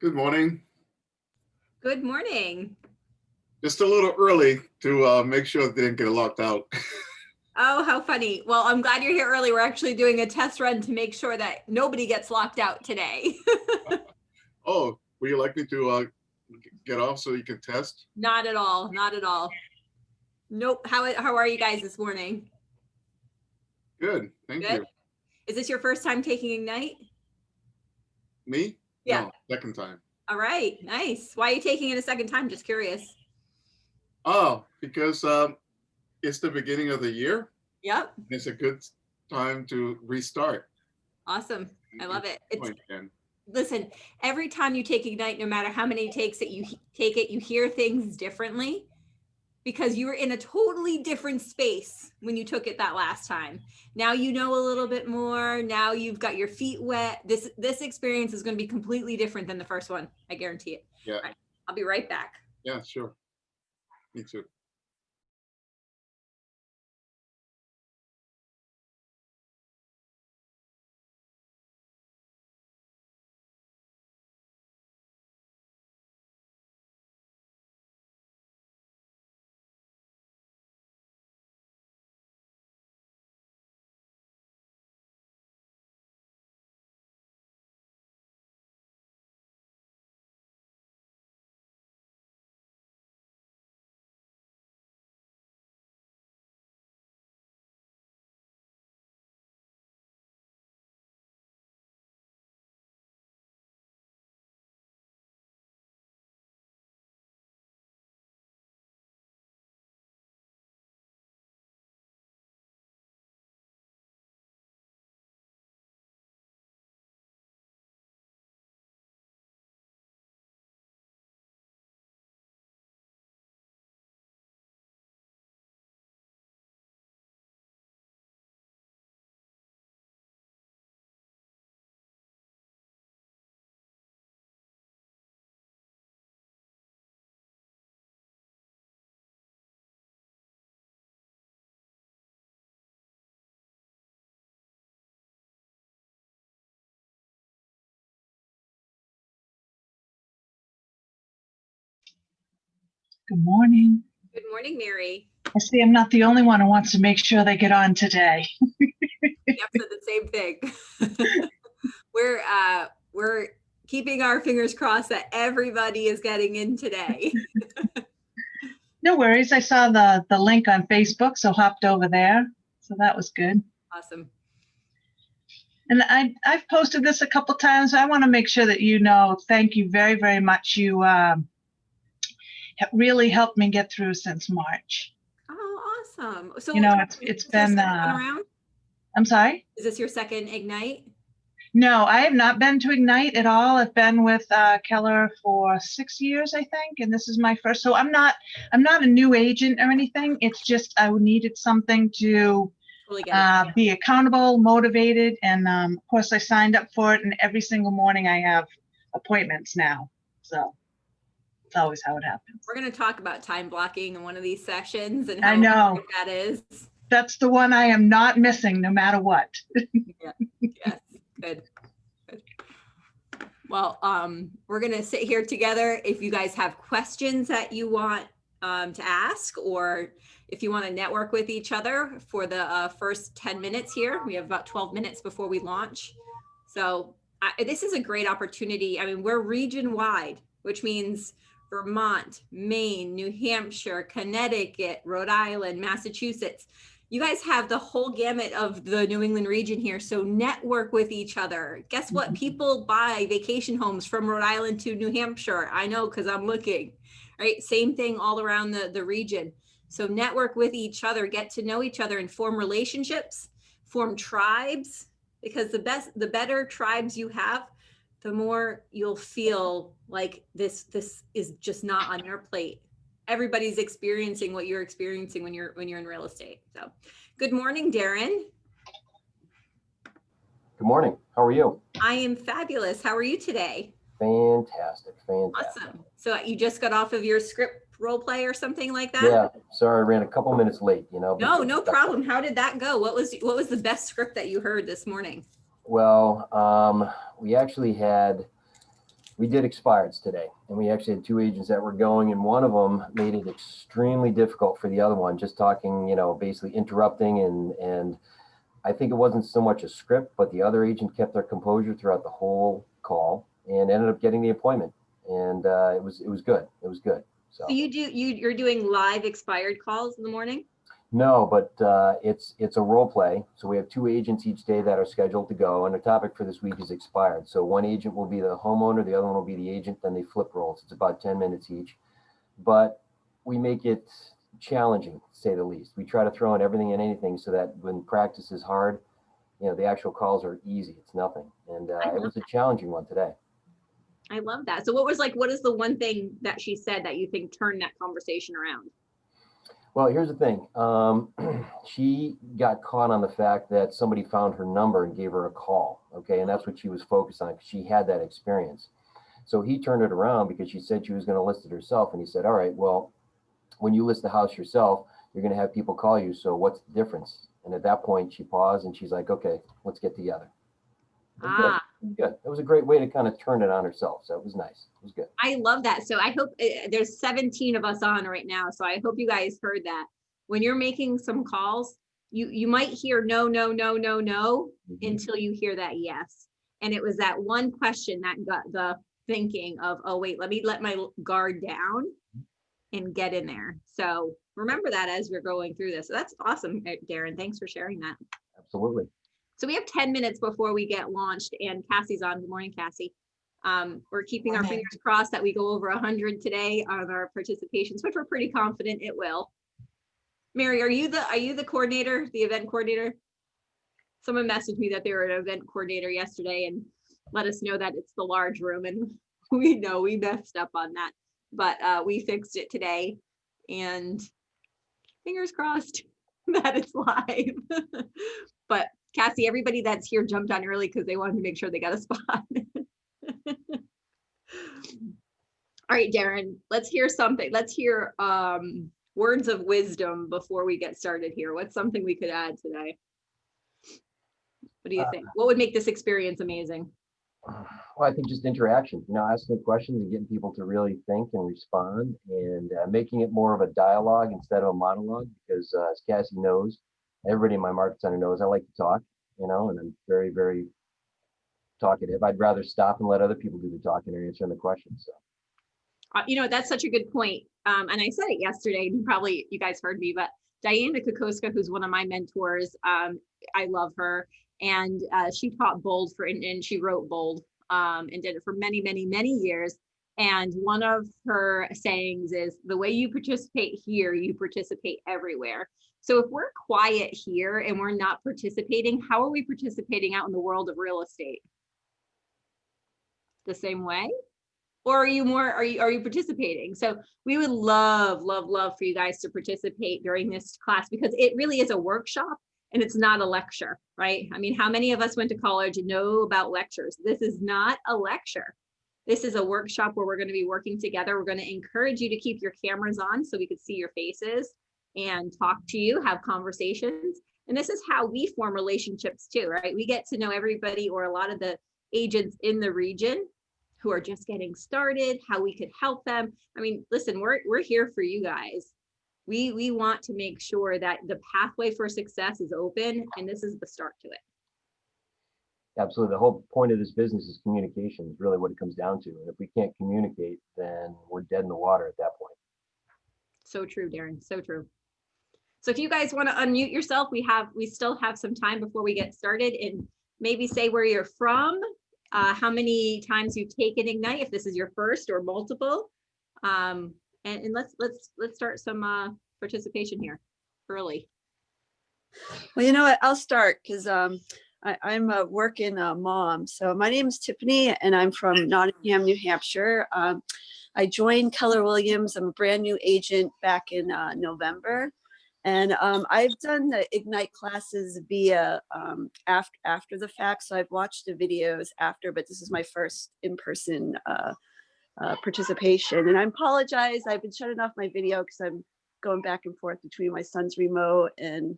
Good morning. Good morning. Just a little early to make sure they didn't get locked out. Oh, how funny. Well, I'm glad you're here early. We're actually doing a test run to make sure that nobody gets locked out today. Oh, would you like me to get off so you can test? Not at all. Not at all. Nope. How are you guys this morning? Good. Thank you. Is this your first time taking Ignite? Me? Yeah. No, second time. All right. Nice. Why are you taking it a second time? Just curious. Oh, because it's the beginning of the year. Yep. It's a good time to restart. Awesome. I love it. Listen, every time you take Ignite, no matter how many takes that you take it, you hear things differently because you were in a totally different space when you took it that last time. Now you know a little bit more. Now you've got your feet wet. This experience is going to be completely different than the first one. I guarantee it. Yeah. Right. I'll be right back. Yeah, sure. Me too. Good morning. Good morning, Mary. I see I'm not the only one who wants to make sure they get on today. Yep, said the same thing. We're keeping our fingers crossed that everybody is getting in today. No worries. I saw the link on Facebook, so hopped over there. So that was good. Awesome. And I've posted this a couple times. I want to make sure that you know, thank you very, very much. You have really helped me get through since March. Oh, awesome. So, you know, it's been, around? I'm sorry? Is this your second Ignite? No, I have not been to Ignite at all. I've been with Keller for 6 years, I think, and this is my first. So I'm not a new agent or anything. It's just I needed something to be accountable, motivated, and of course I signed up for it. And every single morning I have appointments now. So it's always how it happens. We're going to talk about time blocking in one of these sessions and how important that is. That's the one I am not missing, no matter what. Yeah. Yes. Good. Well, we're going to sit here together. If you guys have questions that you want to ask, or if you want to network with each other for the first 10 minutes here, we have about 12 minutes before we launch. So this is a great opportunity. I mean, we're region wide, which means Vermont, Maine, New Hampshire, Connecticut, Rhode Island, Massachusetts. You guys have the whole gamut of the New England region here. So network with each other. Guess what? People buy vacation homes from Rhode Island to New Hampshire. I know, because I'm looking, right? Same thing all around the region. So network with each other, get to know each other, and form relationships, form tribes, because the better tribes you have, the more you'll feel like this is just not on your plate. Everybody's experiencing what you're experiencing when you're in real estate. So good morning, Darren. Good morning. How are you? I am fabulous. How are you today? Fantastic. Awesome. So you just got off of your script role play or something like that? Yeah. Sorry, I ran a couple minutes late, you know. No problem. How did that go? What was the best script that you heard this morning? Well, we actually had we did expireds today, and we actually had two agents that were going, and one of them made it extremely difficult for the other one, just talking, basically interrupting, and I think it wasn't so much a script, but the other agent kept their composure throughout the whole call and ended up getting the appointment, and it was good. It was good. So you're doing live expired calls in the morning? No, but it's a role play. So we have two agents each day that are scheduled to go, and the topic for this week is expired. So one agent will be the homeowner, the other one will be the agent, then they flip roles. It's about 10 minutes each, but we make it challenging, to say the least. We try to throw in everything and anything so that when practice is hard, the actual calls are easy. It's nothing. And it was a challenging one today. I love that. So what is the one thing that she said that you think turned that conversation around? Well, here's the thing. She got caught on the fact that somebody found her number and gave her a call. Okay. And that's what she was focused on. She had that experience. So he turned it around because she said she was going to list it herself. And he said, all right, well, when you list the house yourself, you're going to have people call you. So what's the difference? And at that point, she paused and she's like, okay, let's get together. Good. It was a great way to kind of turn it on herself. So it was nice. It was good. I love that. So I hope there's 17 of us on right now. So I hope you guys heard that. When you're making some calls, you might hear no, until you hear that yes. And it was that one question that got the thinking of, oh, wait, let me let my guard down and get in there. So remember that as we're going through this. So that's awesome, Darren. Thanks for sharing that. Absolutely. So we have 10 minutes before we get launched, and Cassie's on. Good morning, Cassie. We're keeping our fingers crossed that we go over 100 today on our participations, which we're pretty confident it will. Mary, are you the coordinator, the event coordinator? Someone messaged me that they were an event coordinator yesterday and let us know that it's the large room, and we know we messed up on that, but we fixed it today, and fingers crossed that it's live. But Cassie, everybody that's here jumped on early because they wanted to make sure they got a spot. All right, Darren, let's hear something. Let's hear words of wisdom before we get started here. What's something we could add today? What do you think? What would make this experience amazing? Well, I think just interaction, asking questions and getting people to really think and respond, and making it more of a dialogue instead of a monologue, because as Cassie knows, everybody in my market center knows I like to talk, and I'm very, very talkative. I'd rather stop and let other people do the talking or answering the questions. So. That's such a good point. And I said it yesterday, and probably you guys heard me, but Diana Kokoska, who's one of my mentors, I love her. And she taught bold and she wrote bold and did it for many, many, many years. And one of her sayings is, the way you participate here, you participate everywhere. So if we're quiet here and we're not participating, how are we participating out in the world of real estate? The same way? Or are you participating? So we would love for you guys to participate during this class, because it really is a workshop and it's not a lecture, right? I mean, how many of us went to college and know about lectures? This is not a lecture. This is a workshop where we're going to be working together. We're going to encourage you to keep your cameras on so we could see your faces and talk to you, have conversations. And this is how we form relationships too, right? We get to know everybody, or a lot of the agents in the region who are just getting started, how we could help them. I mean, listen, we're here for you guys. We want to make sure that the pathway for success is open, and this is the start to it. Absolutely. The whole point of this business is communication, is really what it comes down to. And if we can't communicate, then we're dead in the water at that point. So true, Darren. So true. So if you guys want to unmute yourself, we still have some time before we get started, and maybe say where you're from, how many times you've taken Ignite, if this is your first or multiple. And let's start some participation here early. Well, you know what, I'll start because I'm a working mom. So my name is Tiffany and I'm from Nottingham, New Hampshire. I joined Keller Williams. I'm a brand new agent back in November. And I've done the Ignite classes via after the fact. So I've watched the videos after, but this is my first in-person participation. And I apologize, I've been shutting off my video because I'm going back and forth between my son's remote and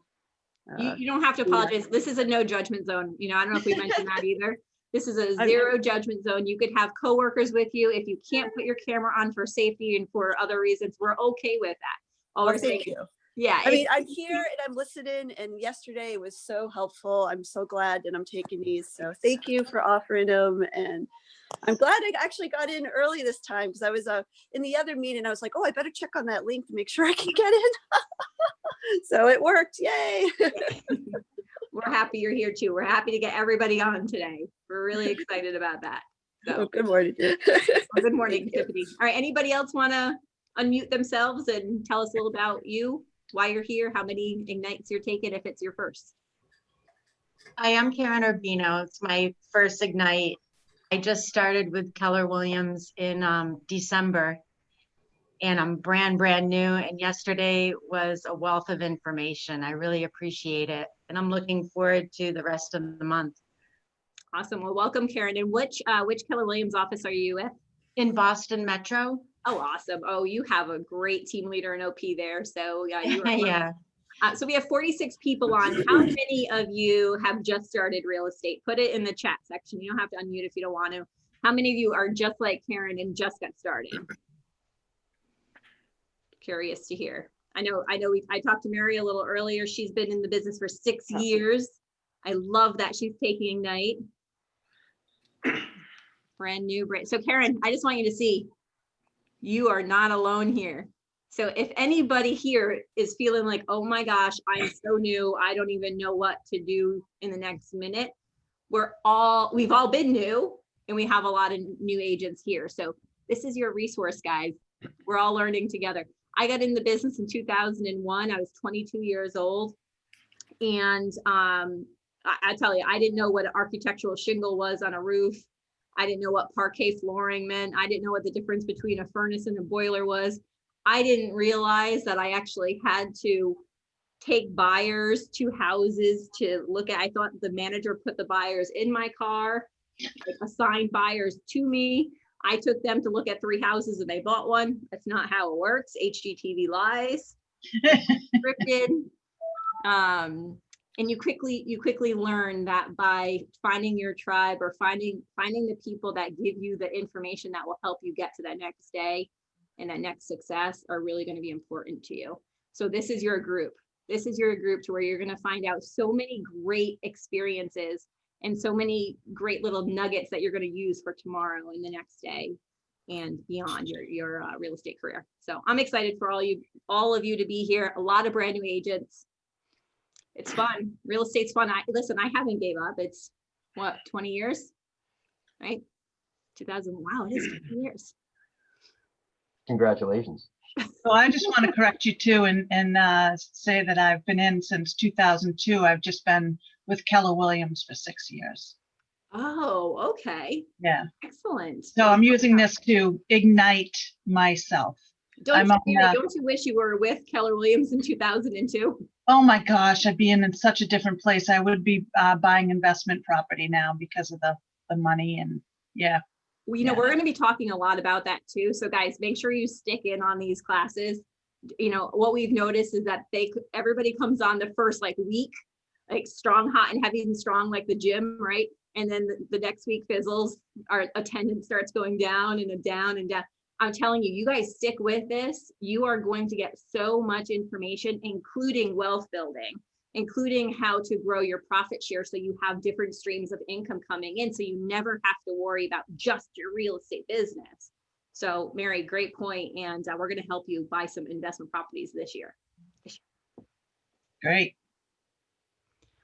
you don't have to apologize. This is a no judgment zone. I don't know if we mentioned that either. This is a zero judgment zone. You could have coworkers with you. If you can't put your camera on for safety and for other reasons, we're okay with that. All we're saying, Thank you. yeah. I mean, I'm here and I'm listening, and yesterday was so helpful. I'm so glad that I'm taking these. So thank you for offering them. And I'm glad I actually got in early this time, because I was in the other meeting. I was like, oh, I better check on that link to make sure I can get in. So it worked. Yay. We're happy you're here too. We're happy to get everybody on today. We're really excited about that. So Oh, good morning. well, good morning, Tiffany. All right, anybody else want to unmute themselves and tell us a little about you, why you're here, how many Ignites you're taking if it's your first? Hi, I'm Karen Urbino. It's my first Ignite. I just started with Keller Williams in December, and I'm brand new. And yesterday was a wealth of information. I really appreciate it. And I'm looking forward to the rest of the month. Awesome. Well, welcome, Karen. And which Keller Williams office are you with? In Boston Metro. Oh, awesome. Oh, you have a great team leader and OP there. So yeah, you are Yeah. So we have 46 people on. How many of you have just started real estate? Put it in the chat section. You don't have to unmute if you don't want to. How many of you are just like Karen and just got started? Curious to hear. I talked to Mary a little earlier. She's been in the business for 6 years. I love that she's taking Ignite. Brand new. So Karen, I just want you to see, you are not alone here. So if anybody here is feeling like, oh my gosh, I'm so new, I don't even know what to do in the next minute, we've all been new, and we have a lot of new agents here. So this is your resource, guys. We're all learning together. I got in the business in 2001. I was 22 years old. And I tell you, I didn't know what an architectural shingle was on a roof. I didn't know what parquet flooring meant. I didn't know what the difference between a furnace and a boiler was. I didn't realize that I actually had to take buyers to houses to look at. I thought the manager put the buyers in my car, like assigned buyers to me. I took them to look at 3 houses and they bought one. That's not how it works. HGTV lies. Scripted. And you quickly learn that by finding your tribe or finding the people that give you the information that will help you get to that next day and that next success are really going to be important to you. So this is your group. This is your group to where you're going to find out so many great experiences and so many great little nuggets that you're going to use for tomorrow and the next day and beyond your real estate career. So I'm excited for all of you to be here. A lot of brand new agents. It's fun. Real estate's fun. I haven't gave up. It's what, 20 years, right? 2000. Wow, it is 20 years. Congratulations. So I just want to correct you too and say that I've been in since 2002. I've just been with Keller Williams for 6 years. Oh, okay. Yeah. Excellent. So I'm using this to ignite myself. Don't you wish you were with Keller Williams in 2002? Oh my gosh, I'd be in such a different place. I would be buying investment property now because of the money and yeah. Well, we're going to be talking a lot about that too. So guys, make sure you stick in on these classes. What we've noticed is that everybody comes on the first week, like strong, hot and heavy and strong, like the gym, right? And then the next week fizzles, our attendance starts going down and down and down. I'm telling you, you guys stick with this. You are going to get so much information, including wealth building, including how to grow your profit share so you have different streams of income coming in so you never have to worry about just your real estate business. So Mary, great point. And we're going to help you buy some investment properties this year. Great.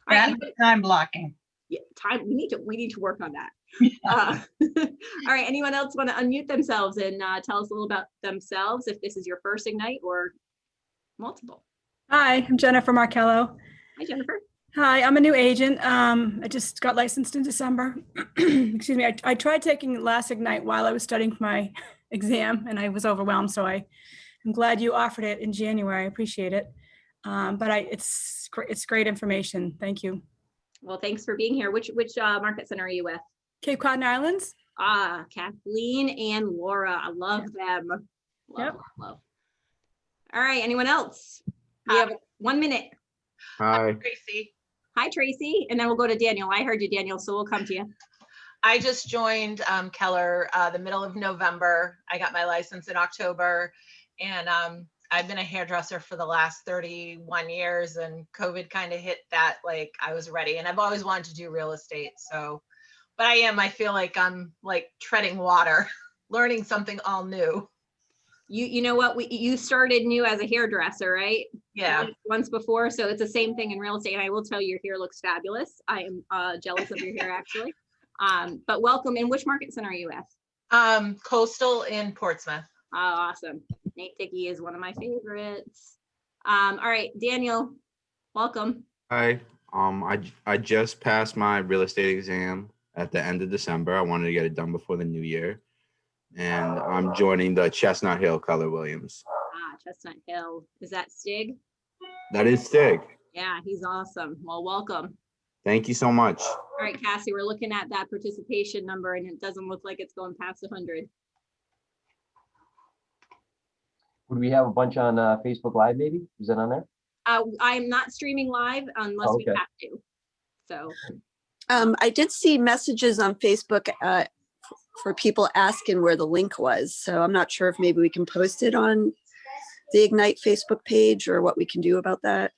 All right, time blocking. Yeah, time. We need to work on that. All right. Anyone else want to unmute themselves and tell us a little about themselves if this is your first Ignite or multiple? Hi, I'm Jennifer Markello. Hi, Jennifer. Hi, I'm a new agent. I just got licensed in December. Excuse me. I tried taking last Ignite while I was studying for my exam and I was overwhelmed. So I'm glad you offered it in January. I appreciate it. But it's great information. Thank you. Well, thanks for being here. Which market center are you with? Cape Cod Islands. Kathleen and Laura. I love them. Love. All right. Anyone else? We have 1 minute. Hi. Tracy. Hi, Tracy. And then we'll go to Daniel. I heard you, Daniel, so we'll come to you. I just joined Keller the middle of November. I got my license in October, and I've been a hairdresser for the last 31 years, and COVID kind of hit that, like I was ready, and I've always wanted to do real estate. So, but I feel like I'm like treading water, learning something all new. You know what, you started new as a hairdresser, right? Yeah. Once before, so it's the same thing in real estate. And I will tell you, your hair looks fabulous. I am jealous of your hair, actually. But welcome. And which market center are you at? Coastal in Portsmouth. Oh, awesome. Nate Dickey is one of my favorites. All right, Daniel, welcome. Hi. I just passed my real estate exam at the end of December. I wanted to get it done before the new year, and I'm joining the Chestnut Hill Keller Williams. Chestnut Hill. Is that Stig? That is Stig. Yeah, he's awesome. Well, welcome. Thank you so much. All right, Cassie, we're looking at that participation number, and it doesn't look like it's going past 100. Would we have a bunch on Facebook Live maybe? Is that on there? I'm not streaming live unless we Okay. have to. So I did see messages on Facebook for people asking where the link was. So I'm not sure if maybe we can post it on the Ignite Facebook page or what we can do about that.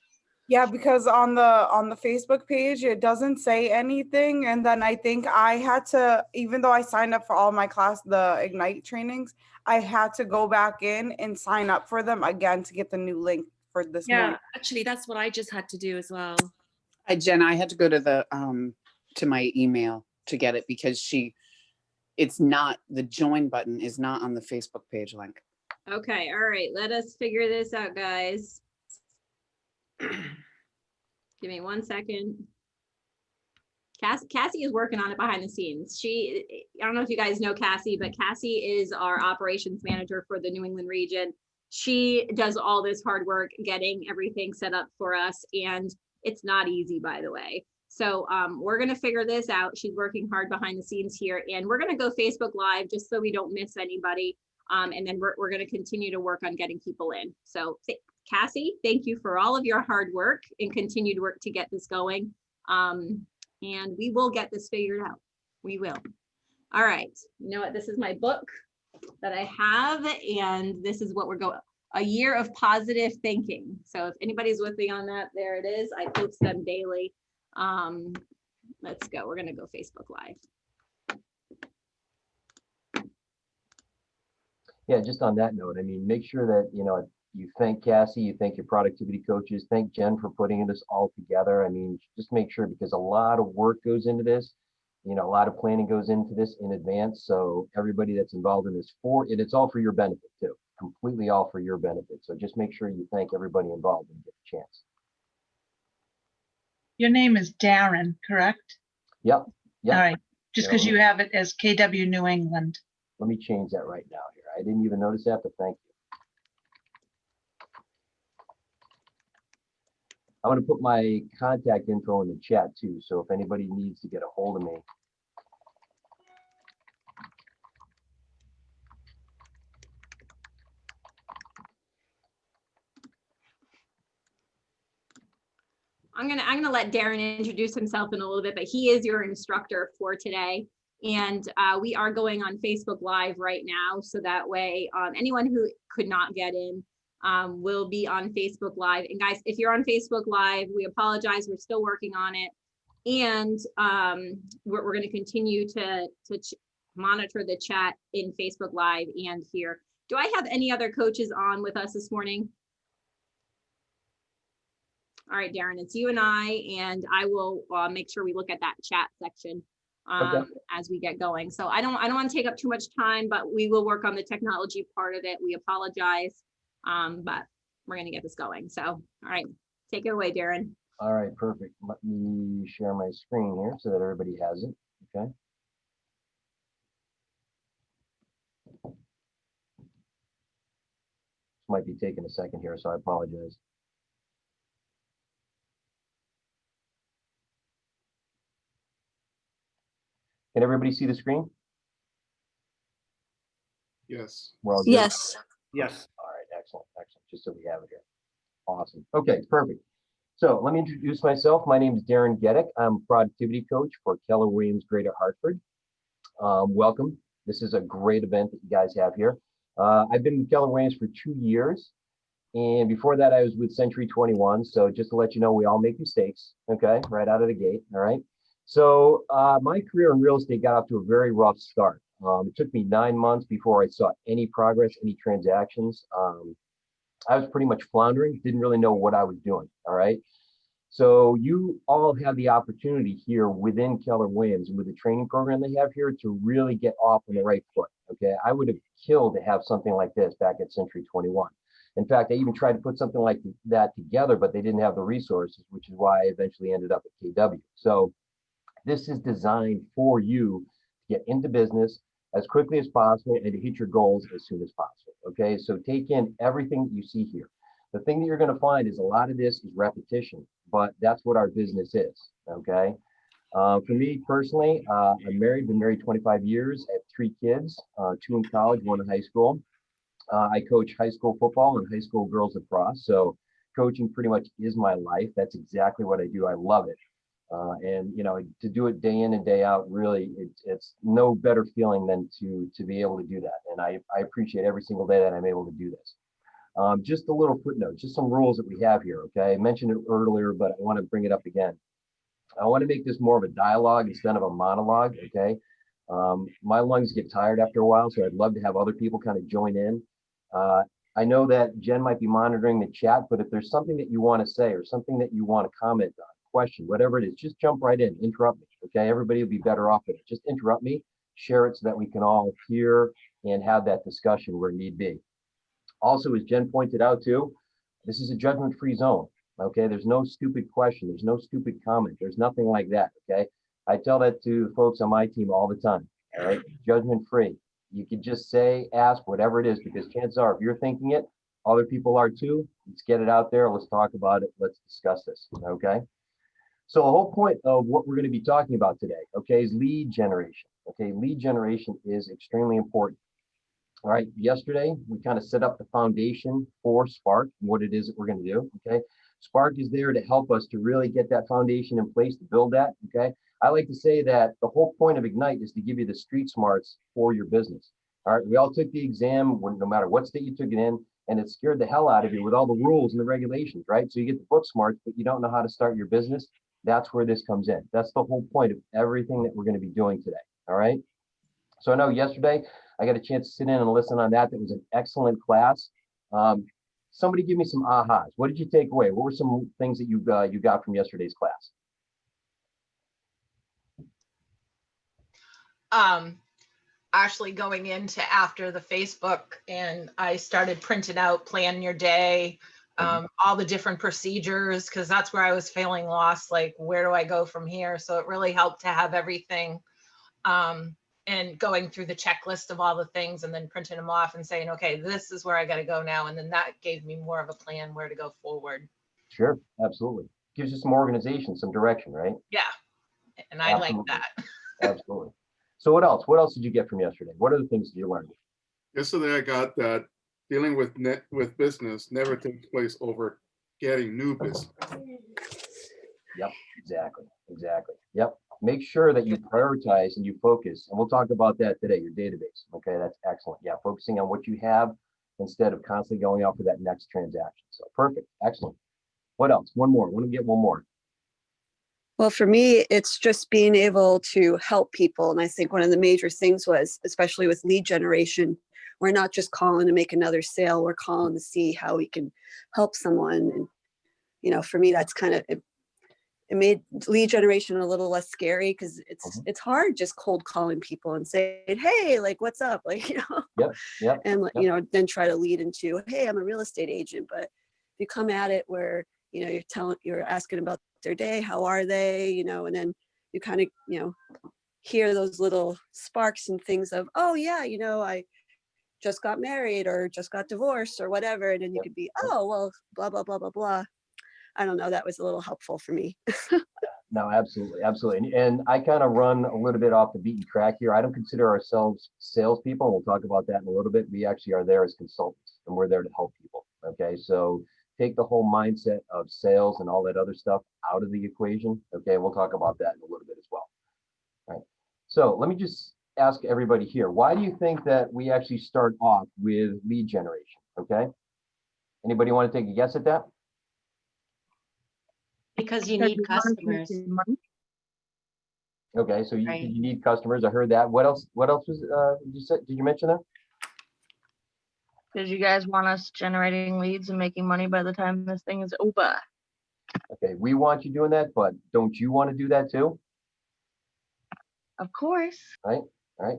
Yeah, because on the Facebook page, it doesn't say anything. And then I think I had to, even though I signed up for all my the Ignite trainings, I had to go back in and sign up for them again to get the new link for this morning. Actually, that's what I just had to do as well. Jen, I had to go to the to my email to get it because it's not, the join button is not on the Facebook page link. okay, all right, let us figure this out, guys. Give me 1 second. Cassie is working on it behind the scenes. I don't know if you guys know Cassie, but Cassie is our operations manager for the New England region. She does all this hard work getting everything set up for us, and it's not easy, by the way. So we're going to figure this out. She's working hard behind the scenes here, and we're going to go Facebook Live just so we don't miss anybody. And then we're going to continue to work on getting people in. So Cassie, thank you for all of your hard work and continued work to get this going. And we will get this figured out. We will. All right. You know what? This is my book that I have, and this is what we're going, a year of positive thinking. So if anybody's with me on that, there it is. I post them daily. Let's go. We're going to go Facebook Live. Yeah, just on that note, I mean, make sure that, you thank Cassie, you thank your productivity coaches, thank Jen for putting this all together. I mean, just make sure, because a lot of work goes into this, a lot of planning goes into this in advance. So everybody that's involved in this it's all for your benefit too, completely all for your benefit. So just make sure you thank everybody involved and get a chance. Your name is Darren, correct? Yep. All right, just because you have it as KW New England. Let me change that right now here. I didn't even notice that, but thank you. I'm going to put my contact info in the chat too. So if anybody needs to get a hold of me. I'm gonna let Darren introduce himself in a little bit, but he is your instructor for today. And we are going on Facebook Live right now. So that way, anyone who could not get in will be on Facebook Live. And guys, if you're on Facebook Live, we apologize. We're still working on it. And we're going to continue to monitor the chat in Facebook Live and here. Do I have any other coaches on with us this morning? All right, Darren, it's you and I will make sure we look at that chat section as we get going. So I don't want to take up too much time, but we will work on the technology part of it. We apologize, but we're going to get this going. So, all right, take it away, Darren. All right, perfect. Let me share my screen here so that everybody has it. Okay. Might be taking a second here, so I apologize. Can everybody see the screen? Yes. We're all good? Yes. Yes. All right, excellent, excellent. Just so we have it here. Awesome. Okay, perfect. So let me introduce myself. My name is Darren Geddick. I'm a productivity coach for Keller Williams Greater Hartford. Welcome. This is a great event that you guys have here. I've been with Keller Williams for 2 years. And before that, I was with Century 21. So just to let you know, we all make mistakes, okay, right out of the gate, all right? So my career in real estate got off to a very rough start. It took me 9 months before I saw any progress, any transactions. I was pretty much floundering, didn't really know what I was doing, all right? So you all have the opportunity here within Keller Williams and with the training program they have here to really get off on the right foot, okay? I would have killed to have something like this back at Century 21. In fact, I even tried to put something like that together, but they didn't have the resources, which is why I eventually ended up at KW. So this is designed for you to get into business as quickly as possible and to hit your goals as soon as possible, okay? So take in everything that you see here. The thing that you're gonna find is a lot of this is repetition, but that's what our business is, okay? For me personally, I'm married, been married 25 years, I have 3 kids, 2 in college, 1 in high school. I coach high school football and high school girls lacrosse. So coaching pretty much is my life. That's exactly what I do. I love it. And you know, to do it day in and day out, really, it's no better feeling than to be able to do that. And I appreciate every single day that I'm able to do this. Just a little footnote, just some rules that we have here. Okay, I mentioned it earlier, but I want to bring it up again. I want to make this more of a dialogue instead of a monologue. Okay, my lungs get tired after a while, so I'd love to have other people kind of join in. I know that Jen might be monitoring the chat, but if there's something that you want to say or something that you want to comment on, question, whatever it is, just jump right in, interrupt me, okay? Everybody will be better off with it. Just interrupt me, share it so that we can all hear and have that discussion where need be. Also, as Jen pointed out too, this is a judgment-free zone, okay? There's no stupid question, there's no stupid comment, there's nothing like that, okay? I tell that to folks on my team all the time, all right? Judgment-free. You could just say, ask, whatever it is, because chances are, if you're thinking it, other people are too. Let's get it out there. Let's talk about it. Let's discuss this, okay? So the whole point of what we're going to be talking about today, okay, is lead generation. Okay, lead generation is extremely important. All right, yesterday, we kind of set up the foundation for Spark and what it is that we're going to do, okay? Spark is there to help us to really get that foundation in place to build that, okay? I like to say that the whole point of Ignite is to give you the street smarts for your business. All right, we all took the exam, no matter what state you took it in, and it scared the hell out of you with all the rules and the regulations, right? So you get the book smarts, but you don't know how to start your business. That's where this comes in. That's the whole point of everything that we're going to be doing today, all right? So I know yesterday, I got a chance to sit in and listen on that. That was an excellent class. Somebody give me some ahas. What did you take away? What were some things that you got from yesterday's class? Actually going into after the Facebook, and I started printing out plan your day, all the different procedures, because that's where I was feeling lost, like where do I go from here? So it really helped to have everything, and going through the checklist of all the things and then printing them off and saying, okay, this is where I got to go now. And then that gave me more of a plan where to go forward. Sure, absolutely. Gives you some organization, some direction, right? Yeah, and I like that. Absolutely. So what else? What else did you get from yesterday? What other things did you learn? Yesterday, I got that dealing with business never takes place over getting new business. Yep, exactly. Yep. Make sure that you prioritize and you focus, and we'll talk about that today, your database. Okay, that's excellent. Yeah, focusing on what you have instead of constantly going out for that next transaction. So perfect, excellent. What else? One more. I want to get one more. Well, for me, it's just being able to help people. And I think one of the major things was, especially with lead generation, we're not just calling to make another sale, we're calling to see how we can help someone. And, you know, for me, that's kind of, it made lead generation a little less scary, because it's hard just cold calling people and saying, hey, like, what's up? Like, you know, and, you know, then try to lead into, hey, I'm a real estate agent. But if you come at it where, you know, you're asking about their day, how are they, you know, and then you kind of, you know, hear those little sparks and things of, oh yeah, you know, I just got married or just got divorced or whatever. And then you could be, oh, well, blah, blah, blah, blah, blah. I don't know. That was a little helpful for me. No, absolutely. And I kind of run a little bit off the beaten track here. I don't consider ourselves salespeople. We'll talk about that in a little bit. We actually are there as consultants, and we're there to help people. Okay, so take the whole mindset of sales and all that other stuff out of the equation. Okay, we'll talk about that in a little bit as well. All right. So let me just ask everybody here, why do you think that we actually start off with lead generation? Okay. Anybody want to take a guess at that? Because you need customers. Okay, so Right. you need customers. I heard that. What else? What else was you said? Did you mention that? Because you guys want us generating leads and making money by the time this thing is over. Okay, we want you doing that, but don't you want to do that too? Of course. Right? Right.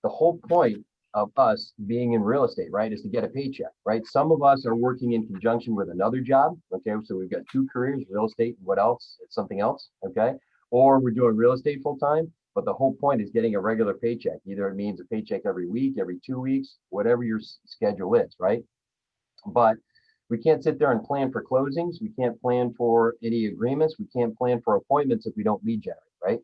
The whole point of us being in real estate, right, is to get a paycheck, right? Some of us are working in conjunction with another job. Okay, so we've got two careers, real estate, what else? It's something else. Okay. Or we're doing real estate full time, but the whole point is getting a regular paycheck. Either it means a paycheck every week, every 2 weeks, whatever your schedule is, right? But we can't sit there and plan for closings. We can't plan for any agreements. We can't plan for appointments if we don't lead generate, right?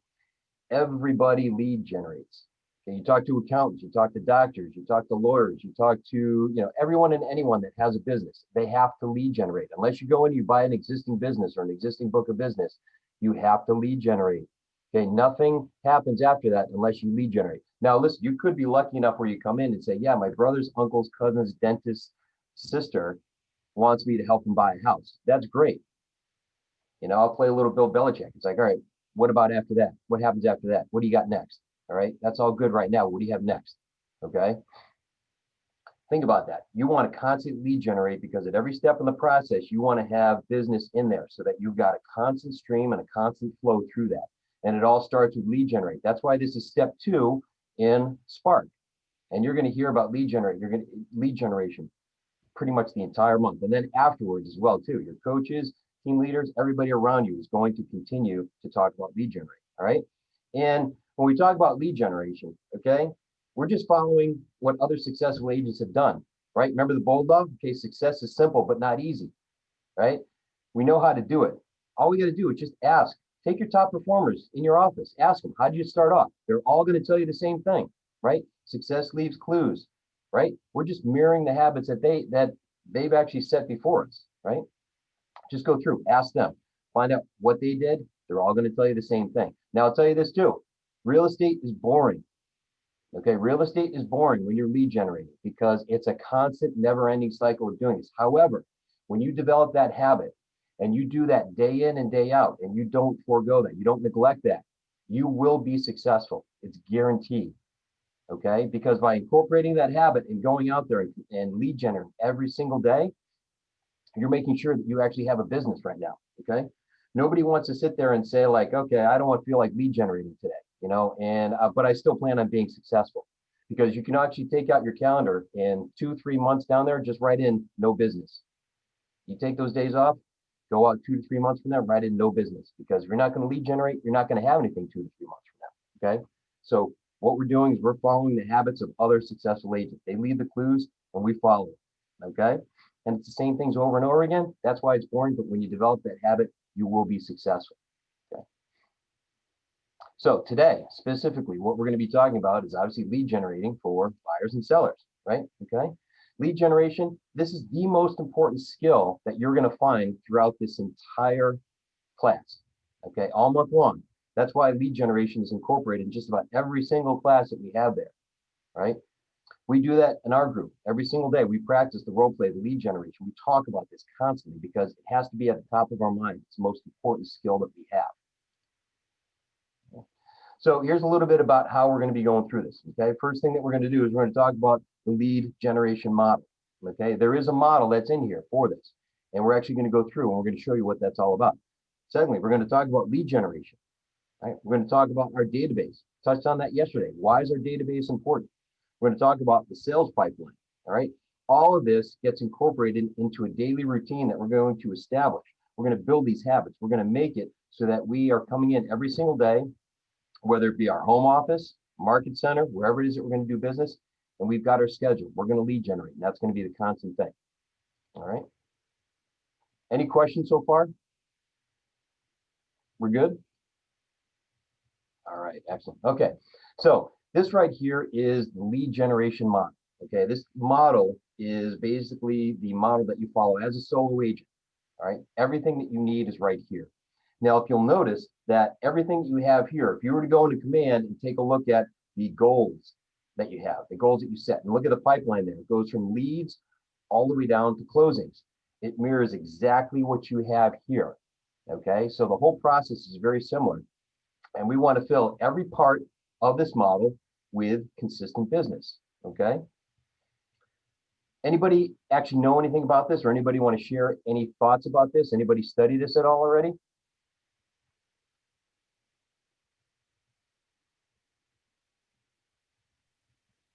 Everybody lead generates. Okay, you talk to accountants, you talk to doctors, you talk to lawyers, you talk to everyone and anyone that has a business. They have to lead generate. Unless you go in and you buy an existing business or an existing book of business, you have to lead generate. Okay, nothing happens after that unless you lead generate. Now, listen, you could be lucky enough where you come in and say, yeah, my brother's uncle's cousin's dentist's sister wants me to help him buy a house. That's great. I'll play a little Bill Belichick. It's like, all right, what about after that? What happens after that? What do you got next? All right, that's all good right now. What do you have next? Okay. Think about that. You want to constantly lead generate because at every step in the process, you want to have business in there so that you've got a constant stream and a constant flow through that. And it all starts with lead generate. That's why this is step 2 in Spark. And you're going to hear about lead generation pretty much the entire month. And then afterwards as well, too. Your coaches, team leaders, everybody around you is going to continue to talk about lead generate. All right. And when we talk about lead generation, okay, we're just following what other successful agents have done, right? Remember the bulldog? Okay, success is simple, but not easy, right? We know how to do it. All we got to do is just ask. Take your top performers in your office. Ask them, how did you start off? They're all going to tell you the same thing, right? Success leaves clues, right? We're just mirroring the habits that they've actually set before us, right? Just go through, ask them, find out what they did. They're all going to tell you the same thing. Now, I'll tell you this too. Real estate is boring. Okay, real estate is boring when you're lead generating because it's a constant, never-ending cycle of doing this. However, when you develop that habit and you do that day in and day out and you don't forego that, you don't neglect that, you will be successful. It's guaranteed. Okay, because by incorporating that habit and going out there and lead generating every single day, you're making sure that you actually have a business right now. Okay, nobody wants to sit there and say like, okay, I don't want to feel like lead generating today. But I still plan on being successful because you can actually take out your calendar and 2-3 months down there, just write in no business. You take those days off, go out 2 to 3 months from there, write in no business because if you're not going to lead generate, you're not going to have anything 2 to 3 months from now. Okay. So what we're doing is we're following the habits of other successful agents. They leave the clues and we follow it. Okay. And it's the same things over and over again. That's why it's boring. But when you develop that habit, you will be successful. So today, specifically, what we're going to be talking about is obviously lead generating for buyers and sellers, right? Okay. Lead generation, this is the most important skill that you're going to find throughout this entire class, okay, all month long. That's why lead generation is incorporated in just about every single class that we have there, right? We do that in our group every single day. We practice the role play, the lead generation. We talk about this constantly because it has to be at the top of our mind. It's the most important skill that we have. So here's a little bit about how we're going to be going through this. Okay, first thing that we're going to do is we're going to talk about the lead generation model. Okay, there is a model that's in here for this, and we're actually going to go through and we're going to show you what that's all about. Secondly, we're going to talk about lead generation. Right, we're going to talk about our database. Touched on that yesterday. Why is our database important? We're going to talk about the sales pipeline. All right, all of this gets incorporated into a daily routine that we're going to establish. We're going to build these habits. We're going to make it so that we are coming in every single day, whether it be our home office, market center, wherever it is that we're going to do business, and we've got our schedule. We're going to lead generate, and that's going to be the constant thing. All right. Any questions so far? We're good? All right, excellent. Okay, so this right here is the lead generation model. Okay, this model is basically the model that you follow as a solo agent. All right, everything that you need is right here. Now, if you'll notice that everything that you have here, if you were to go into command and take a look at the goals that you have, the goals that you set. And look at the pipeline there. It goes from leads all the way down to closings. It mirrors exactly what you have here. Okay, so the whole process is very similar. And we want to fill every part of this model with consistent business. Okay. Anybody actually know anything about this, or anybody want to share any thoughts about this? Anybody study this at all already?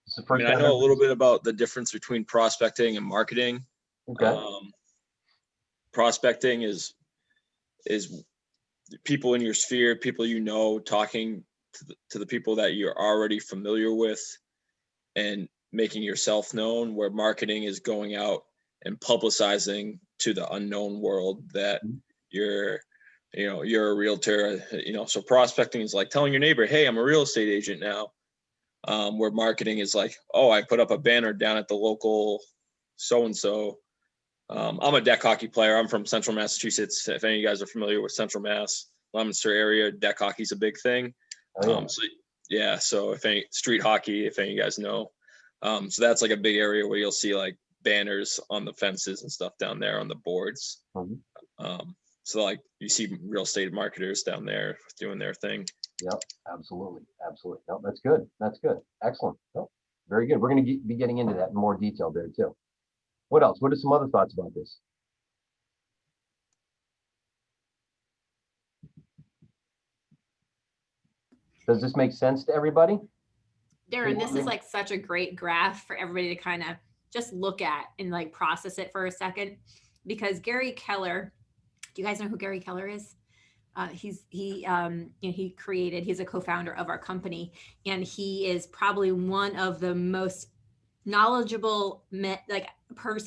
It's the I first mean, I time know a ever- little bit about the difference between prospecting and marketing. Okay. Prospecting is people in your sphere, people you know, talking to the people that you're already familiar with and making yourself known, where marketing is going out and publicizing to the unknown world that you're a realtor, so prospecting is like telling your neighbor, hey, I'm a real estate agent now. Where marketing is like, oh, I put up a banner down at the local so-and-so. I'm a deck hockey player. I'm from Central Massachusetts. If any of you guys are familiar with Central Mass, Leominster area, deck hockey's a big thing. Oh, yeah. So if any street hockey, if any of you guys know, so that's like a big area where you'll see like banners on the fences and stuff down there on the boards. So like you see real estate marketers down there doing their thing. Yep, absolutely, absolutely. No, that's good. That's good. Excellent. No, very good. We're going to be getting into that in more detail there too. What else? What are some other thoughts about this? Does this make sense to everybody? Darren, this is like such a great graph for everybody to kind of just look at and like process it for a second, because Gary Keller, do you guys know who Gary Keller is? He's a co-founder of our company, and he is probably one of the most knowledgeable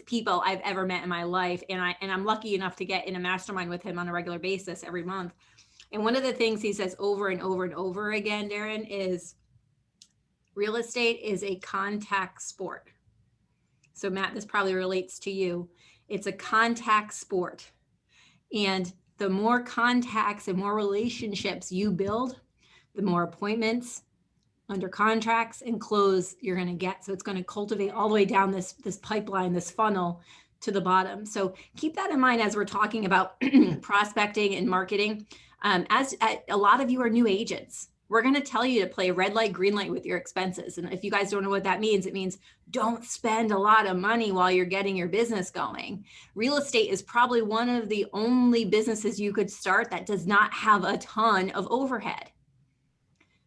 people I've ever met in my life. And I'm lucky enough to get in a mastermind with him on a regular basis every month. And one of the things he says over and over and over again, Darren, is real estate is a contact sport. So Matt, this probably relates to you. It's a contact sport. And the more contacts and more relationships you build, the more appointments, under contracts, and close you're going to get. So it's going to cultivate all the way down this pipeline, this funnel to the bottom. So keep that in mind as we're talking about prospecting and marketing. As a lot of you are new agents, we're going to tell you to play red light, green light with your expenses. And if you guys don't know what that means, it means don't spend a lot of money while you're getting your business going. Real estate is probably one of the only businesses you could start that does not have a ton of overhead.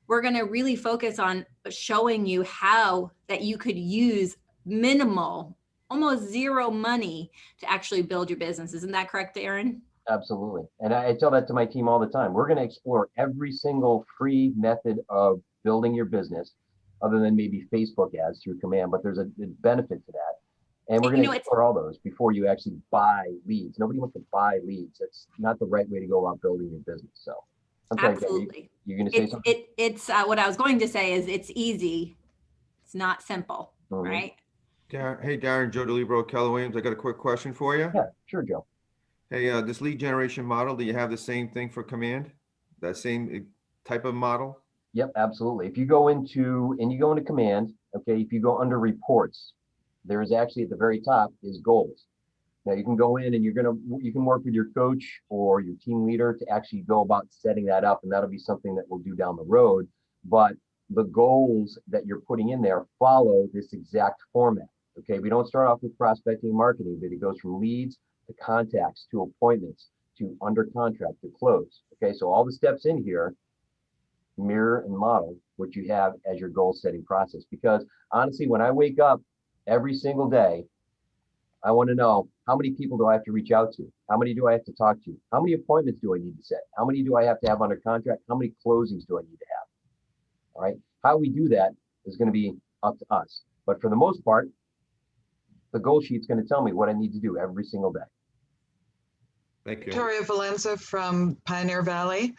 We're going to really focus on showing you how that you could use minimal, almost zero money to actually build your business. Isn't that correct, Aaron? Absolutely. And I tell that to my team all the time. We're going to explore every single free method of building your business, other than maybe Facebook ads through command, but there's a benefit to that. And we're going to explore all those before you actually buy leads. Nobody wants to buy leads. That's not the right way to go about building your business. So I'm sorry, absolutely. You're going to say something? It's what I was going to say is it's easy. It's not simple, right? Hey, Darren, Joe DeLibero, Keller Williams. I got a quick question for you. Yeah, sure, Joe. Hey, this lead generation model, do you have the same thing for command? That same type of model? Yep, absolutely. If you go into command, okay, if you go under reports, there is actually at the very top is goals. Now you can go in and you can work with your coach or your team leader to actually go about setting that up, and that'll be something that we'll do down the road. But the goals that you're putting in there follow this exact format. Okay, we don't start off with prospecting and marketing, but it goes from leads to contacts to appointments to under contract to close. Okay, so all the steps in here mirror and model what you have as your goal setting process. Because honestly, when I wake up every single day, I want to know, how many people do I have to reach out to? How many do I have to talk to? How many appointments do I need to set? How many do I have to have under contract? How many closings do I need to have? All right. How we do that is going to be up to us. But for the most part, the goal sheet's going to tell me what I need to do every single day. Thank you. Victoria Valenza from Pioneer Valley.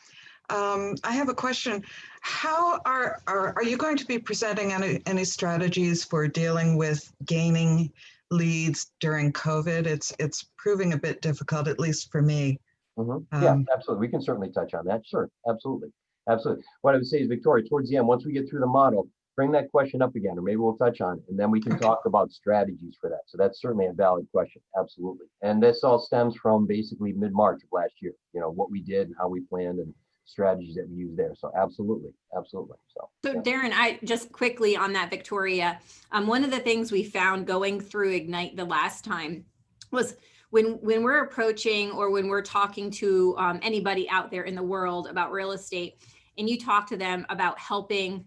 I have a question. How are you going to be presenting any strategies for dealing with gaining leads during COVID? It's proving a bit difficult, at least for me. Yeah, absolutely. We can certainly touch on that. Sure, absolutely. Absolutely. What I would say is, Victoria, towards the end, once we get through the model, bring that question up again, or maybe we'll touch on it, and then we can talk about strategies for that. So that's certainly a valid question, absolutely. And this all stems from basically mid-March of last year, you know, what we did and how we planned and strategies that we used there. So absolutely, absolutely. So yeah. Darren, I just quickly on that, Victoria, one of the things we found going through Ignite the last time was when we're approaching or when we're talking to anybody out there in the world about real estate, and you talk to them about helping.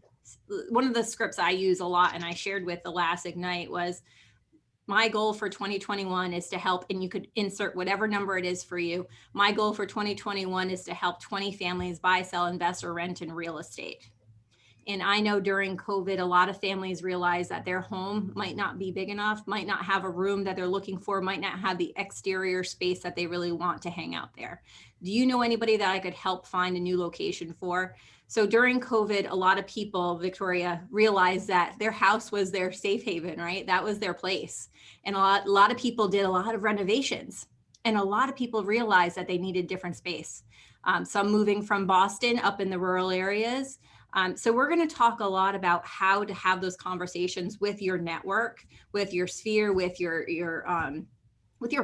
One of the scripts I use a lot and I shared with the last Ignite was, my goal for 2021 is to help, and you could insert whatever number it is for you. My goal for 2021 is to help 20 families buy, sell, invest, or rent in real estate. And I know during COVID, a lot of families realize that their home might not be big enough, might not have a room that they're looking for, might not have the exterior space that they really want to hang out there. Do you know anybody that I could help find a new location for? So during COVID, a lot of people, Victoria, realized that their house was their safe haven, right? That was their place. And a lot of people did a lot of renovations. And a lot of people realized that they needed different space. Some moving from Boston up in the rural areas. So we're going to talk a lot about how to have those conversations with your network, with your sphere, with your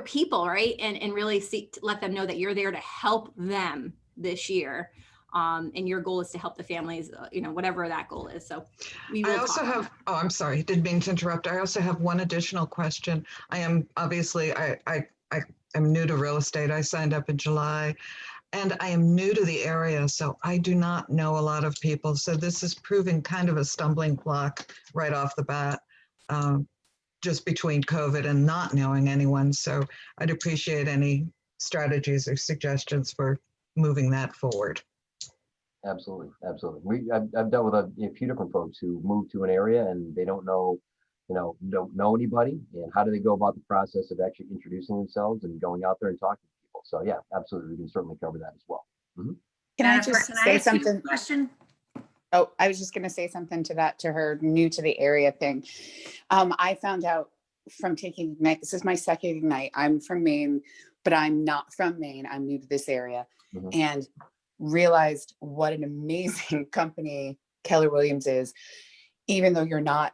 people, right? And really seek to let them know that you're there to help them this year. And your goal is to help the families, you know, whatever that goal is. So we will I also have, oh, I'm sorry, didn't mean to interrupt. I also have one additional question. I am obviously, I am new to real estate. I signed up in July. And I am new to the area, so I do not know a lot of people. So this is proving kind of a stumbling block right off the bat, just between COVID and not knowing anyone. So I'd appreciate any strategies or suggestions for moving that forward. Absolutely, absolutely. I've dealt with a few different folks who moved to an area and they don't know anybody, and how do they go about the process of actually introducing themselves and going out there and talking to people. So yeah, absolutely, we can certainly cover that as well. Mm-hmm. Can I just say something? Question? Oh, I was just going to say something to that, to her new to the area thing. I found out from taking Ignite, this is my second Ignite. I'm from Maine, but I'm not from Maine. I'm new to this area, and realized what an amazing company Keller Williams is. Even though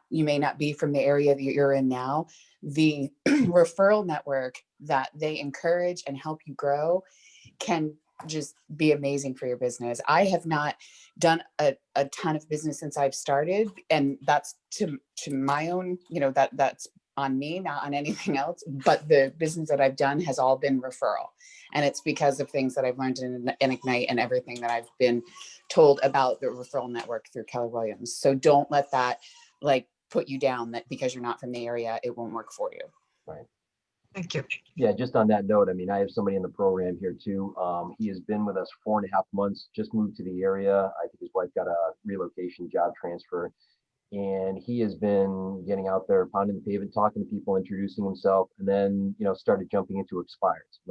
you may not be from the area that you're in now, the referral network that they encourage and help you grow can just be amazing for your business. I have not done a ton of business since I've started, and that's to my own, that's on me, not on anything else. But the business that I've done has all been referral. And it's because of things that I've learned in Ignite and everything that I've been told about the referral network through Keller Williams. So don't let that put you down, that because you're not from the area, it won't work for you. Right. Thank you. Yeah, just on that note, I mean, I have somebody in the program here too. He has been with us 4.5 months, just moved to the area. I think his wife got a relocation job transfer. And he has been getting out there, pounding the pavement, talking to people, introducing himself, and then, started jumping into expireds.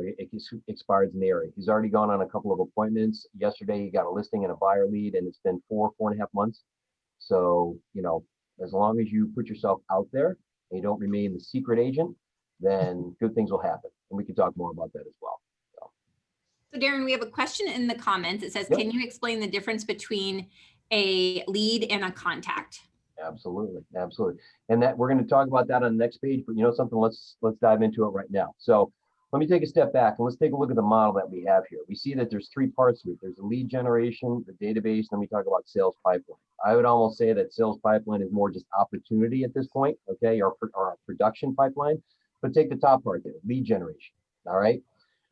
Expireds in the area. He's already gone on a couple of appointments. Yesterday, he got a listing and a buyer lead, and it's been 4.5 months. So, as long as you put yourself out there and you don't remain the secret agent, then good things will happen. And we can talk more about that as well. So Darren, we have a question in the comments. It says, Yep. Can you explain the difference between a lead and a contact? Absolutely, absolutely. And that we're going to talk about that on the next page, but something, let's dive into it right now. So let me take a step back and let's take a look at the model that we have here. We see that there's 3 parts to it. There's the lead generation, the database, then we talk about sales pipeline. I would almost say that sales pipeline is more just opportunity at this point, okay, or production pipeline. But take the top part there, lead generation, all right?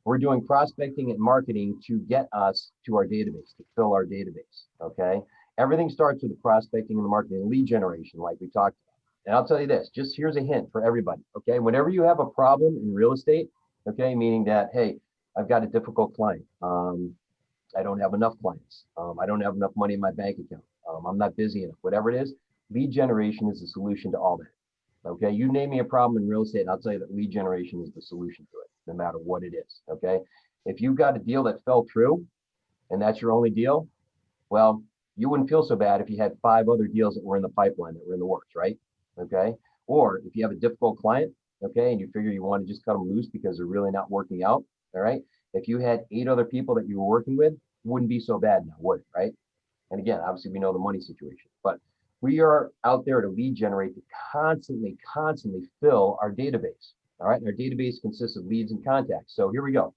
We're doing prospecting and marketing to get us to our database, to fill our database, okay? Everything starts with the prospecting and the marketing and lead generation, like we talked about. And I'll tell you this, just here's a hint for everybody, okay? Whenever you have a problem in real estate, okay, meaning that, hey, I've got a difficult client. I don't have enough clients. I don't have enough money in my bank account. I'm not busy enough, whatever it is, lead generation is the solution to all that, okay? You name me a problem in real estate, and I'll tell you that lead generation is the solution to it, no matter what it is, okay? If you've got a deal that fell through and that's your only deal, well, you wouldn't feel so bad if you had 5 other deals that were in the pipeline that were in the works, right? Okay. Or if you have a difficult client, okay, and you figure you want to just cut them loose because they're really not working out, all right? If you had 8 other people that you were working with, it wouldn't be so bad now, would it, right? And again, obviously we know the money situation, but We are out there to lead generate, to constantly fill our database. All right, and our database consists of leads and contacts. So here we go.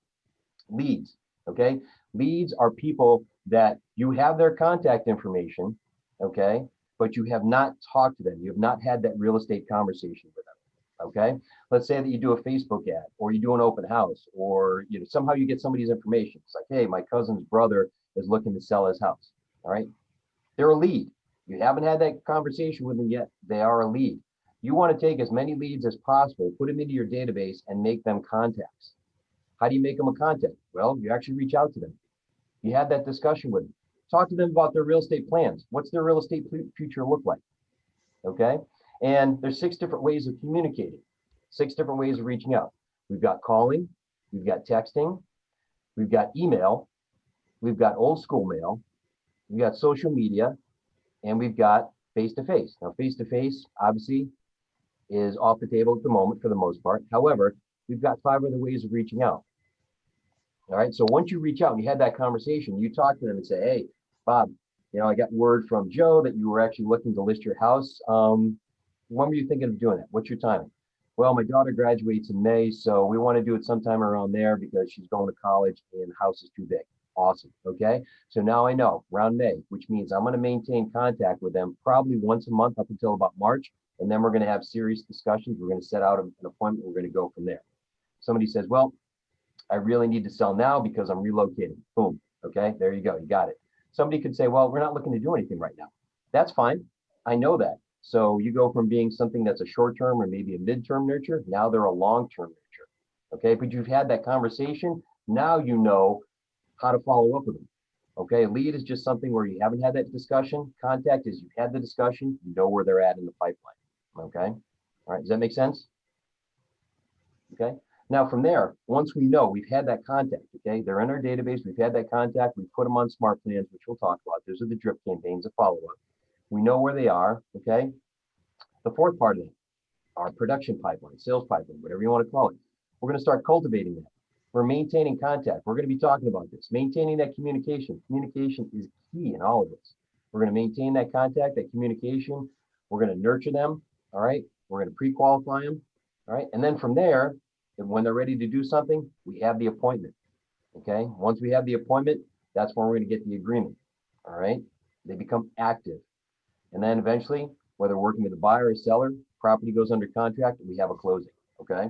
Leads, okay? Leads are people that you have their contact information, okay? But you have not talked to them. You have not had that real estate conversation with them, okay? Let's say that you do a Facebook ad, or you do an open house, or somehow you get somebody's information. It's like, hey, my cousin's brother is looking to sell his house, all right? They're a lead. You haven't had that conversation with them yet. They are a lead. You want to take as many leads as possible, put them into your database, and make them contacts. How do you make them a contact? Well, you actually reach out to them. You have that discussion with them. Talk to them about their real estate plans. What's their real estate future look like? Okay. And there's 6 different ways of communicating, 6 different ways of reaching out. We've got calling, we've got texting, we've got email, we've got old school mail, we've got social media, and we've got face-to-face. Now, face-to-face obviously is off the table at the moment for the most part. However, we've got 5 other ways of reaching out. All right. So once you reach out and you had that conversation, you talk to them and say, hey, Bob, I got word from Joe that you were actually looking to list your house. When were you thinking of doing that? What's your timing? Well, my daughter graduates in May, so we want to do it sometime around there because she's going to college and the house is too big. Awesome. Okay. So now I know around May, which means I'm going to maintain contact with them probably once a month up until about March. And then we're going to have serious discussions. We're going to set out an appointment. We're going to go from there. Somebody says, well, I really need to sell now because I'm relocating. Boom. Okay. There you go. You got it. Somebody could say, well, we're not looking to do anything right now. That's fine. I know that. So you go from being something that's a short-term or maybe a mid-term nurture. Now they're a long-term nurture. Okay. But you've had that conversation. Now you know how to follow up with them. Okay. Lead is just something where you haven't had that discussion. Contact is you've had the discussion. You know where they're at in the pipeline. Okay. All right. Does that make sense? Okay. Now from there, once we know we've had that contact, okay, they're in our database, we've had that contact, we put them on smart plans, which we'll talk about. Those are the drip campaigns of follow-up. We know where they are, okay? The fourth part of it, our production pipeline, sales pipeline, whatever you want to call it. We're going to start cultivating that. We're maintaining contact. We're going to be talking about this, maintaining that communication. Communication is key in all of this. We're going to maintain that contact, that communication. We're going to nurture them, all right? We're going to pre-qualify them, all right? And then from there, and when they're ready to do something, we have the appointment. Okay. Once we have the appointment, that's when we're going to get the agreement. All right. They become active. And then eventually, whether we're working with a buyer or seller, property goes under contract and we have a closing. Okay.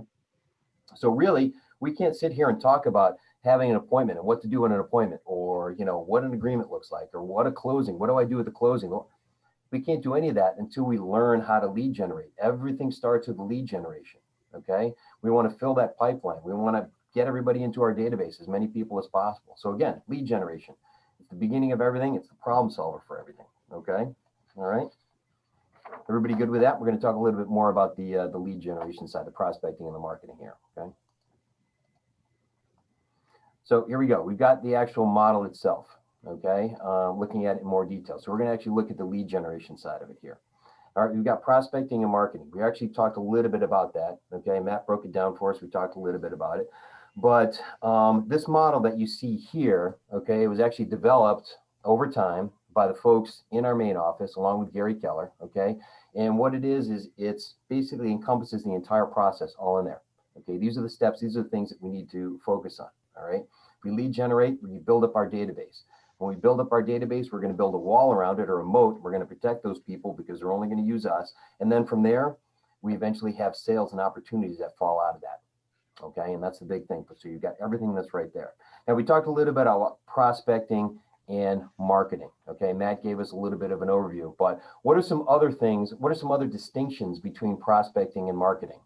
So really, we can't sit here and talk about having an appointment and what to do in an appointment or, what an agreement looks like or what a closing. What do I do with the closing? Well, we can't do any of that until we learn how to lead generate. Everything starts with lead generation. Okay. We want to fill that pipeline. We want to get everybody into our database, as many people as possible. So again, lead generation. It's the beginning of everything. It's the problem solver for everything. Okay. All right. Everybody good with that? We're going to talk a little bit more about the lead generation side, the prospecting and the marketing here. Okay. So here we go. We've got the actual model itself. Okay. Looking at it in more detail. So we're going to actually look at the lead generation side of it here. All right, we've got prospecting and marketing. We actually talked a little bit about that. Okay, Matt broke it down for us. We talked a little bit about it. But this model that you see here, okay, it was actually developed over time by the folks in our main office, along with Gary Keller, okay? And what it is it's basically encompasses the entire process all in there. Okay, these are the steps. These are the things that we need to focus on, all right? We lead generate, we build up our database. When we build up our database, we're going to build a wall around it or a moat. We're going to protect those people because they're only going to use us. And then from there, we eventually have sales and opportunities that fall out of that. Okay. And that's the big thing. So you've got everything that's right there. Now we talked a little bit about prospecting and marketing. Okay. Matt gave us a little bit of an overview, but what are some other things? What are some other distinctions between prospecting and marketing?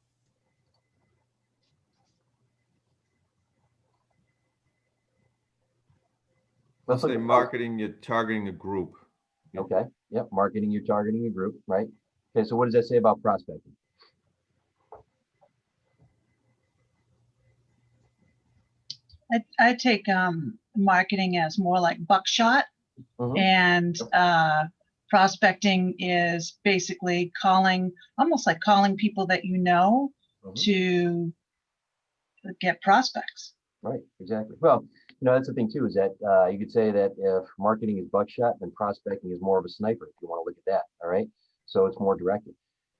Let's say marketing, you're targeting a group. Okay. Yep. Marketing, you're targeting a group, right? Okay. So what does that say about prospecting? I take marketing as more like buckshot, and prospecting is basically calling, almost like calling people that you know to get prospects. Right, exactly. Well, You know, that's the thing too, is that you could say that if marketing is buckshot, then prospecting is more of a sniper, if you want to look at that. All right. So it's more directed.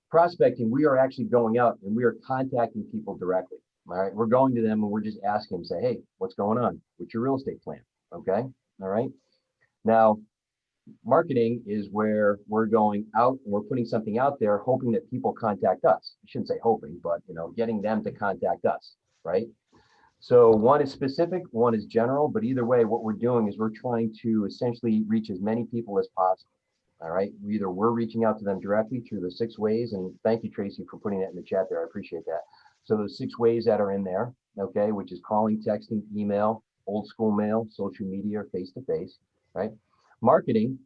Prospecting, we are actually going out and we are contacting people directly. All right. We're going to them and we're just asking them, say, hey, what's going on? What's your real estate plan? Okay. All right. Now, marketing is where we're going out and we're putting something out there, hoping that people contact us. I shouldn't say hoping, but you know, getting them to contact us, right? So one is specific, one is general, but either way, what we're doing is we're trying to essentially reach as many people as possible. All right. Either we're reaching out to them directly through the 6 ways, and thank you, Tracy, for putting that in the chat there. I appreciate that. So those 6 ways that are in there, okay, which is calling, texting, email, old school mail, social media, face-to-face, right? Marketing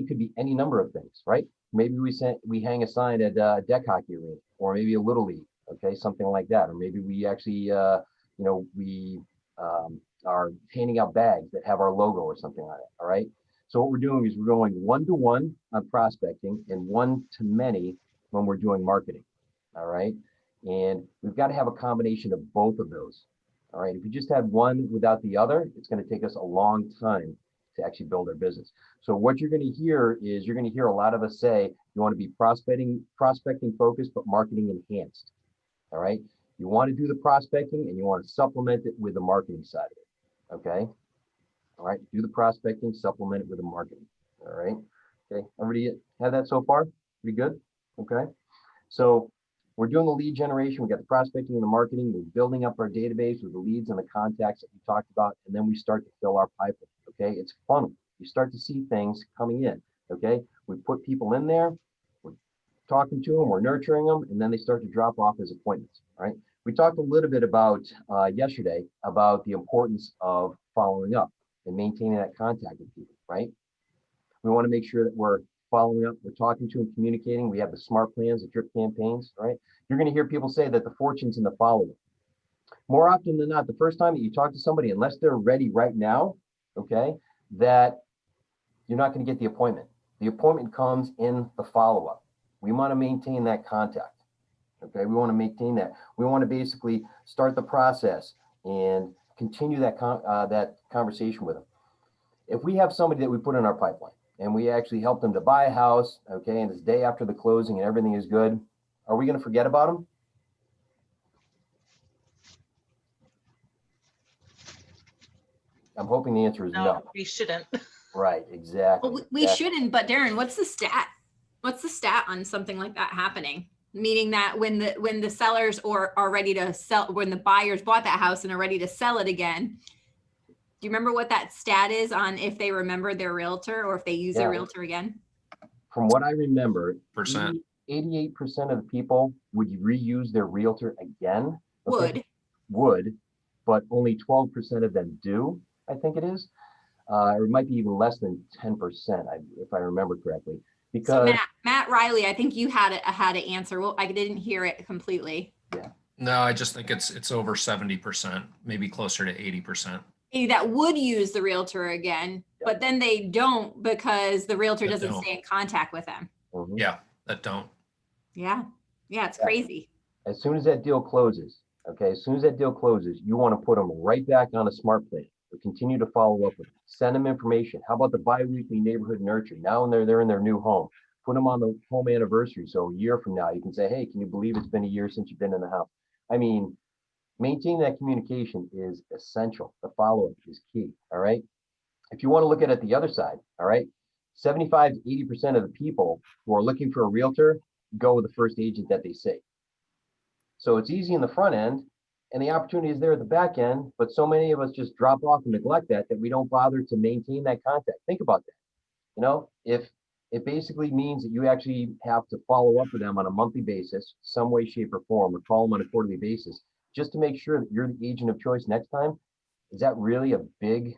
could be any number of things, right? Maybe we hang a sign at a deck hockey arena, or maybe a little league, okay, something like that. Or maybe we actually, we are handing out bags that have our logo or something like that, all right? So what we're doing is we're going one-to-one on prospecting and one-to-many when we're doing marketing, all right? And we've got to have a combination of both of those, all right? If you just had one without the other, it's going to take us a long time to actually build our business. So what you're going to hear is you're going to hear a lot of us say you want to be prospecting focused, but marketing enhanced, all right? You want to do the prospecting and you want to supplement it with the marketing side of it, okay? All right, do the prospecting, supplement it with the marketing. All right. Okay, everybody have that so far? Pretty good? Okay. So we're doing the lead generation. We got the prospecting and the marketing. We're building up our database with the leads and the contacts that we talked about. And then we start to fill our pipeline. Okay. It's funnel. You start to see things coming in. Okay. We put people in there. We're talking to them. We're nurturing them. And then they start to drop off as appointments. All right. We talked a little bit about yesterday about the importance of following up and maintaining that contact with people, right? We want to make sure that we're following up, we're talking to them, communicating. We have the SMART plans, the drip campaigns, right? You're going to hear people say that the fortune's in the follow-up. More often than not, the first time that you talk to somebody, unless they're ready right now, okay, that you're not going to get the appointment. The appointment comes in the follow-up. We want to maintain that contact, okay? We want to maintain that. We want to basically start the process and continue that conversation with them. If we have somebody that we put in our pipeline and we actually help them to buy a house, okay, and it's day after the closing and everything is good, are we going to forget about them? I'm hoping the answer is no. We shouldn't. Right, exactly. Well, we shouldn't, but Darren, what's the stat? What's the stat on something like that happening? Meaning that when the sellers are ready to sell, when the buyers bought that house and are ready to sell it again, do you remember what that stat is on if they remember their realtor or if they use their realtor again? From what I remember, Percent. 88% of the people would reuse their realtor again. Okay? Would, but only 12% of them do, I think it is. Or it might be even less than 10%, if I remember correctly. Because so Matt Riley, I think you had an answer. Well, I didn't hear it completely. Yeah. No, I just think it's over 70%, maybe closer to 80%. That would use the realtor again, but then they don't because the realtor doesn't stay in contact with them. Mm-hmm. Yeah, that don't. Yeah, it's crazy. As soon as that deal closes, okay, as soon as that deal closes, you want to put them right back on a SMART plan. Or continue to follow up with them. Send them information. How about the bi-weekly neighborhood nurture? Now they're in their new home. Put them on the home anniversary. So a year from now, you can say, hey, can you believe it's been a year since you've been in the house? I mean, maintaining that communication is essential. The follow-up is key, all right? If you want to look at it the other side, all right, 75 to 80% of the people who are looking for a realtor go with the first agent that they see. So it's easy in the front end, and the opportunity is there at the back end, but so many of us just drop off and neglect that we don't bother to maintain that contact. Think about that. You know, if it basically means that you actually have to follow up with them on a monthly basis, some way, shape, or form, or call them on a quarterly basis, just to make sure that you're the agent of choice next time, is that really a big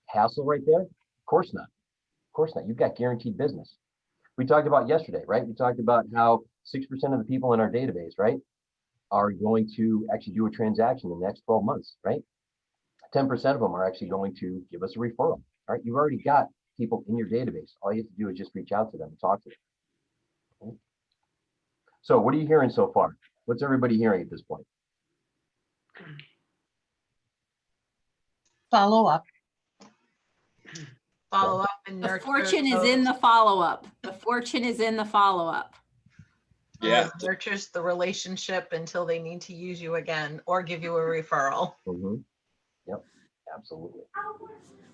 hassle right there? Of course not. Of course not. You've got guaranteed business. We talked about yesterday, right? We talked about how 6% of the people in our database, right, are going to actually do a transaction in the next 12 months, right? 10% of them are actually going to give us a referral. All right, you've already got people in your database. All you have to do is just reach out to them and talk to them. Okay? So what are you hearing so far? What's everybody hearing at this point? Follow up. Follow up and The nurture. fortune is in the follow-up. The fortune is in the follow-up. Yeah. Nurtures the relationship until they need to use you again or give you a referral. Yep, absolutely.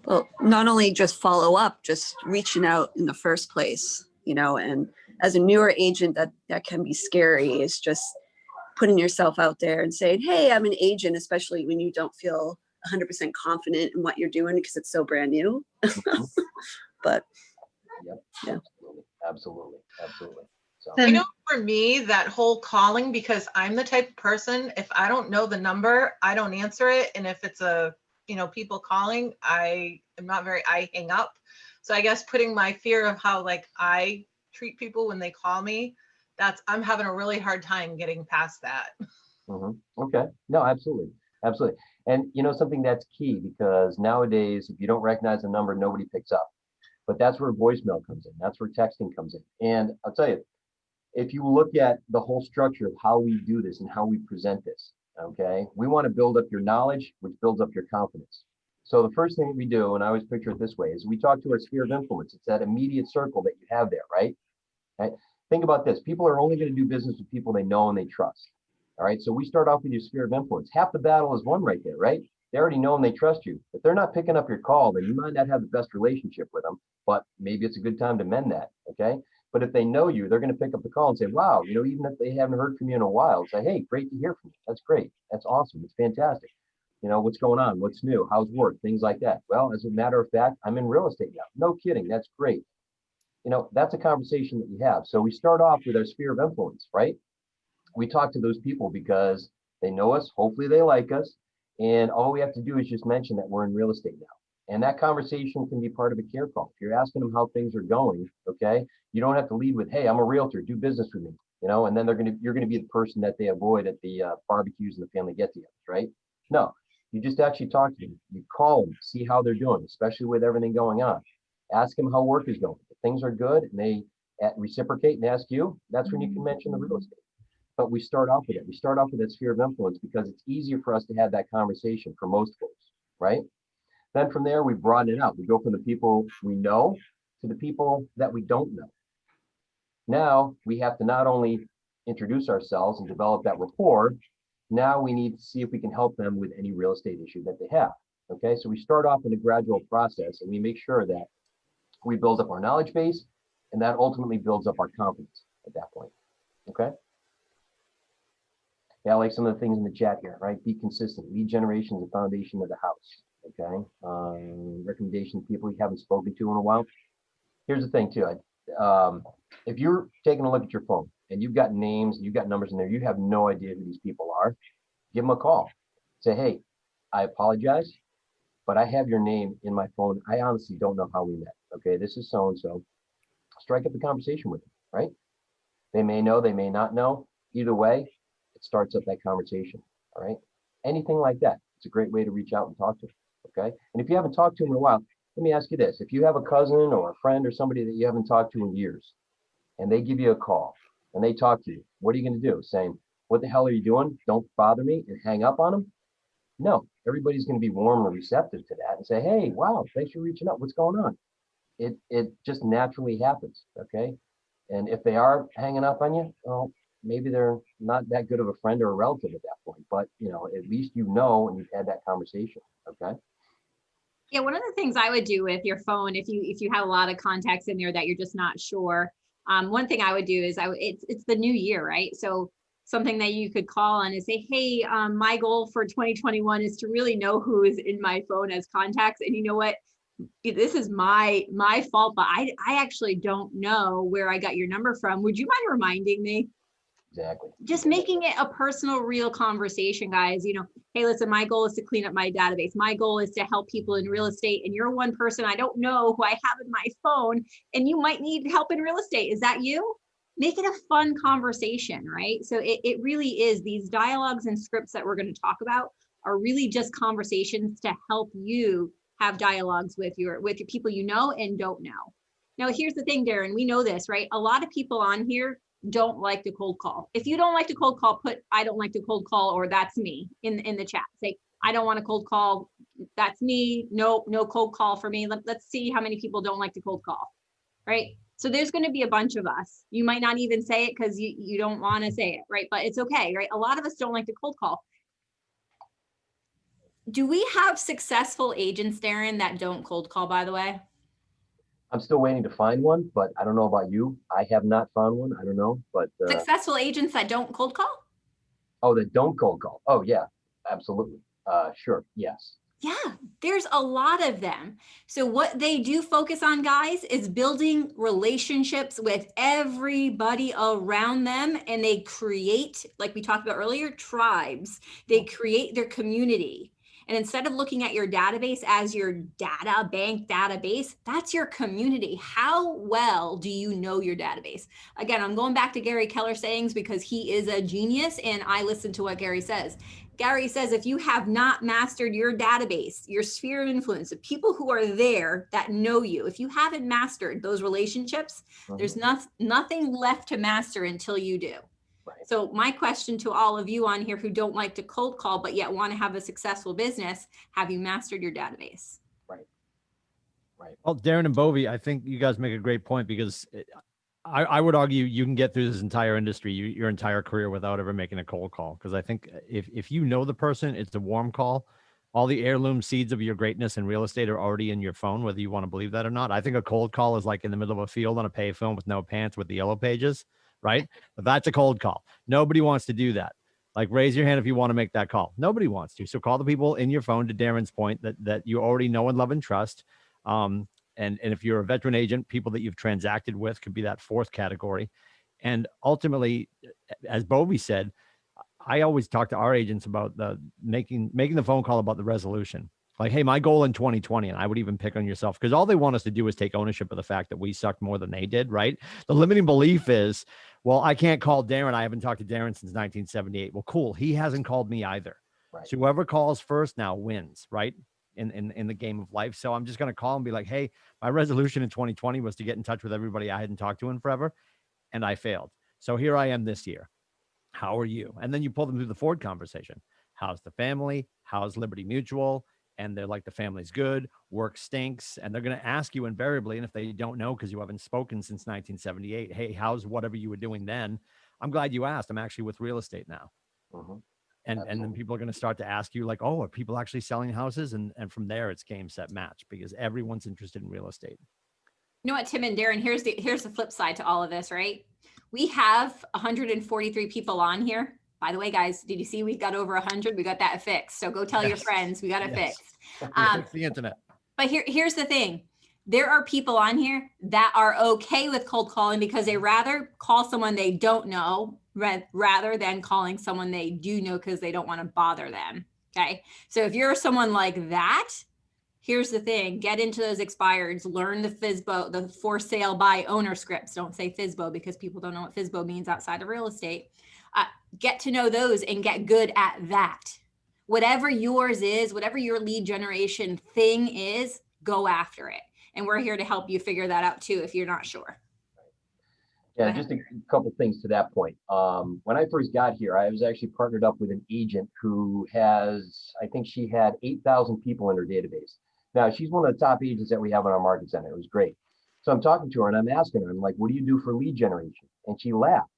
Well, not only just follow up, just reaching out in the first place, you know, and as a newer agent, that can be scary. Is just putting yourself out there and saying, hey, I'm an agent, especially when you don't feel 100% confident in what you're doing because it's so brand new. But Yep, yeah, absolutely. So, I know for me, that whole calling, because I'm the type of person, if I don't know the number, I don't answer it. And if it's people calling, I hang up. So I guess putting my fear of how like I treat people when they call me, I'm having a really hard time getting past that. okay, no, absolutely. And something that's key, because nowadays, if you don't recognize a number, nobody picks up. But that's where voicemail comes in. That's where texting comes in. And I'll tell you, if you look at the whole structure of how we do this and how we present this, okay, we want to build up your knowledge, which builds up your confidence. So the first thing that we do, and I always picture it this way, is we talk to our sphere of influence. It's that immediate circle that you have there, right? Think about this. People are only going to do business with people they know and they trust. All right. So we start off with your sphere of influence. Half the battle is won right there, right? They already know and they trust you. If they're not picking up your call, then you might not have the best relationship with them, but maybe it's a good time to mend that. Okay. But if they know you, they're going to pick up the call and say, wow, even if they haven't heard from you in a while, say, hey, great to hear from you. That's great. That's awesome. It's fantastic. What's going on? What's new? How's work? Things like that. Well, as a matter of fact, I'm in real estate now. No kidding. That's great. That's a conversation that you have. So we start off with our sphere of influence, right? We talk to those people because they know us. Hopefully they like us. And all we have to do is just mention that we're in real estate now. And that conversation can be part of a care call. If you're asking them how things are going, okay, you don't have to lead with, hey, I'm a realtor, do business with me, and then you're going to be the person that they avoid at the barbecues and the family get-togethers, right? No, you just actually talk to them. You call them, see how they're doing, especially with everything going on. Ask them how work is going. If things are good and they reciprocate and ask you, that's when you can mention the real estate. But we start off with it. We start off with that sphere of influence because it's easier for us to have that conversation for most folks, right? Then from there, we broaden it out. We go from the people we know to the people that we don't know. Now we have to not only introduce ourselves and develop that rapport, now we need to see if we can help them with any real estate issue that they have. Okay, so we start off in a gradual process and we make sure that we build up our knowledge base, and that ultimately builds up our confidence at that point. Okay. Yeah, I like some of the things in the chat here, right? Be consistent. Lead generation is the foundation of the house. Okay. Recommendation to people you haven't spoken to in a while. Here's the thing too. If you're taking a look at your phone and you've got names, you've got numbers in there, you have no idea who these people are, give them a call. Say, hey, I apologize, but I have your name in my phone. I honestly don't know how we met. Okay, this is so-and-so. Strike up the conversation with them, right? They may know, they may not know. Either way, it starts up that conversation, all right? Anything like that, it's a great way to reach out and talk to them, okay? And if you haven't talked to them in a while, let me ask you this. If you have a cousin or a friend or somebody that you haven't talked to in years, and they give you a call, and they talk to you, what are you gonna do? Saying, what the hell are you doing? Don't bother me, and hang up on them? No, everybody's gonna be warm and receptive to that and say, hey, wow, thanks for reaching out. What's going on? It just naturally happens, okay? And if they are hanging up on you, well, maybe they're not that good of a friend or a relative at that point, but at least and you've had that conversation, okay? Yeah, one of the things I would do with your phone, if you have a lot of contacts in there that you're just not sure, one thing I would do is it's the new year, right? So something that you could call on and say, hey, my goal for 2021 is to really know who is in my phone as contacts. And you know what? This is my fault, but I actually don't know where I got your number from. Would you mind reminding me? Exactly. Just making it a personal, real conversation, guys. Hey, listen, my goal is to clean up my database. My goal is to help people in real estate. And you're one person I don't know who I have in my phone, and you might need help in real estate. Is that you? Make it a fun conversation, right? So it really is. These dialogues and scripts that we're going to talk about are really just conversations to help you have dialogues with your people you know and don't know. Now, here's the thing, Darren, we know this, right? A lot of people on here don't like to cold call. If you don't like to cold call, put I don't like to cold call or that's me in the chat. Say I don't want to cold call. That's me. No cold call for me. Let's see how many people don't like to cold call, right? So there's going to be a bunch of us. You might not even say it because you don't want to say it, right? But it's okay, right? A lot of us don't like to cold call. Do we have successful agents, Darren, that don't cold call, by the way? I'm still waiting to find one, but I don't know about you. I have not found one. I don't know, but Successful agents that don't cold call? oh, that don't cold call. Oh yeah, absolutely. Sure. Yes. Yeah, there's a lot of them. So what they do focus on, guys, is building relationships with everybody around them. And they create, like we talked about earlier, tribes. They create their community. And instead of looking at your database as your data bank database, that's your community. How well do you know your database? Again, I'm going back to Gary Keller sayings because he is a genius and I listen to what Gary says. Gary says, if you have not mastered your database, your sphere of influence, the people who are there that know you, if you haven't mastered those relationships, there's nothing left to master until you do. So my question to all of you on here who don't like to cold call, but yet want to have a successful business, have you mastered your database? Right. Well, Darren and Bovie, I think you guys make a great point because I would argue you can get through this entire industry, your entire career without ever making a cold call. Because I think if you know the person, it's a warm call. All the heirloom seeds of your greatness in real estate are already in your phone, whether you want to believe that or not. I think a cold call is like in the middle of a field on a payphone with no pants with the yellow pages, right? But that's a cold call. Nobody wants to do that. Like raise your hand if you want to make that call. Nobody wants to. So call the people in your phone, to Darren's point, that you already know and love and trust. And if you're a veteran agent, people that you've transacted with could be that fourth category. And ultimately, as Bovie said, I always talk to our agents about the making the phone call about the resolution. Like, hey, my goal in 2020, and I would even pick on yourself because all they want us to do is take ownership of the fact that we sucked more than they did, right? The limiting belief is, well, I can't call Darren. I haven't talked to Darren since 1978. Well, cool. He hasn't called me either. Right. So whoever calls first now wins, right? In the game of life. So I'm just going to call and be like, hey, my resolution in 2020 was to get in touch with everybody I hadn't talked to in forever. And I failed. So here I am this year. How are you? And then you pull them through the Ford conversation. How's the family? How's Liberty Mutual? And they're like, the family's good, work stinks. And they're going to ask you invariably. And if they don't know, because you haven't spoken since 1978, hey, how's whatever you were doing then? I'm glad you asked. I'm actually with real estate now. And then people are going to start to ask you like, oh, are people actually selling houses? And from there, it's game, set, match, because everyone's interested in real estate. You know what, Tim and Darren, here's the flip side to all of this, right? We have 143 people on here. By the way, guys, did you see we got over 100? We got that fixed. So go tell your friends we got it fixed. Fix the internet. But here's the thing. There are people on here that are okay with cold calling because they rather call someone they don't know rather than calling someone they do know because they don't want to bother them. Okay. So if you're someone like that, here's the thing, get into those expireds, learn the FSBO, the for sale by owner scripts. Don't say FSBO because people don't know what FSBO means outside of real estate. Get to know those and get good at that. Whatever yours is, whatever your lead generation thing is, go after it. And we're here to help you figure that out too if you're not sure. Yeah, just a couple things to that point. When I first got here, I was actually partnered up with an agent who has, I think she had 8,000 people in her database. Now, she's one of the top agents that we have in our market center. It was great. So I'm talking to her and I'm asking her, I'm like, what do you do for lead generation? And she laughed.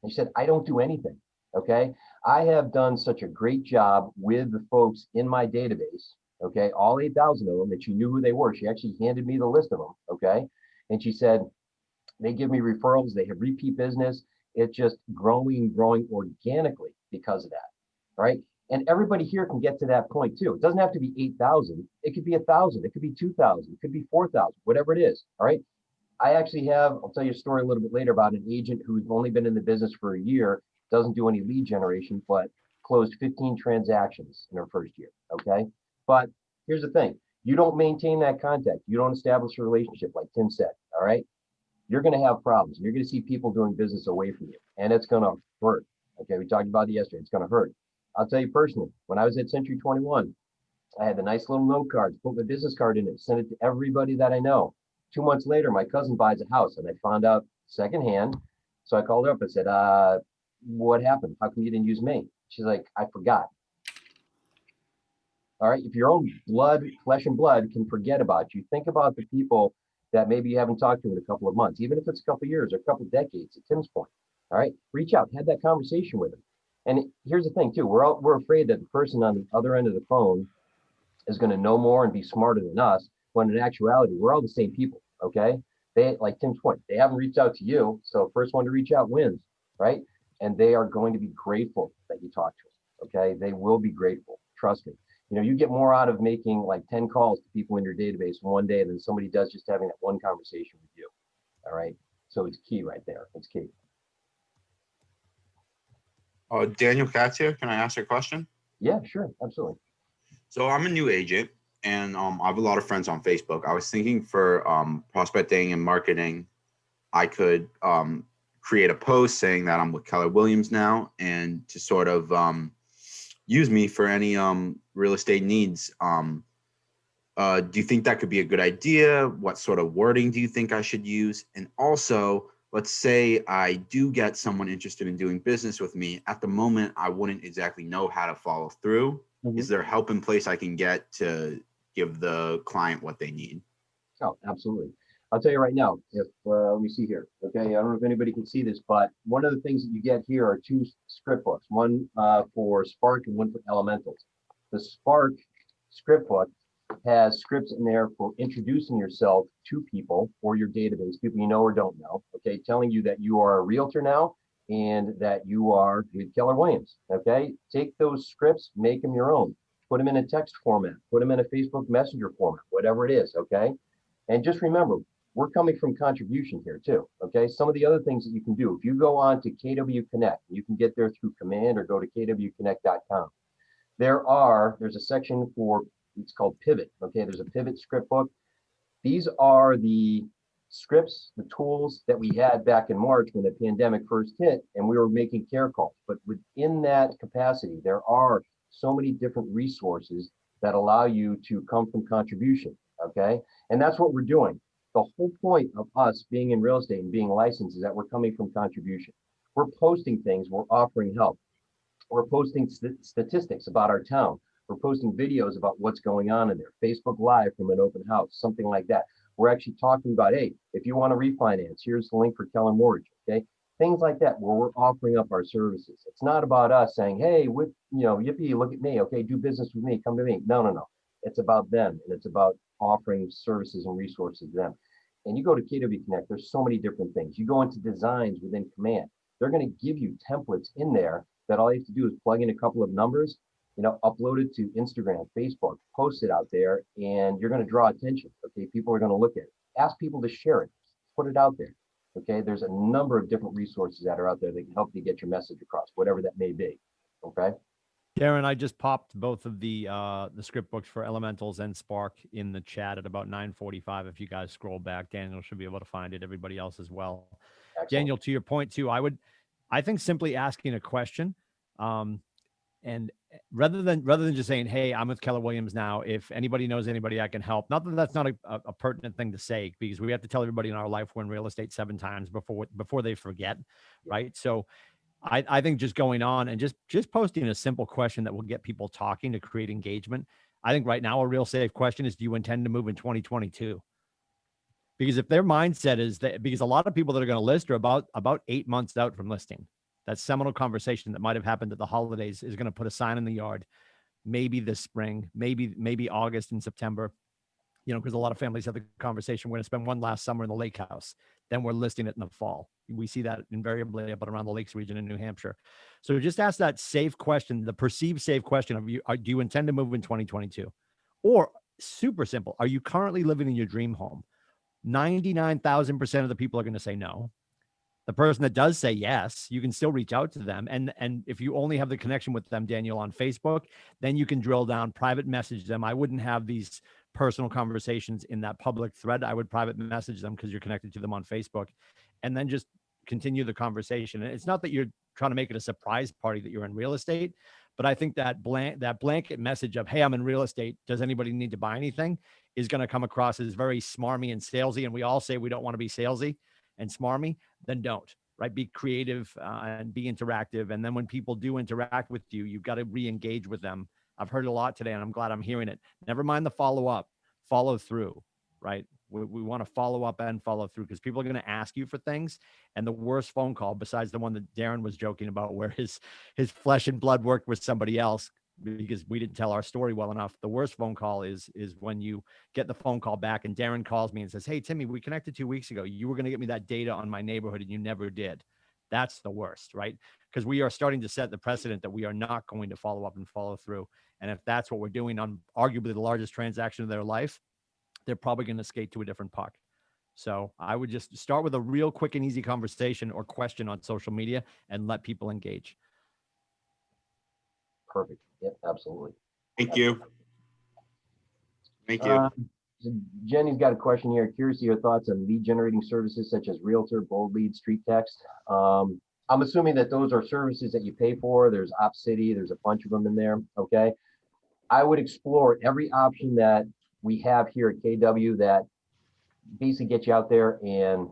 And she said, I don't do anything. Okay. I have done such a great job with the folks in my database. Okay. All 8,000 of them that she knew who they were. She actually handed me the list of them. Okay. And she said, they give me referrals. They have repeat business. It's just growing organically because of that. Right. And everybody here can get to that point too. It doesn't have to be 8,000. It could be 1,000. It could be 2,000. It could be 4,000, whatever it is. All right. I actually have, I'll tell you a story a little bit later about an agent who's only been in the business for a year, doesn't do any lead generation, but closed 15 transactions in her first year. Okay. But here's the thing. You don't maintain that contact. You don't establish a relationship like Tim said. All right. You're going to have problems. You're going to see people doing business away from you and it's going to hurt. Okay. We talked about it yesterday. It's going to hurt. I'll tell you personally, when I was at Century 21, I had the nice little note cards, put my business card in it, sent it to everybody that I know. 2 months later, my cousin buys a house and I found out secondhand. So I called her up and said, what happened? How come you didn't use me? She's like, I forgot. All right. If your own blood, flesh and blood can forget about you, think about the people that maybe you haven't talked to in a couple of months, even if it's a couple of years or a couple of decades, at Tim's point. All right. Reach out, have that conversation with them. And here's the thing too, we're afraid that the person on the other end of the phone is going to know more and be smarter than us, when in actuality, we're all the same people. Okay. They, like Tim's point, they haven't reached out to you. So first one to reach out wins, right? And they are going to be grateful that you talk to them. Okay. They will be grateful. Trust me. You know, you get more out of making like 10 calls to people in your database in one day than somebody does just having that one conversation with you. All right. So it's key right there. It's key. Daniel Katz here. Can I ask a question? Yeah, sure. Absolutely. So I'm a new agent and I have a lot of friends on Facebook. I was thinking for prospecting and marketing, I could create a post saying that I'm with Keller Williams now, and to sort of use me for any real estate needs. Do you think that could be a good idea? What sort of wording do you think I should use? And also, let's say I do get someone interested in doing business with me. At the moment, I wouldn't exactly know how to follow through. Mm-hmm. Is there help in place I can get to give the client what they need? Oh, absolutely. I'll tell you right now, if let me see here. Okay. I don't know if anybody can see this, but one of the things that you get here are two script books, one for Spark and one for Elementals. The Spark script book has scripts in there for introducing yourself to people or your database, people you know or don't know, okay, telling you that you are a realtor now and that you are with Keller Williams, okay? Take those scripts, make them your own, put them in a text format, put them in a Facebook Messenger format, whatever it is, okay? And just remember, we're coming from contribution here too, okay? Some of the other things that you can do, if you go on to KW Connect, you can get there through command or go to kwconnect.com. There's a section for, it's called Pivot. Okay, there's a Pivot script book. These are the scripts, the tools that we had back in March when the pandemic first hit and we were making care calls. But within that capacity, there are so many different resources that allow you to come from contribution. Okay, and that's what we're doing. The whole point of us being in real estate and being licensed is that we're coming from contribution. We're posting things, we're offering help. We're posting statistics about our town. We're posting videos about what's going on in there, Facebook Live from an open house, something like that. We're actually talking about, hey, if you want to refinance, here's the link for Keller Mortgage, okay? Things like that where we're offering up our services. It's not about us saying, hey, yippee, look at me, okay, do business with me, come to me. No, no, no. It's about them, and it's about offering services and resources to them. And you go to KW Connect, there's so many different things. You go into designs within Command. They're going to give you templates in there that all you have to do is plug in a couple of numbers, upload it to Instagram, Facebook, post it out there, and you're going to draw attention. Okay, people are going to look at it. Ask people to share it, put it out there. Okay, there's a number of different resources that are out there that can help you get your message across, whatever that may be. Okay. Darren, I just popped both of the script books for Elementals and Spark in the chat at about 9:45. If you guys scroll back, Daniel should be able to find it. Everybody else as well. Excellent. Daniel, to your point too, I think simply asking a question, and rather than just saying, "Hey, I'm with Keller Williams now. If anybody knows anybody I can help," not that that's not a pertinent thing to say, because we have to tell everybody in our life we're in real estate 7 times before they forget, right? So I think just going on and just posting a simple question that will get people talking to create engagement. I think right now a real safe question is, do you intend to move in 2022? Because if their mindset is that, because a lot of people that are going to list are about 8 months out from listing. That seminal conversation that might have happened at the holidays is going to put a sign in the yard, maybe this spring, maybe August and September, because a lot of families have the conversation, we're going to spend one last summer in the lake house, then we're listing it in the fall. We see that invariably up and around the lakes region in New Hampshire. So just ask that safe question, the perceived safe question of, do you intend to move in 2022? Or super simple, are you currently living in your dream home? 99,000% of the people are going to say no. The person that does say yes, you can still reach out to them. And if you only have the connection with them, Daniel, on Facebook, then you can drill down, private message them. I wouldn't have these personal conversations in that public thread. I would private message them because you're connected to them on Facebook, and then just continue the conversation. And it's not that you're trying to make it a surprise party that you're in real estate, but I think that blanket message of, hey, I'm in real estate, does anybody need to buy anything, is going to come across as very smarmy and salesy. And we all say we don't want to be salesy and smarmy, then don't, right? Be creative and be interactive. And then when people do interact with you, you've got to re-engage with them I've heard it a lot today and I'm glad I'm hearing it. Never mind the follow up, follow through, right? We want to follow up and follow through because people are going to ask you for things. And the worst phone call, besides the one that Darren was joking about, where his flesh and blood worked with somebody else because we didn't tell our story well enough. The worst phone call is when you get the phone call back and Darren calls me and says, "Hey, Timmy, we connected 2 weeks ago. You were going to get me that data on my neighborhood and you never did." That's the worst, right? Because we are starting to set the precedent that we are not going to follow up and follow through. And if that's what we're doing on arguably the largest transaction of their life, they're probably going to skate to a different puck. So I would just start with a real quick and easy conversation or question on social media and let people engage. Perfect. Yep, absolutely. Thank you. Thank you. So Jenny's got a question here. Curious to your thoughts on lead generating services such as Realtor, Bold Lead, Street Text. I'm assuming that those are services that you pay for. There's OpCity, there's a bunch of them in there. Okay. I would explore every option that we have here at KW that basically get you out there and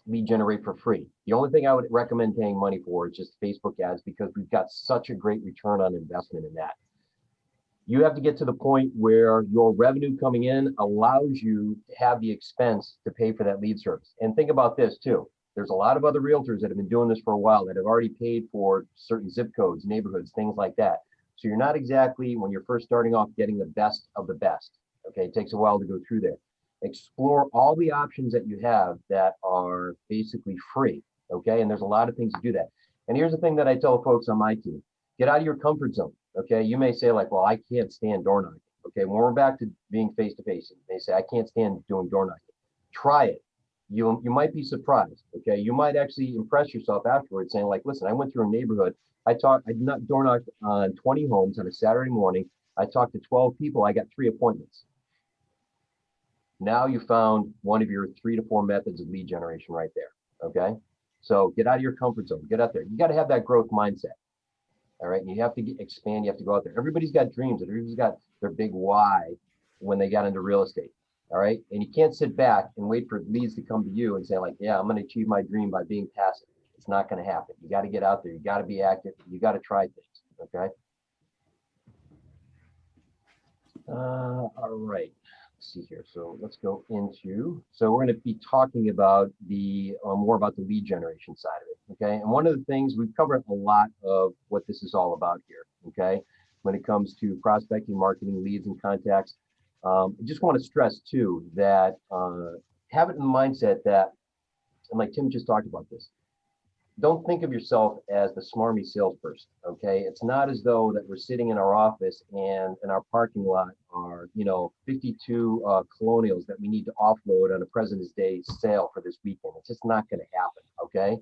lead generate for free. The only thing I would recommend paying money for is just Facebook ads because we've got such a great return on investment in that. You have to get to the point where your revenue coming in allows you to have the expense to pay for that lead service. And think about this too. There's a lot of other realtors that have been doing this for a while that have already paid for certain zip codes, neighborhoods, things like that. So you're not exactly, when you're first starting off, getting the best of the best. Okay, it takes a while to go through there. Explore all the options that you have that are basically free. Okay, and there's a lot of things to do that. And here's the thing that I tell folks on my team: get out of your comfort zone. Okay, you may say like, well, I can't stand door knocking. Okay, when we're back to being face to face, they say I can't stand doing door knocking. Try it. You might be surprised. Okay, you might actually impress yourself afterwards, saying like, listen, I went through a neighborhood. I did not door knock on 20 homes on a Saturday morning. I talked to 12 people. I got 3 appointments. Now you found one of your 3 to 4 methods of lead generation right there. Okay, so get out of your comfort zone. Get out there. You got to have that growth mindset. All right, and you have to expand. You have to go out there. Everybody's got dreams. Everybody's got their big why when they got into real estate. All right, and you can't sit back and wait for leads to come to you and say like, yeah, I'm going to achieve my dream by being passive. It's not going to happen. You got to get out there. You got to be active. You got to try things. Okay. All right. Let's see here. So let's go into. So we're going to be talking about the more about the lead generation side of it. Okay. And one of the things we've covered a lot of what this is all about here. Okay. When it comes to prospecting, marketing, leads, and contacts. I just want to stress too that have it in the mindset that, and like Tim just talked about this, don't think of yourself as the smarmy salesperson. Okay, it's not as though that we're sitting in our office and in our parking lot are 52 colonials that we need to offload on a President's Day sale for this weekend. It's just not going to happen. Okay,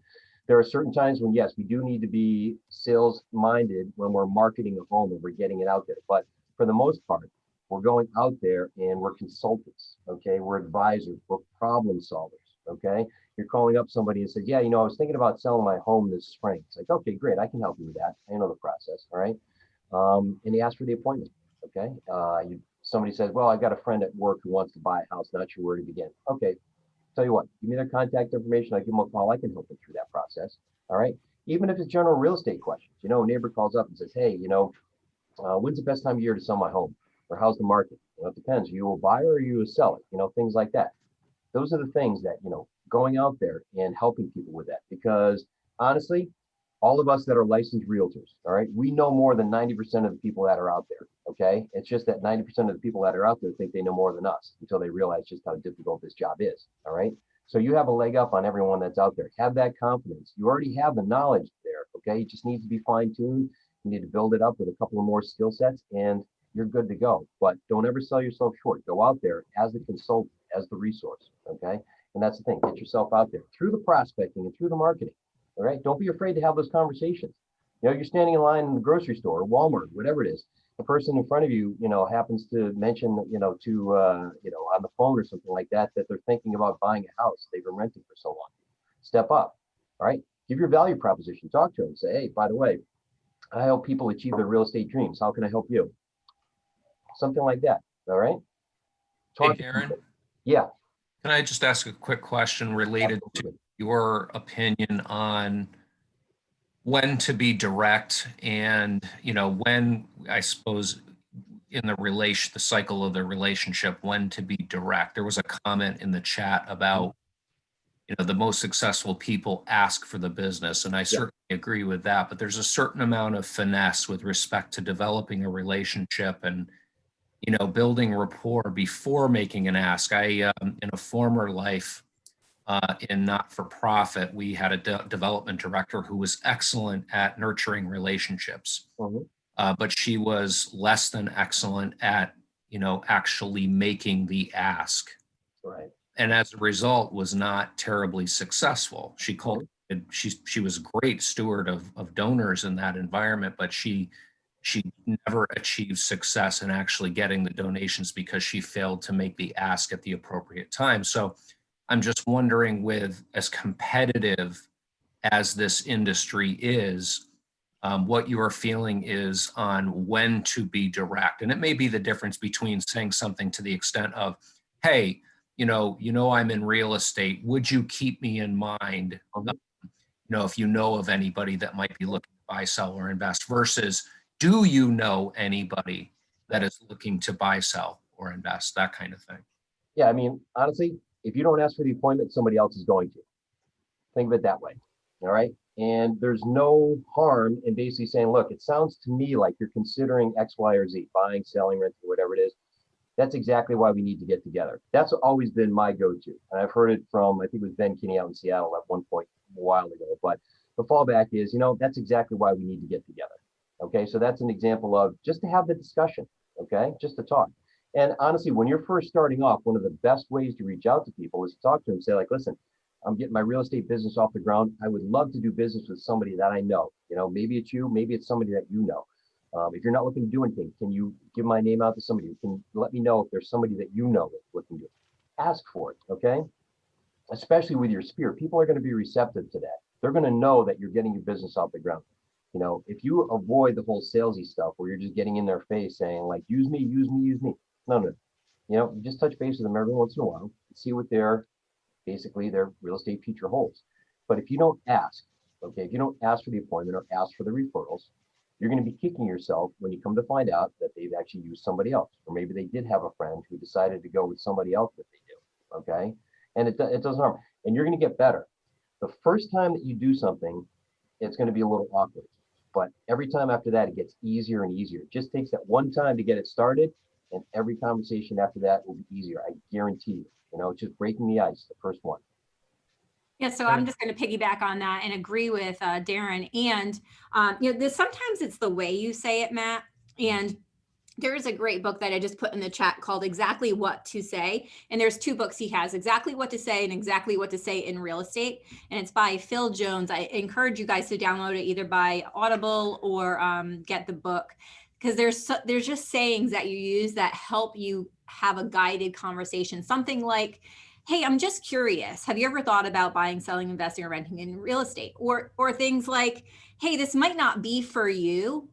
there are certain times when yes, we do need to be sales minded when we're marketing a home and we're getting it out there, but for the most part, we're going out there and we're consultants, okay? We're advisors, we're problem solvers, okay? You're calling up somebody and say, yeah, I was thinking about selling my home this spring. It's like, okay, great, I can help you with that. I know the process, all right? And you ask for the appointment, okay? Somebody says, well, I got a friend at work who wants to buy a house, not sure where to begin. Okay, tell you what, give me their contact information, I give them a call, I can help them through that process, all right? Even if it's general real estate questions, a neighbor calls up and says, hey, when's the best time of year to sell my home? Or how's the market? It depends. Are you a buyer or are you a seller? Things like that. Those are the things that, going out there and helping people with that. Because honestly, all of us that are licensed realtors, all right, we know more than 90% of the people that are out there. Okay. It's just that 90% of the people that are out there think they know more than us until they realize just how difficult this job is. All right. So you have a leg up on everyone that's out there. Have that confidence. You already have the knowledge there. Okay. It just needs to be fine tuned. You need to build it up with a couple of more skill sets and you're good to go. But don't ever sell yourself short. Go out there as the consultant, as the resource, okay? And that's the thing, get yourself out there through the prospecting and through the marketing, all right? Don't be afraid to have those conversations. You're standing in line in the grocery store or Walmart, whatever it is. The person in front of you, happens to mention, on the phone or something like that, that they're thinking about buying a house. They've been renting for so long. Step up, all right? Give your value proposition. Talk to them. Say, hey, by the way, I help people achieve their real estate dreams. How can I help you? Something like that. All right. Hey, Darren. Yeah. Can I just ask a quick question related to your opinion on when to be direct and, when I suppose in the cycle of the relationship, when to be direct. There was a comment in the chat about, the most successful people ask for the business. And I certainly agree with that, but there's a certain amount of finesse with respect to developing a relationship and, building rapport before making an ask. In a former life, in not-for-profit, we had a development director who was excellent at nurturing relationships, but she was less than excellent at, actually making the ask. Right. And as a result, was not terribly successful. She was a great steward of donors in that environment, but she never achieved success in actually getting the donations because she failed to make the ask at the appropriate time. So I'm just wondering, with as competitive as this industry is, what your feeling is on when to be direct. And it may be the difference between saying something to the extent of, hey, I'm in real estate. Would you keep me in mind? If you know of anybody that might be looking to buy, sell, or invest, versus, do you know anybody that is looking to buy, sell, or invest? That kind of thing. Yeah, I mean, honestly, if you don't ask for the appointment, somebody else is going to. Think of it that way. All right. And there's no harm in basically saying, look, it sounds to me like you're considering X, Y, or Z, buying, selling, renting, whatever it is. That's exactly why we need to get together. That's always been my go-to. And I've heard it from, I think it was Ben Kinney out in Seattle at one point a while ago. But the fallback is, that's exactly why we need to get together. Okay. So that's an example of just to have the discussion. Okay. Just to talk. And honestly, when you're first starting off, one of the best ways to reach out to people is to talk to them, say like, listen, I'm getting my real estate business off the ground. I would love to do business with somebody that I know. Maybe it's you, maybe it's somebody that you know. If you're not looking to do anything, can you give my name out to somebody? You can let me know if there's somebody that you know that's looking to do it. Ask for it, okay? Especially with your sphere. People are going to be receptive to that. They're going to know that you're getting your business off the ground. If you avoid the whole salesy stuff where you're just getting in their face saying like, use me, use me, use me. No. You just touch base with them every once in a while and see what their real estate future holds. But if you don't ask, okay, if you don't ask for the appointment or ask for the referrals, you're going to be kicking yourself when you come to find out that they've actually used somebody else, or maybe they did have a friend who decided to go with somebody else that they do. Okay, and it doesn't harm, and you're going to get better. The first time that you do something, it's going to be a little awkward, but every time after that, it gets easier and easier. It just takes that one time to get it started, and every conversation after that will be easier. I guarantee you. It's just breaking the ice, the first one. Yeah, so I'm just going to piggyback on that and agree with Darren. And sometimes it's the way you say it, Matt. And there is a great book that I just put in the chat called Exactly What to Say. And there's 2 books he has, Exactly What to Say and Exactly What to Say in Real Estate. And it's by Phil Jones. I encourage you guys to download it either by Audible or get the book, because there's just sayings that you use that help you have a guided conversation. Something like, hey, I'm just curious. Have you ever thought about buying, selling, investing, or renting in real estate? Or things like, hey, this might not be for you,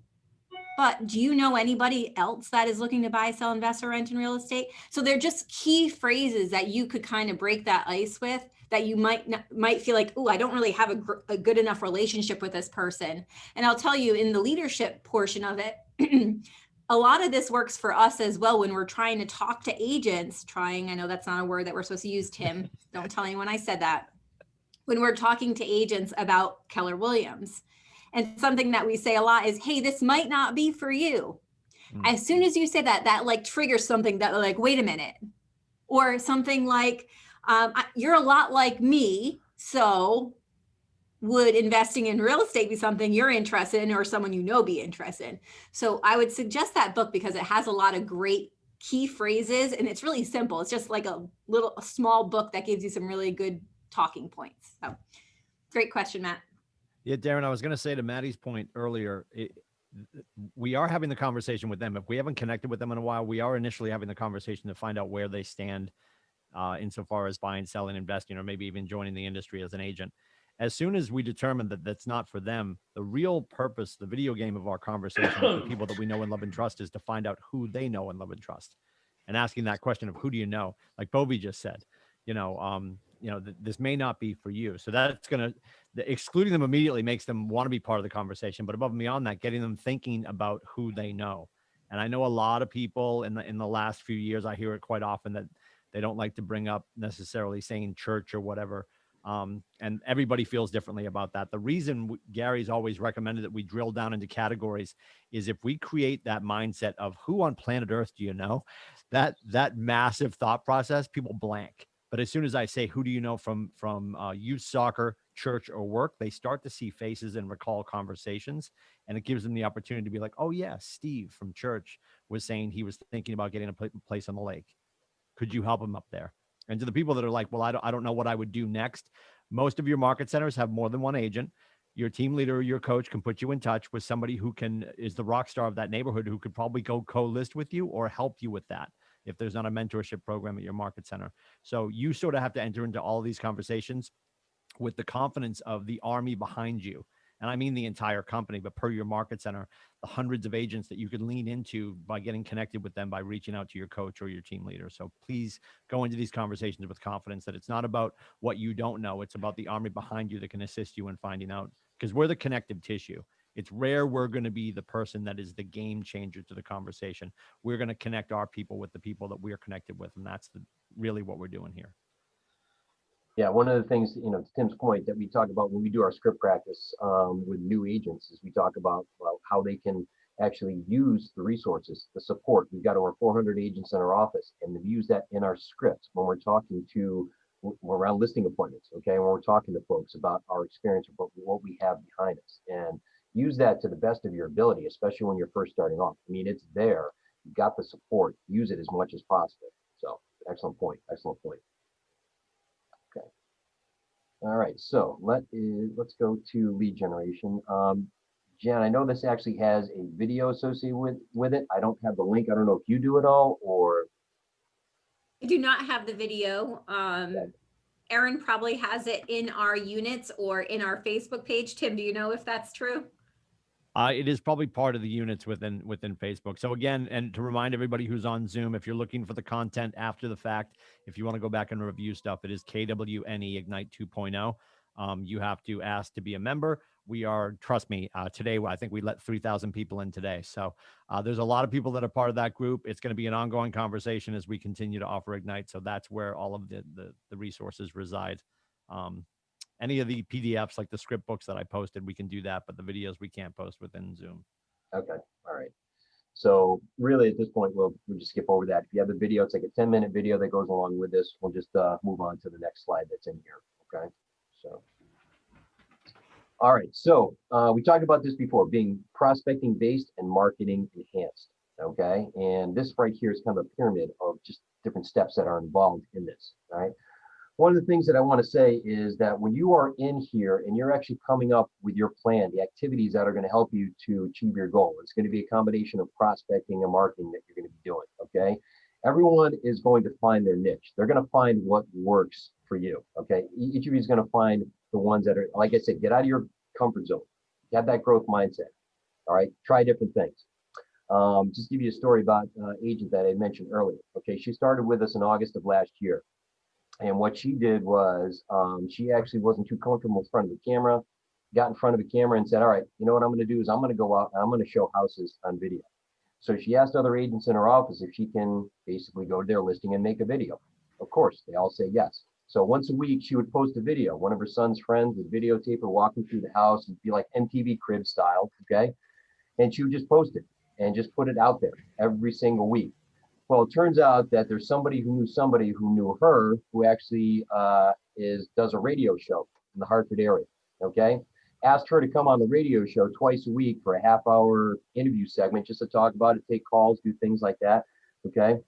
but do you know anybody else that is looking to buy, sell, invest, or rent in real estate? So they're just key phrases that you could kind of break that ice with, that you might feel like, oh, I don't really have a good enough relationship with this person. And I'll tell you, in the leadership portion of it, a lot of this works for us as well when we're trying to talk to agents. I know that's not a word that we're supposed to use, Tim. Don't tell anyone I said that. When we're talking to agents about Keller Williams. And something that we say a lot is, hey, this might not be for you. As soon as you say that, that like triggers something that like, wait a minute. Or something like, you're a lot like me, so would investing in real estate be something you're interested in or someone be interested in? So I would suggest that book because it has a lot of great key phrases and it's really simple. It's just like a small book that gives you some really good talking points. So great question, Matt. Yeah, Darren, I was going to say to Maddie's point earlier, we are having the conversation with them. If we haven't connected with them in a while, we are initially having the conversation to find out where they stand insofar as buying, selling, investing, or maybe even joining the industry as an agent. As soon as we determine that that's not for them, the real purpose, the video game of our conversation with the people that we know and love and trust is to find out who they know and love and trust. And asking that question of who do you know? Like Bobby just said, this may not be for you. So that's going to, excluding them immediately makes them want to be part of the conversation. But above and beyond that, getting them thinking about who they know. And I know a lot of people in the last few years, I hear it quite often that they don't like to bring up necessarily saying church or whatever. And everybody feels differently about that. The reason Gary's always recommended that we drill down into categories is if we create that mindset of who on planet Earth do you know, that massive thought process, people blank. But as soon as I say, who do you know from youth soccer, church, or work, they start to see faces and recall conversations. And it gives them the opportunity to be like, oh yeah, Steve from church was saying he was thinking about getting a place on the lake. Could you help him up there? And to the people that are like, well, I don't know what I would do next. Most of your market centers have more than one agent. Your team leader or your coach can put you in touch with somebody who is the rock star of that neighborhood, who could probably go co-list with you or help you with that if there's not a mentorship program at your market center. So you sort of have to enter into all of these conversations with the confidence of the army behind you. And I mean the entire company, but per your market center, the hundreds of agents that you could lean into by getting connected with them, by reaching out to your coach or your team leader. So please go into these conversations with confidence that it's not about what you don't know. It's about the army behind you that can assist you in finding out, because we're the connective tissue. It's rare we're going to be the person that is the game changer to the conversation. We're going to connect our people with the people that we're connected with. And that's really what we're doing here. Yeah, one of the things, to Tim's point, that we talk about when we do our script practice with new agents is we talk about how they can actually use the resources, the support. We've got over 400 agents in our office, and we use that in our scripts when we're talking to around listing appointments, okay? When we're talking to folks about our experience or what we have behind us, and use that to the best of your ability, especially when you're first starting off. I mean, it's there. You've got the support. Use it as much as possible. So, excellent point. Excellent point. Okay. All right, so let's go to lead generation. Jen, I know this actually has a video associated with it. I don't have the link. I don't know if you do it all or. I do not have the video. Erin probably has it in our units or in our Facebook page. Tim, do you know if that's true? It is probably part of the units within Facebook. So again, and to remind everybody who's on Zoom, if you're looking for the content after the fact, if you want to go back and review stuff, it is KWNE Ignite 2.0. You have to ask to be a member. We are, trust me, today, I think we let 3,000 people in today. So there's a lot of people that are part of that group. It's going to be an ongoing conversation as we continue to offer Ignite. So that's where all of the resources reside. Any of the PDFs, like the script books that I posted, we can do that, but the videos we can't post within Zoom. Okay, all right. So really at this point, we'll just skip over that. If you have the video, it's like a 10-minute video that goes along with this. We'll just move on to the next slide that's in here, okay? So, all right, so we talked about this before, being prospecting based and marketing enhanced, okay? And this right here is kind of a pyramid of just different steps that are involved in this, all right? One of the things that I want to say is that when you are in here and you're actually coming up with your plan, the activities that are going to help you to achieve your goal, it's going to be a combination of prospecting and marketing that you're going to be doing, okay? Everyone is going to find their niche. They're going to find what works for you, okay? Each of you is going to find the ones that are, like I said, get out of your comfort zone. Have that growth mindset, all right? Try different things. Just give you a story about an agent that I mentioned earlier, okay? She started with us in August of last year. And what she did was she actually wasn't too comfortable in front of the camera, got in front of the camera and said, all right, you know what I'm going to do is I'm going to go out and I'm going to show houses on video. So she asked other agents in her office if she can basically go to their listing and make a video. Of course, they all say yes. So once a week, she would post a video. One of her son's friends would videotape her walking through the house and be like MTV Cribs style, okay? And she would just post it and just put it out there every single week. Well, it turns out that there's somebody who knew her, who actually does a radio show in the Hartford area, okay? Asked her to come on the radio show twice a week for a half-hour interview segment just to talk about it, take calls, do things like that, okay?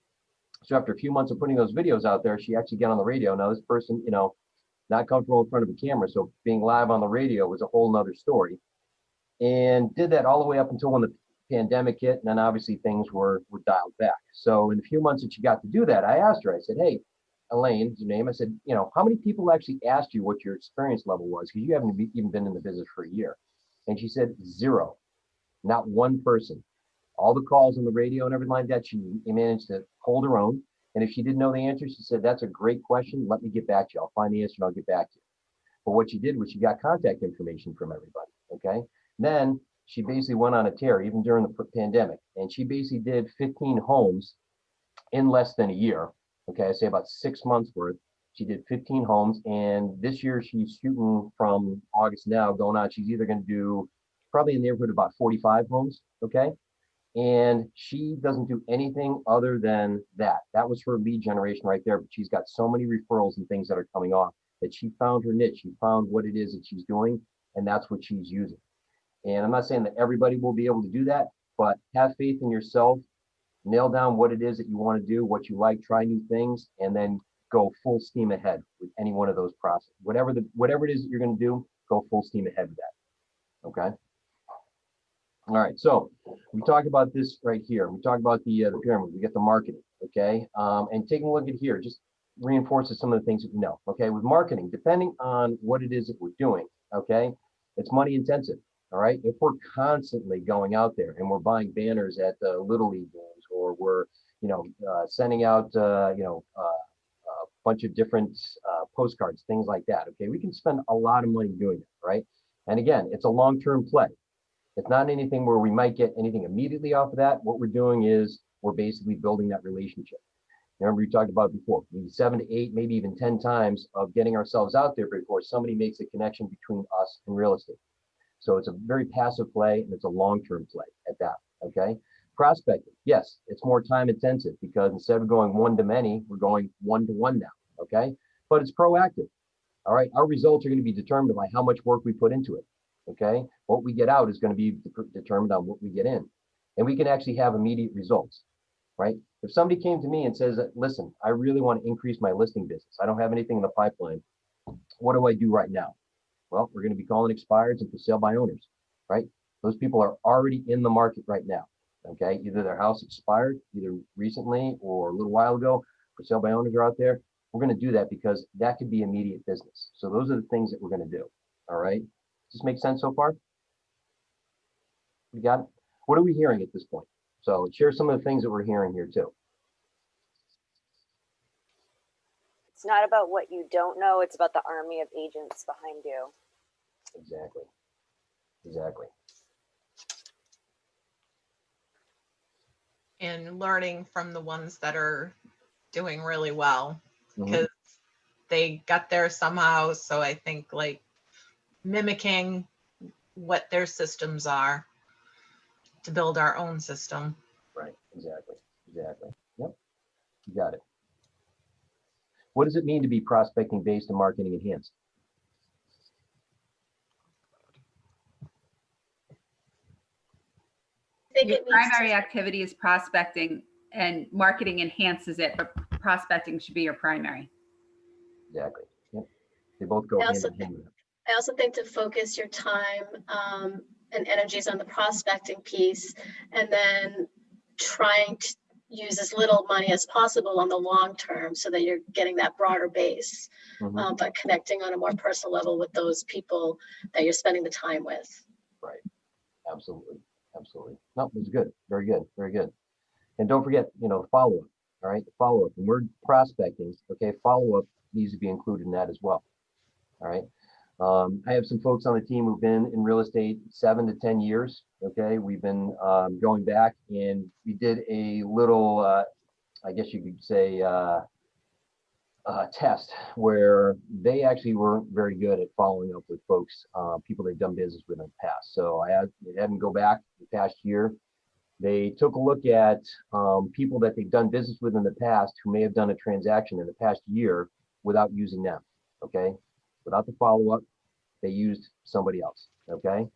So after a few months of putting those videos out there, she actually got on the radio. Now this person, not comfortable in front of a camera, so being live on the radio was a whole nother story. And did that all the way up until when the pandemic hit, and then obviously things were dialed back. So in a few months that she got to do that, I asked her, I said, hey, Elaine, is your name? I said, how many people actually asked you what your experience level was? Because you haven't even been in the business for a year. And she said, 0, not one person. All the calls on the radio and everything like that, she managed to hold her own. And if she didn't know the answer, she said, that's a great question. Let me get back to you. I'll find the answer and I'll get back to you. But what she did was she got contact information from everybody, okay? Then she basically went on a tear even during the pandemic, and she basically did 15 homes in less than a year. Okay, I say about 6 months worth. She did 15 homes, and this year she's shooting from August now going on. She's either going to do probably in the neighborhood of about 45 homes. Okay, and she doesn't do anything other than that. That was her lead generation right there. But she's got so many referrals and things that are coming off that she found her niche. She found what it is that she's doing, and that's what she's using. And I'm not saying that everybody will be able to do that, but have faith in yourself, nail down what it is that you want to do, what you like, try new things, and then go full steam ahead with any one of those processes. Whatever it is that you're going to do, go full steam ahead with that. Okay. All right. So we talked about this right here. We talked about the pyramid. We get the marketing. Okay. And taking a look at here just reinforces some of the things that we know. Okay. With marketing, depending on what it is that we're doing. Okay. It's money intensive. All right. If we're constantly going out there and we're buying banners at the Little League games, or we're, sending out, a bunch of different postcards, things like that. Okay. We can spend a lot of money doing that. Right. And again, it's a long-term play. It's not anything where we might get anything immediately off of that. What we're doing is we're basically building that relationship. Remember, we talked about before, maybe 7 to 8, maybe even 10 times of getting ourselves out there before somebody makes a connection between us and real estate. So it's a very passive play, and it's a long-term play at that. Okay. Prospecting, yes, it's more time intensive because instead of going one to many, we're going one to one now. Okay. But it's proactive. All right. Our results are going to be determined by how much work we put into it. Okay. What we get out is going to be determined on what we get in. And we can actually have immediate results, right? If somebody came to me and says, listen, I really want to increase my listing business. I don't have anything in the pipeline. What do I do right now? Well, we're going to be calling expireds and for sale by owners, right? Those people are already in the market right now. Okay. Either their house expired, either recently or a little while ago, for sale by owners are out there. We're going to do that because that could be immediate business. So those are the things that we're going to do. All right. Does this make sense so far? You got it? What are we hearing at this point? So share some of the things that we're hearing here too. It's not about what you don't know. It's about the army of agents behind you. Exactly. Exactly. And learning from the ones that are doing really well, Mm-hmm. because they got there somehow. So I think like mimicking what their systems are to build our own system. Right. Exactly. Exactly. Yep. You got it. What does it mean to be prospecting based and marketing enhanced? Your primary activity is prospecting and marketing enhances it, but prospecting should be your primary. Exactly. Yep. They both go hand in hand. I also think to focus your time and energies on the prospecting piece, and then trying to use as little money as possible on the long term so that you're getting that broader base, but connecting on a more personal level with those people that you're spending the time with. Right. Absolutely. Absolutely. No, it's good. Very good. Very good. And don't forget, follow-up. All right. Follow-up. When we're prospecting, okay, follow-up needs to be included in that as well. All right. I have some folks on the team who've been in real estate 7 to 10 years. Okay. We've been going back, and we did a little, I guess you could say, test where they actually were very good at following up with folks, people they've done business with in the past. So I had them go back the past year. They took a look at people that they've done business with in the past who may have done a transaction in the past year without using them. Okay. Without the follow-up, they used somebody else. Okay.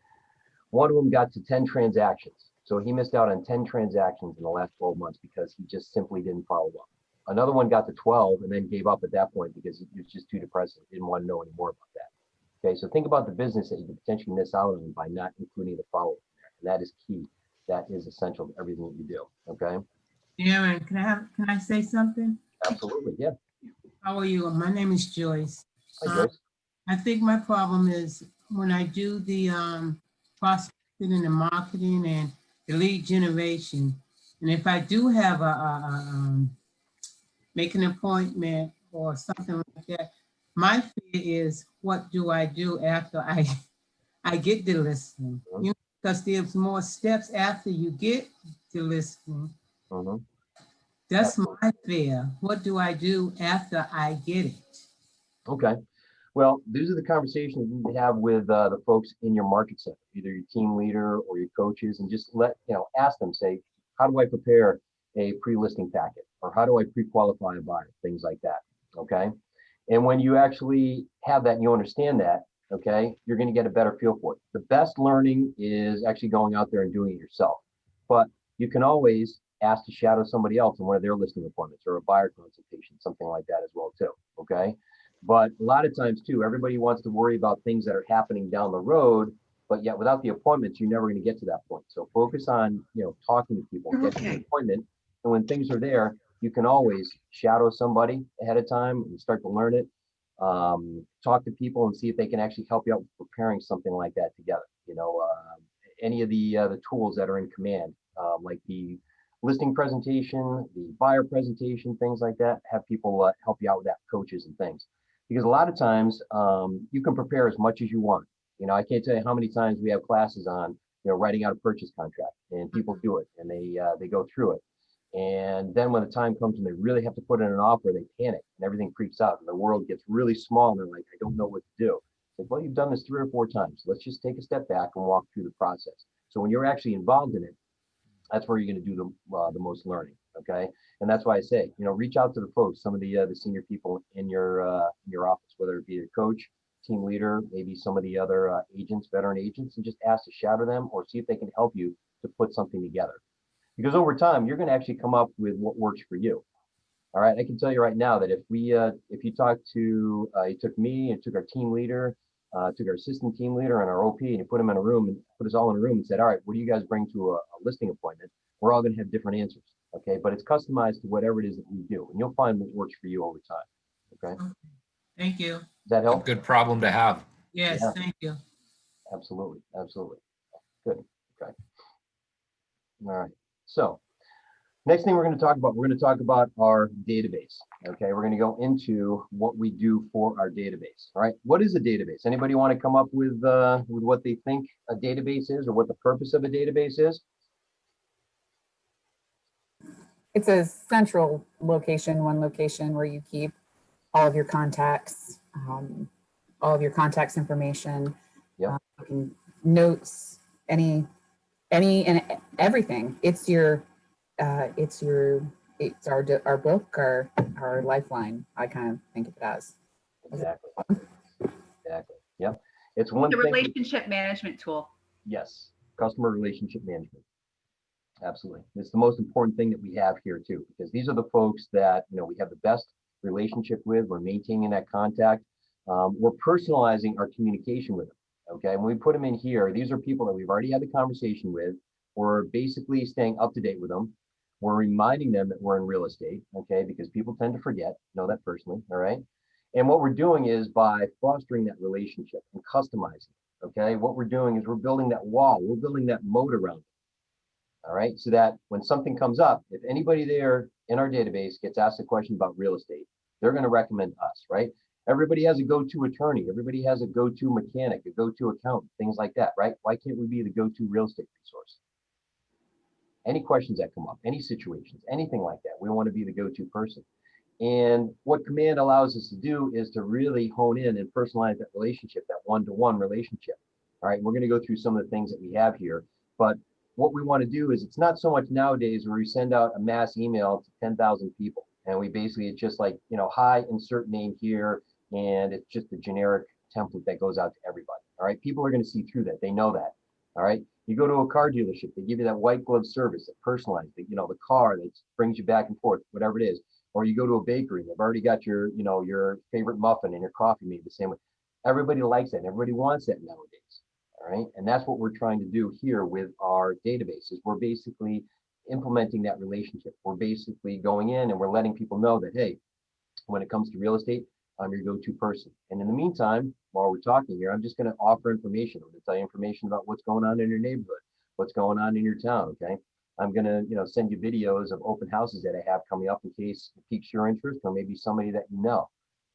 One of them got to 10 transactions. So he missed out on 10 transactions in the last 12 months because he just simply didn't follow up. Another one got to 12 and then gave up at that point because it was just too depressing. Didn't want to know any more about that. Okay. So think about the business that you could potentially miss out on by not including the follow-up there. And that is key. That is essential to everything that you do. Okay. Aaron, can I say something? Absolutely. Yeah. How are you? My name is Joyce. Hi, Joyce. I think my problem is when I do the prospecting and the marketing and the lead generation, and if I do have make an appointment or something like that, my fear is what do I do after I get the listing? You know, because there's more steps after you get to listing. Mhm. That's my fear. What do I do after I get it? Okay. Well, these are the conversations you need to have with the folks in your market center, either your team leader or your coaches, and just ask them, say, how do I prepare a pre-listing packet? Or how do I pre-qualify a buyer? Things like that, okay? And when you actually have that and you understand that, okay, you're gonna get a better feel for it. The best learning is actually going out there and doing it yourself. But you can always ask to shadow somebody else in one of their listing appointments or a buyer consultation, something like that as well too, okay? But a lot of times too, everybody wants to worry about things that are happening down the road, but yet without the appointments, you're never going to get to that point. So focus on, talking to people, getting an appointment. And when things are there, you can always shadow somebody ahead of time and start to learn it. Talk to people and see if they can actually help you out with preparing something like that together. Any of the tools that are in command, like the listing presentation, the buyer presentation, things like that, have people help you out with that, coaches and things. Because a lot of times you can prepare as much as you want. I can't tell you how many times we have classes on, writing out a purchase contract, and people do it and they go through it. And then when the time comes and they really have to put in an offer, they panic and everything freaks out and the world gets really small and they're like, I don't know what to do. It's like, well, you've done this 3 or 4 times. Let's just take a step back and walk through the process. So when you're actually involved in it, that's where you're going to do the most learning. Okay. And that's why I say, reach out to the folks, some of the senior people in your office, whether it be a coach, team leader, maybe some of the other agents, veteran agents, and just ask to shadow them or see if they can help you to put something together. Because over time, you're going to actually come up with what works for you. All right. I can tell you right now that if you talk to, you took me and took our team leader, took our assistant team leader and our OP, and you put them in a room and put us all in a room and said, all right, what do you guys bring to a listing appointment? We're all going to have different answers. Okay. But it's customized to whatever it is that we do. And you'll find what works for you over time. Okay. Thank you. Does that help? Good problem to have. Yes, Yeah. thank you. Absolutely. Absolutely. Good. Okay. All right. So next thing we're going to talk about our database. Okay, we're going to go into what we do for our database. All right, what is a database? Anybody want to come up with what they think a database is or what the purpose of a database is? It's a central location, one location where you keep all of your contacts, all of your contacts information, Yep. notes, any and everything. It's our book, our lifeline. I kind of think of it as. Exactly. Exactly. Yep. It's one The thing. relationship management tool. Yes. Customer relationship management. Absolutely. It's the most important thing that we have here too, because these are the folks that, we have the best relationship with. We're maintaining that contact. We're personalizing our communication with them. Okay. When we put them in here, these are people that we've already had the conversation with. We're basically staying up to date with them. We're reminding them that we're in real estate. Okay. Because people tend to forget, know that personally. All right. And what we're doing is by fostering that relationship and customizing. Okay. What we're doing is we're building that wall. We're building that moat around it. All right. So that when something comes up, if anybody there in our database gets asked a question about real estate, they're going to recommend us, right? Everybody has a go-to attorney. Everybody has a go-to mechanic, a go-to accountant, things like that, right? Why can't we be the go-to real estate resource? Any questions that come up, any situations, anything like that, we want to be the go-to person. And what Command allows us to do is to really hone in and personalize that relationship, that one-to-one relationship. All right, we're going to go through some of the things that we have here, but what we want to do is it's not so much nowadays where we send out a mass email to 10,000 people. And we basically, it's just like, hi, insert name here. And it's just a generic template that goes out to everybody. All right. People are going to see through that. They know that. All right. You go to a car dealership, they give you that white glove service, that personalized, the car that brings you back and forth, whatever it is. Or you go to a bakery, they've already got your, your favorite muffin and your coffee made the same way. Everybody likes that. And everybody wants that nowadays. All right. And that's what we're trying to do here with our databases. We're basically implementing that relationship. We're basically going in and we're letting people know that, hey, when it comes to real estate, I'm your go-to person. And in the meantime, while we're talking here, I'm just going to offer information. I'm going to tell you information about what's going on in your neighborhood, what's going on in your town. Okay. I'm going to, send you videos of open houses that I have coming up in case it piques your interest or maybe somebody that you know.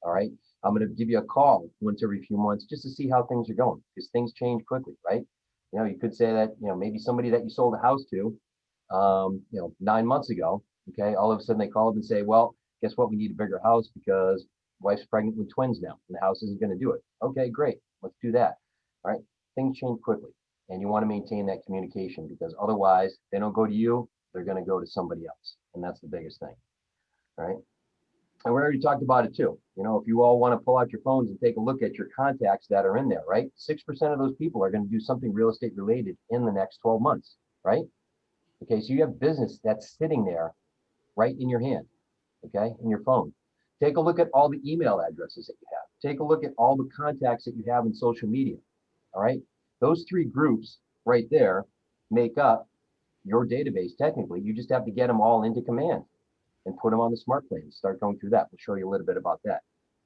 All right. I'm going to give you a call once every few months just to see how things are going because things change quickly, right? You know, you could say that, you know, maybe somebody that you sold a house to, 9 months ago, okay, all of a sudden they call up and say, well, guess what? We need a bigger house because wife's pregnant with twins now and the house isn't going to do it. Okay, great. Let's do that. All right. Things change quickly and you want to maintain that communication because otherwise they don't go to you, they're going to go to somebody else. And that's the biggest thing. All right. And we already talked about it too. You know, if you all want to pull out your phones and take a look at your contacts that are in there, right? 6% of those people are going to do something real estate related in the next 12 months, right? Okay, so you have business that's sitting there right in your hand, okay, in your phone. Take a look at all the email addresses that you have. Take a look at all the contacts that you have in social media, all right? Those three groups right there make up your database technically. You just have to get them all into command and put them on the smart plane. Start going through that. We'll show you a little bit about that.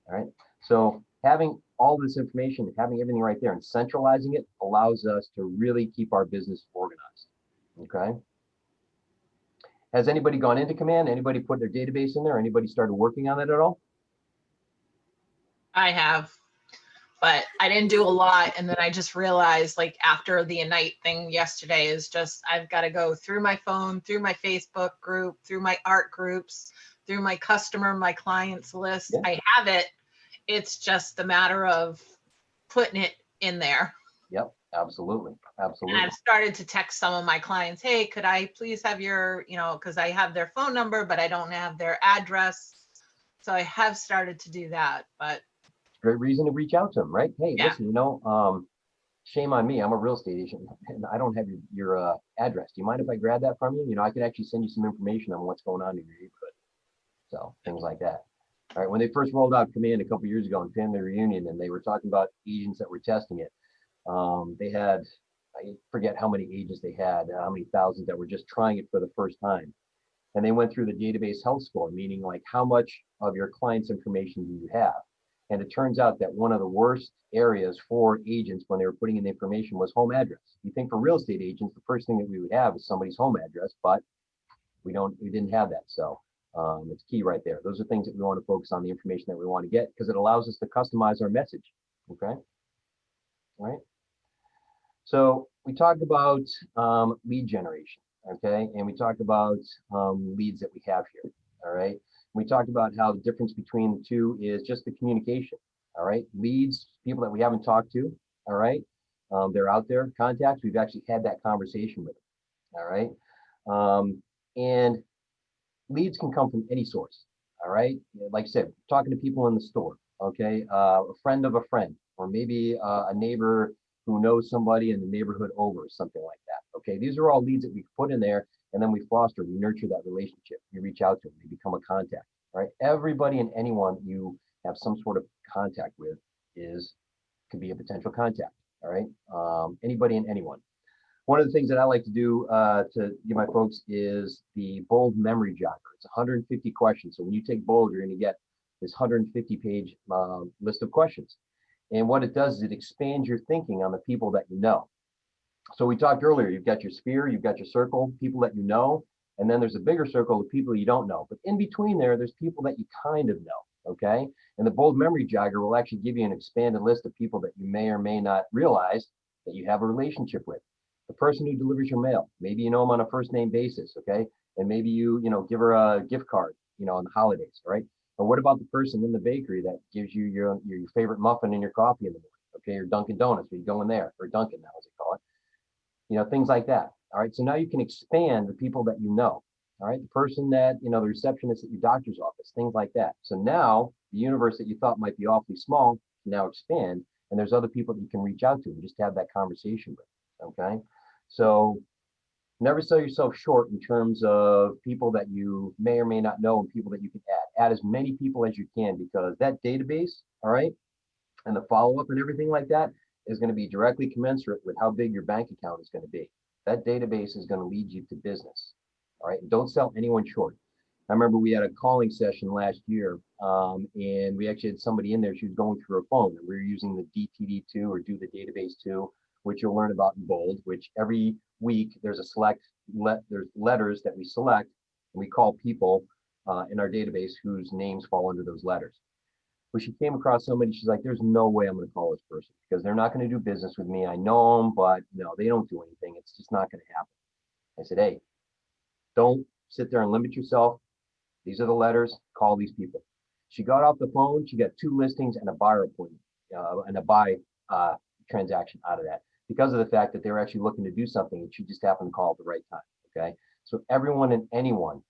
All right. So having all this information, having everything right there and centralizing it allows us to really keep our business organized. Okay. Has anybody gone into command? Anybody put their database in there? Anybody started working on it at all? I have, but I didn't do a lot. And then I just realized, like, after the Ignite thing yesterday, is just I've got to go through my phone, through my Facebook group, through my art groups, through my my clients list. Yeah. I have it. It's just a matter of putting it in there. Yep, absolutely. Absolutely. And I've started to text some of my clients, hey, could I please have your, because I have their phone number, but I don't have their address. So I have started to do that, but great reason to reach out to them, right? Hey, yeah. listen, shame on me. I'm a real estate agent and I don't have your address. Do you mind if I grab that from you? You know, I could actually send you some information on what's going on in your neighborhood. So things like that. All right. When they first rolled out Command a couple years ago in Family Reunion, and they were talking about agents that were testing it, they had, I forget how many agents they had, how many thousands that were just trying it for the first time. And they went through the database health score, meaning like how much of your client's information do you have? And it turns out that one of the worst areas for agents when they were putting in the information was home address. You think for real estate agents, the first thing that we would have is somebody's home address, but we didn't have that. So it's key right there. Those are things that we want to focus on, the information that we want to get, because it allows us to customize our message. Okay. All right. So we talked about lead generation. Okay. And we talked about leads that we have here. All right. We talked about how the difference between the two is just the communication. All right. Leads, people that we haven't talked to. All right. They're out there. Contacts, we've actually had that conversation with them. All right. And leads can come from any source. All right. Like I said, talking to people in the store. Okay. A friend of a friend, or maybe a neighbor who knows somebody in the neighborhood over, something like that. Okay. These are all leads that we put in there. And then we foster, we nurture that relationship. We reach out to them, they become a contact, right? Everybody and anyone you have some sort of contact with could be a potential contact, all right? Anybody and anyone. One of the things that I like to do to give my folks is the bold memory jogger. It's 150 questions. So when you take bold, you're gonna get this 150-page list of questions. And what it does is it expands your thinking on the people that you know. So we talked earlier, you've got your sphere, you've got your circle, people that you know, and then there's a bigger circle of people you don't know. But in between there's people that you kind of know, okay? And the bold memory jogger will actually give you an expanded list of people that you may or may not realize that you have a relationship with. The person who delivers your mail, maybe you know them on a first name basis, okay? And maybe you give her a gift card, on the holidays, right? Or what about the person in the bakery that gives you your favorite muffin in your coffee in the morning, okay? Or Dunkin' Donuts, where you go in there, or Dunkin' now, as they call it. Things like that. All right. So now you can expand the people that you know. All right. The person that, the receptionist at your doctor's office, things like that. So now the universe that you thought might be awfully small can now expand. And there's other people that you can reach out to and just have that conversation with. Okay. So never sell yourself short in terms of people that you may or may not know and people that you can add. Add as many people as you can, because that database, all right, and the follow-up and everything like that is going to be directly commensurate with how big your bank account is going to be. That database is going to lead you to business. All right. Don't sell anyone short. I remember we had a calling session last year, and we actually had somebody in there. She was going through her phone, and we were using the DTD2 or Do the Database 2, which you'll learn about in bold, which every week there's there's letters that we select, and we call people in our database whose names fall under those letters. Well, she came across somebody, she's like, there's no way I'm going to call this person because they're not going to do business with me. I know them, but no, they don't do anything. It's just not going to happen. I said, hey, don't sit there and limit yourself. These are the letters, call these people. She got off the phone, she got 2 listings and a buyer appointment and a buy transaction out of that because of the fact that they were actually looking to do something and she just happened to call at the right time, okay? So everyone and anyone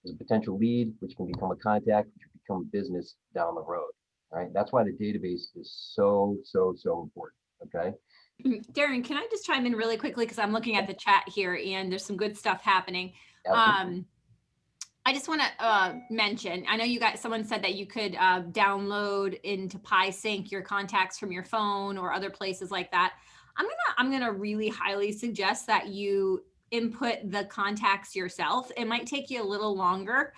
is a potential lead, which can become a contact, which can become a business down the road, all right? That's why the database is so important, okay? Darren, can I just chime in really quickly? Because I'm looking at the chat here and there's some good stuff happening. Absolutely. I just want to mention, I know you guys, someone said that you could download into PieSync your contacts from your phone or other places like that. I'm gonna really highly suggest that you input the contacts yourself. It might take you a little longer.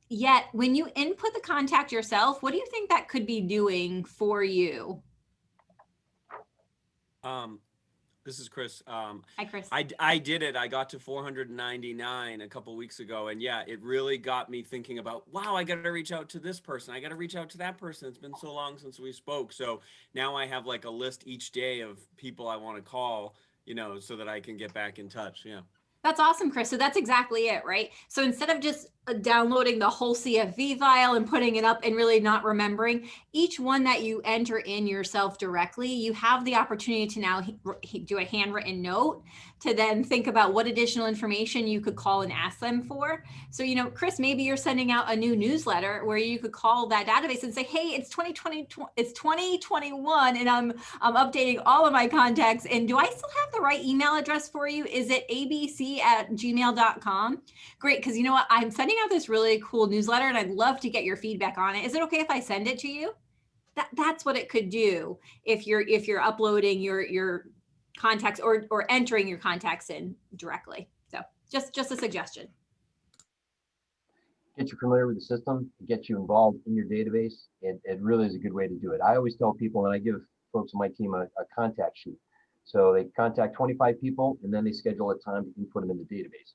Yet when you input the contact yourself, what do you think that could be doing for you? This is Chris. Hi, Chris. I did it. I got to 499 a couple weeks ago. And yeah, it really got me thinking about, wow, I got to reach out to this person. I got to reach out to that person. It's been so long since we spoke. So now I have like a list each day of people I want to call, so that I can get back in touch. Yeah. That's awesome, Chris. So that's exactly it, right? So instead of just downloading the whole CSV file and putting it up and really not remembering, each one that you enter in yourself directly, you have the opportunity to now do a handwritten note to then think about what additional information you could call and ask them for. So, Chris, maybe you're sending out a new newsletter where you could call that database and say, hey, it's 2021 and I'm updating all of my contacts. And do I still have the right email address for you? Is it abc@gmail.com? Great, because you know what? I'm sending out this really cool newsletter and I'd love to get your feedback on it. Is it okay if I send it to you? That's what it could do if you're uploading your contacts or entering your contacts in directly. So just a suggestion. Get you familiar with the system, get you involved in your database. It really is a good way to do it. I always tell people, and I give folks on my team a contact sheet. So they contact 25 people and then they schedule a time to input them in the database.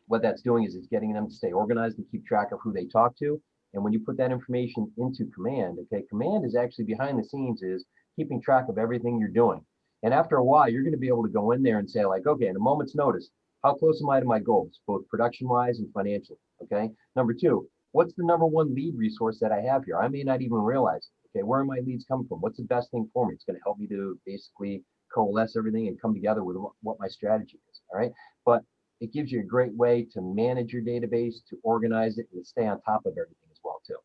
What that's doing is it's getting them to stay organized and keep track of who they talk to. And when you put that information into Command, okay, Command is actually behind the scenes is keeping track of everything you're doing. And after a while, you're going to be able to go in there and say like, okay, in a moment's notice, how close am I to my goals, both production-wise and financially, okay? Number 2, what's the number 1 lead resource that I have here? I may not even realize it, okay? Where are my leads coming from? What's the best thing for me? It's going to help me to basically coalesce everything and come together with what my strategy is, all right? But it gives you a great way to manage your database, to organize it, and to stay on top of everything as well, too.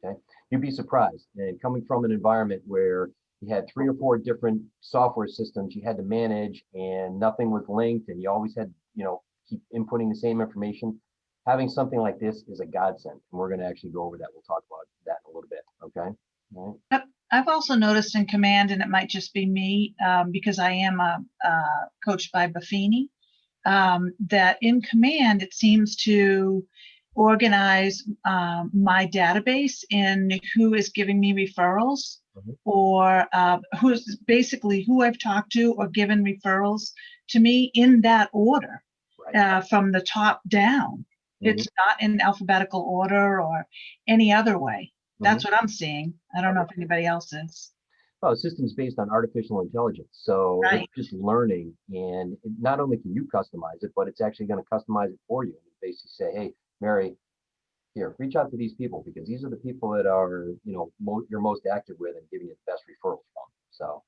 Okay, you'd be surprised. And coming from an environment where you had 3 or 4 different software systems you had to manage, and nothing was linked, and you always had, keep inputting the same information. Having something like this is a godsend, and we're going to actually go over that. We'll talk about that in a little bit. Okay. All right. I've also noticed in Command, and it might just be me because I am coached by Buffini, that in Command, it seems to organize my database in who is giving me referrals or who's basically who I've talked to or given referrals to me in that order from the top down. It's not in alphabetical order or any other way. That's what I'm seeing. I don't know if anybody else is. Well, the system's based on artificial intelligence. So it's just learning, and not only can you customize it, but it's actually going to customize it for you. And basically say, hey, Mary, here, reach out to these people because these are the people that are, you're most active with and giving you the best referrals from. So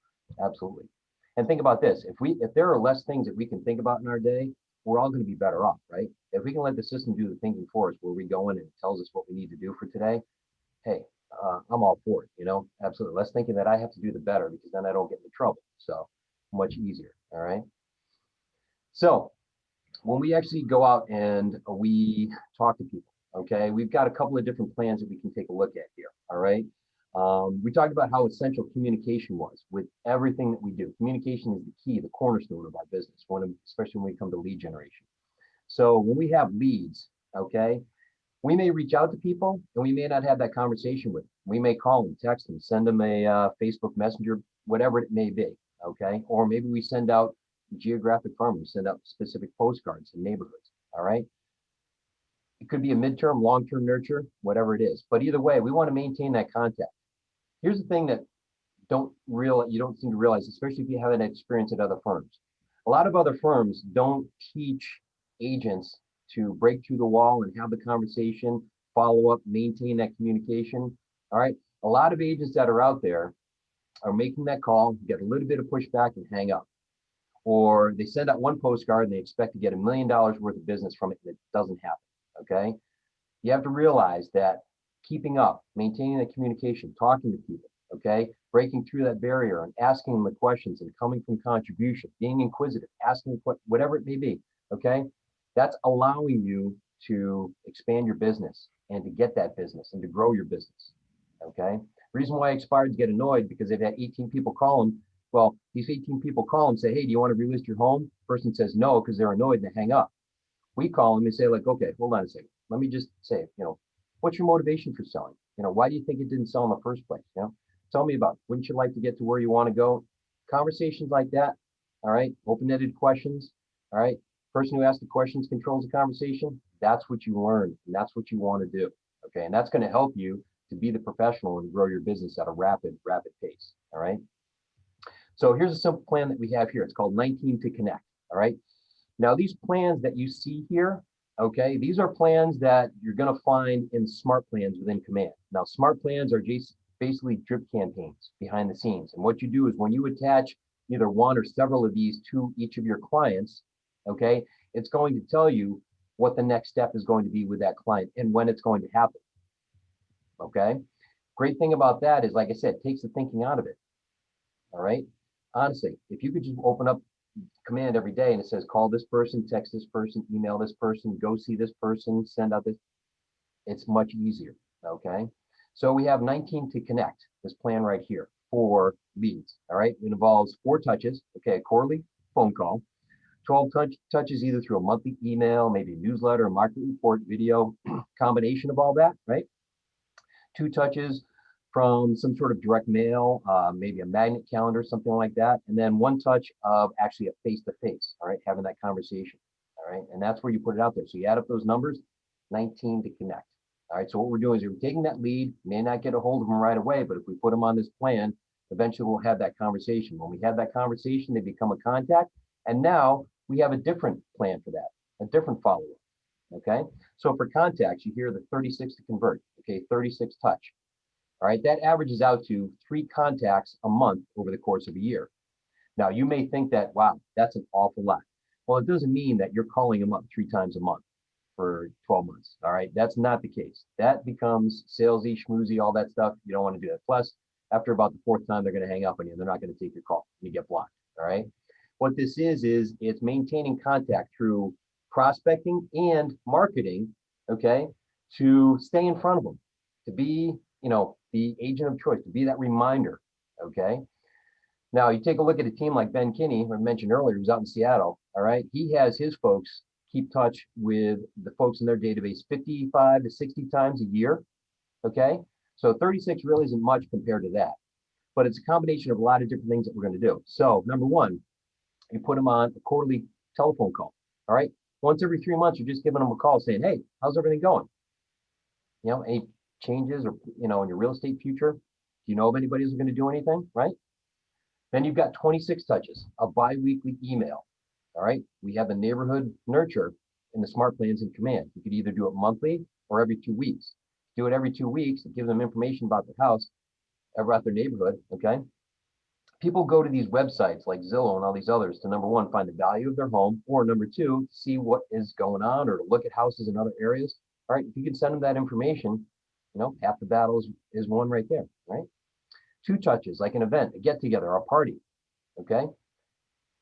absolutely. And think about this. If there are less things that we can think about in our day, we're all going to be better off, right? If we can let the system do the thinking for us, where we go in and it tells us what we need to do for today, hey, I'm all for it, absolutely. Less thinking that I have to do the better because then I don't get into trouble. So much easier. All right. So when we actually go out and we talk to people, okay, we've got a couple of different plans that we can take a look at here. All right. We talked about how essential communication was with everything that we do. Communication is the key, the cornerstone of our business, especially when we come to lead generation. So when we have leads, okay, we may reach out to people and we may not have that conversation with them. We may call them, text them, send them a Facebook Messenger, whatever it may be, okay? Or maybe we send out geographic farming, send out specific postcards in neighborhoods, all right? It could be a midterm, long-term nurture, whatever it is. But either way, we want to maintain that contact. Here's the thing that you don't seem to realize, especially if you haven't experienced at other firms. A lot of other firms don't teach agents to break through the wall and have the conversation, follow up, maintain that communication. All right. A lot of agents that are out there are making that call, get a little bit of pushback and hang up. Or they send out one postcard and they expect to get $1 million worth of business from it, and it doesn't happen. Okay. You have to realize that keeping up, maintaining the communication, talking to people, okay, breaking through that barrier and asking them the questions and coming from contribution, being inquisitive, asking whatever it may be, okay, that's allowing you to expand your business and to get that business and to grow your business, okay. The reason why expireds get annoyed because they've had 18 people call them. Well, these 18 people call them, say, hey, do you want to relist your home? Person says no because they're annoyed and they hang up. We call them and say, like, okay, hold on a second. Let me just say, what's your motivation for selling? Why do you think it didn't sell in the first place? Tell me about it. Wouldn't you like to get to where you want to go? Conversations like that. All right. Open-ended questions. All right. Person who asks the questions controls the conversation. That's what you learn. And that's what you want to do. Okay. And that's going to help you to be the professional and grow your business at a rapid pace. All right. So here's a simple plan that we have here. It's called 19 to Connect. All right. Now, these plans that you see here, okay, these are plans that you're going to find in smart plans within Command. Now, smart plans are basically drip campaigns behind the scenes. And what you do is when you attach either one or several of these to each of your clients, okay, it's going to tell you what the next step is going to be with that client and when it's going to happen. Okay. Great thing about that is, like I said, it takes the thinking out of it. All right. Honestly, if you could just open up Command every day and it says call this person, text this person, email this person, go see this person, send out this, it's much easier. Okay. So we have 19 to Connect, this plan right here for leads. All right. It involves 4 touches. Okay. A quarterly phone call, 12 touches either through a monthly email, maybe a newsletter, a market report, video, combination of all that, right? 2 touches from some sort of direct mail, maybe a magnet calendar, something like that. And then 1 touch of actually a face-to-face, all right, having that conversation, all right? And that's where you put it out there. So you add up those numbers, 19 to Connect. All right, so what we're doing is we're taking that lead, may not get a hold of them right away, but if we put them on this plan, eventually we'll have that conversation. When we have that conversation, they become a contact. And now we have a different plan for that, a different follow-up, okay? So for contacts, you hear the 36 to convert, okay, 36 touch. All right, that averages out to 3 contacts a month over the course of a year. Now, you may think that, wow, that's an awful lot. Well, it doesn't mean that you're calling them up 3 times a month for 12 months. All right, that's not the case. That becomes salesy, schmoozy, all that stuff. You don't want to do that. Plus, after about the 4th time, they're going to hang up on you. They're not going to take your call. You get blocked. All right. What this is it's maintaining contact through prospecting and marketing, okay, to stay in front of them, to be, the agent of choice, to be that reminder, okay? Now, you take a look at a team like Ben Kinney, who I mentioned earlier, who's out in Seattle, all right? He has his folks keep touch with the folks in their database 55 to 60 times a year, okay? So 36 really isn't much compared to that, but it's a combination of a lot of different things that we're gonna do. So number 1, you put them on a quarterly telephone call, all right? Once every 3 months, you're just giving them a call saying, hey, how's everything going? Any changes or, in your real estate future? Do you know of anybody who's going to do anything, right? Then you've got 26 touches, a bi-weekly email. All right. We have a neighborhood nurture in the smart plans in Command. You could either do it monthly or every 2 weeks. Do it every 2 weeks. It gives them information about the house, about their neighborhood. Okay. People go to these websites like Zillow and all these others to, number 1, find the value of their home, or number 2, see what is going on or to look at houses in other areas. All right. If you can send them that information, half the battle is won right there, right? 2 touches, like an event, a get together, or a party, okay?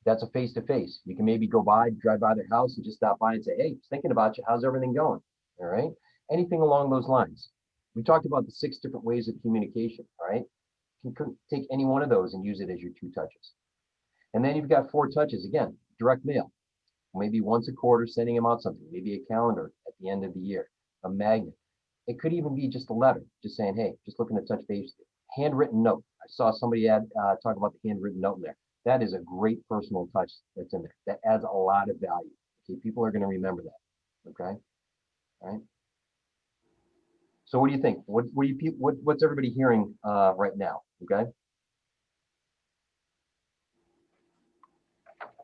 That's a face-to-face. You can maybe drive by their house and just stop by and say, hey, just thinking about you, how's everything going, all right? Anything along those lines. We talked about the 6 different ways of communication, all right? You can take any one of those and use it as your 2 touches. And then you've got 4 touches, again, direct mail. Maybe once a quarter, sending them out something, maybe a calendar at the end of the year, a magnet. It could even be just a letter, just saying, hey, just looking to touch base. Handwritten note. I saw somebody talk about the handwritten note in there. That is a great personal touch that's in there. That adds a lot of value. Okay, people are going to remember that. Okay. All right. So what do you think? What's everybody hearing right now? Okay.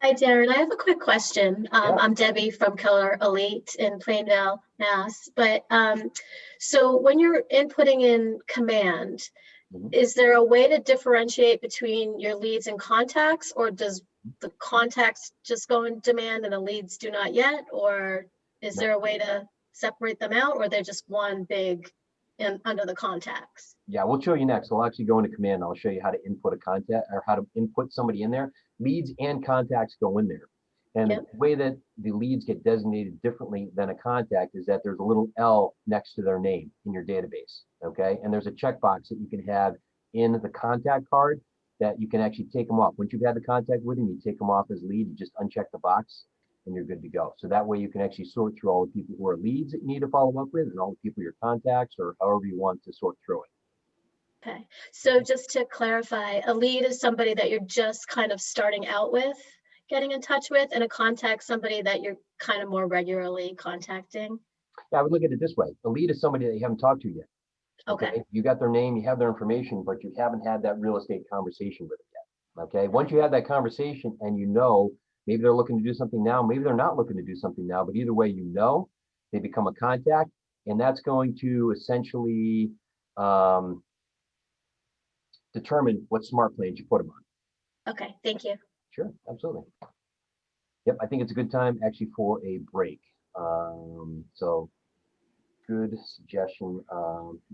Hi, Darren. I have a quick question. Yeah. I'm Debbie from Keller Elite in Plainville, Mass. But so when you're inputting in command, is there a way to differentiate between your leads and contacts, or does the contacts just go in demand and the leads do not yet? Or is there a way to separate them out, or they're just one big under the contacts? Yeah, we'll show you next. I'll actually go into command. I'll show you how to input a contact or how to input somebody in there. Leads and contacts go in there. And the way that the leads get designated differently than a contact is that there's a little L next to their name in your database, okay? And there's a checkbox that you can have in the contact card that you can actually take them off. Once you've had the contact with them, you take them off as lead, you just uncheck the box and you're good to go. So that way you can actually sort through all the people who are leads that you need to follow up with and all the people your contacts or however you want to sort through it. Okay, so just to clarify, a lead is somebody that you're just kind of starting out with, getting in touch with, and a contact, somebody that you're kind of more regularly contacting? Yeah, I would look at it this way. A lead is somebody that you haven't talked to yet. Okay. You got their name, you have their information, but you haven't had that real estate conversation with them yet. Okay. Once you have that conversation and you know, maybe they're looking to do something now, maybe they're not looking to do something now, but either way, you know, they become a contact, and that's going to essentially determine what smart plans you put them on. Okay, thank you. Sure, absolutely. Yep, I think it's a good time actually for a break. So good suggestion.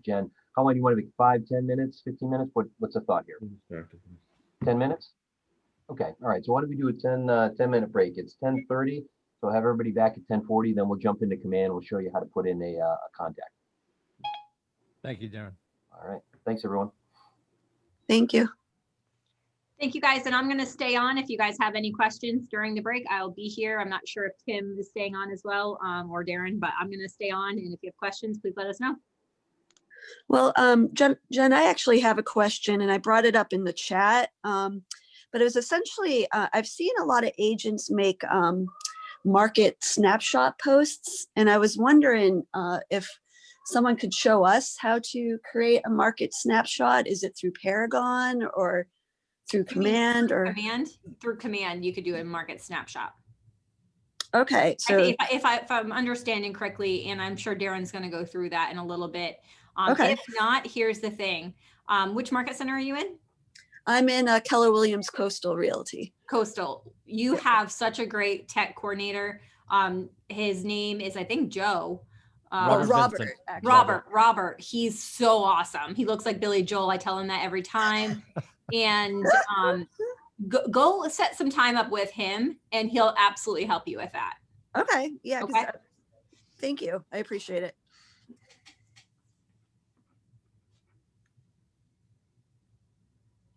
Jen, how long do you want to be? 5, 10 minutes, 15 minutes? What's the thought here? 10 minutes? Okay, all right. So why don't we do a 10-minute break? It's 10:30, so have everybody back at 10:40, then we'll jump into command. We'll show you how to put in a contact. Thank you, Darren. All right, thanks everyone. Thank you. Thank you, guys. And I'm going to stay on. If you guys have any questions during the break, I'll be here. I'm not sure if Tim is staying on as well, or Darren, but I'm going to stay on. And if you have questions, please let us know. Well, Jen, I actually have a question, and I brought it up in the chat. But it was essentially, I've seen a lot of agents make market snapshot posts, and I was wondering if someone could show us how to create a market snapshot. Is it through Paragon or through command or Through command, you could do a market snapshot. Okay, so if I'm understanding correctly, and I'm sure Darren's going to go through that in a little bit. Okay. If not, here's the thing. Which market center are you in? I'm in Keller Williams Coastal Realty. Coastal. You have such a great tech coordinator. His name is, I think, Joe. Robert. Robert. He's so awesome. He looks like Billy Joel. I tell him that every time. And go set some time up with him, and he'll absolutely help you with that. Okay. Yeah. Okay. Thank you. I appreciate it.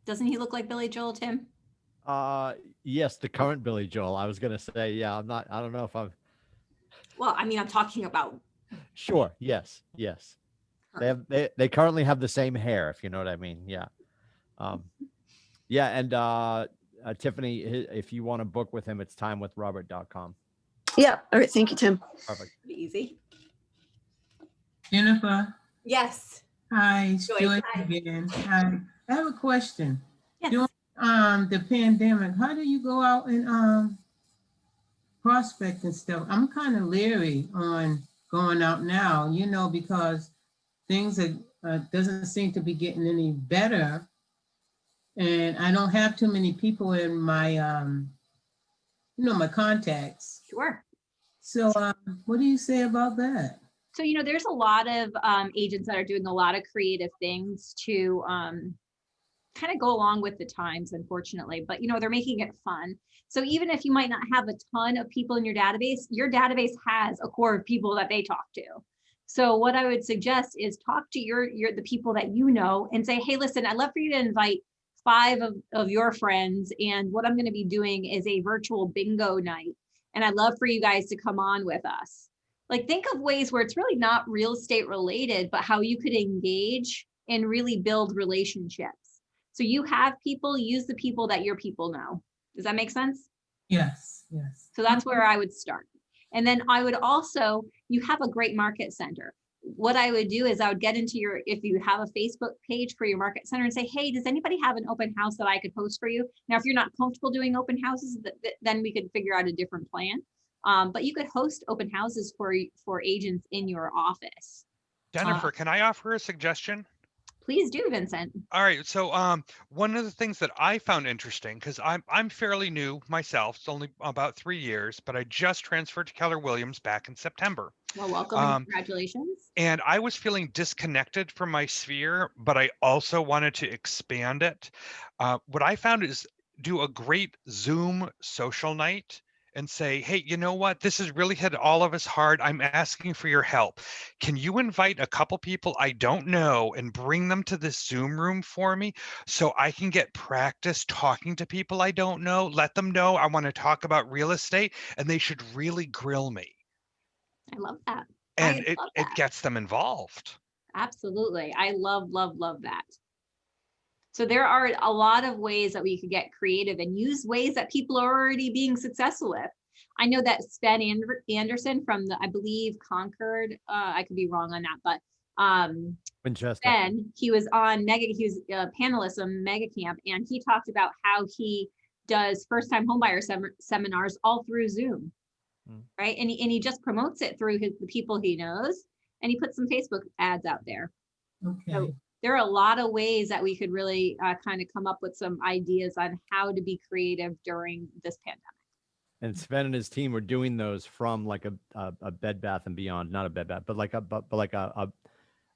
Doesn't he look like Billy Joel, Tim? Yes, the current Billy Joel. I was gonna say, yeah, I don't know if I'm. Well, I mean, I'm talking about. Sure. Yes. They currently have the same hair, if you know what I mean. Yeah. Yeah. And Tiffany, if you want to book with him, it's timewithrobert.com. Yeah. All right. Thank you, Tim. Perfect. Easy. Jennifer. Yes. Hi, Joyce. Joyce Hi. again. Hi. I have a question. Yes. During the pandemic, how do you go out and prospect and stuff? I'm kind of leery on going out now, because things doesn't seem to be getting any better, and I don't have too many people in my my contacts. Sure. So what do you say about that? So, there's a lot of agents that are doing a lot of creative things to kind of go along with the times, unfortunately, but they're making it fun. So even if you might not have a ton of people in your database has a core of people that they talk to. So what I would suggest is talk to the people that you know and say, hey, listen, I'd love for you to invite 5 of your friends. And what I'm going to be doing is a virtual bingo night. And I'd love for you guys to come on with us. Like, think of ways where it's really not real estate related, but how you could engage and really build relationships. So you have people, use the people that your people know. Does that make sense? Yes. So that's where I would start. And then I would also, you have a great market center. What I would do is I would get into your, if you have a Facebook page for your market center and say, hey, does anybody have an open house that I could host for you? Now, if you're not comfortable doing open houses, then we could figure out a different plan. But you could host open houses for agents in your office. Jennifer, can I offer a suggestion? Please do, Vincent. All right. So one of the things that I found interesting, because I'm fairly new myself, it's only about 3 years, but I just transferred to Keller Williams back in September. Well, welcome and congratulations. And I was feeling disconnected from my sphere, but I also wanted to expand it. What I found is do a great Zoom social night and say, hey, you know what? This has really hit all of us hard. I'm asking for your help. Can you invite a couple people I don't know and bring them to this Zoom room for me so I can get practice talking to people I don't know? Let them know I want to talk about real estate and they should really grill me. I love that. And it gets them involved. Absolutely. I love, love, love that. So there are a lot of ways that we could get creative and use ways that people are already being successful with. I know that Sven Anderson from the, I believe, Concord, I could be wrong on that, but Winchester. Sven, he was a panelist on Mega Camp, and he talked about how he does first-time homebuyer seminars all through Zoom, right? And he just promotes it through the people he knows, and he puts some Facebook ads out there. Okay. So there are a lot of ways that we could really kind of come up with some ideas on how to be creative during this pandemic. And Sven and his team were doing those from like a Bed Bath and Beyond, not a Bed Bath, but like a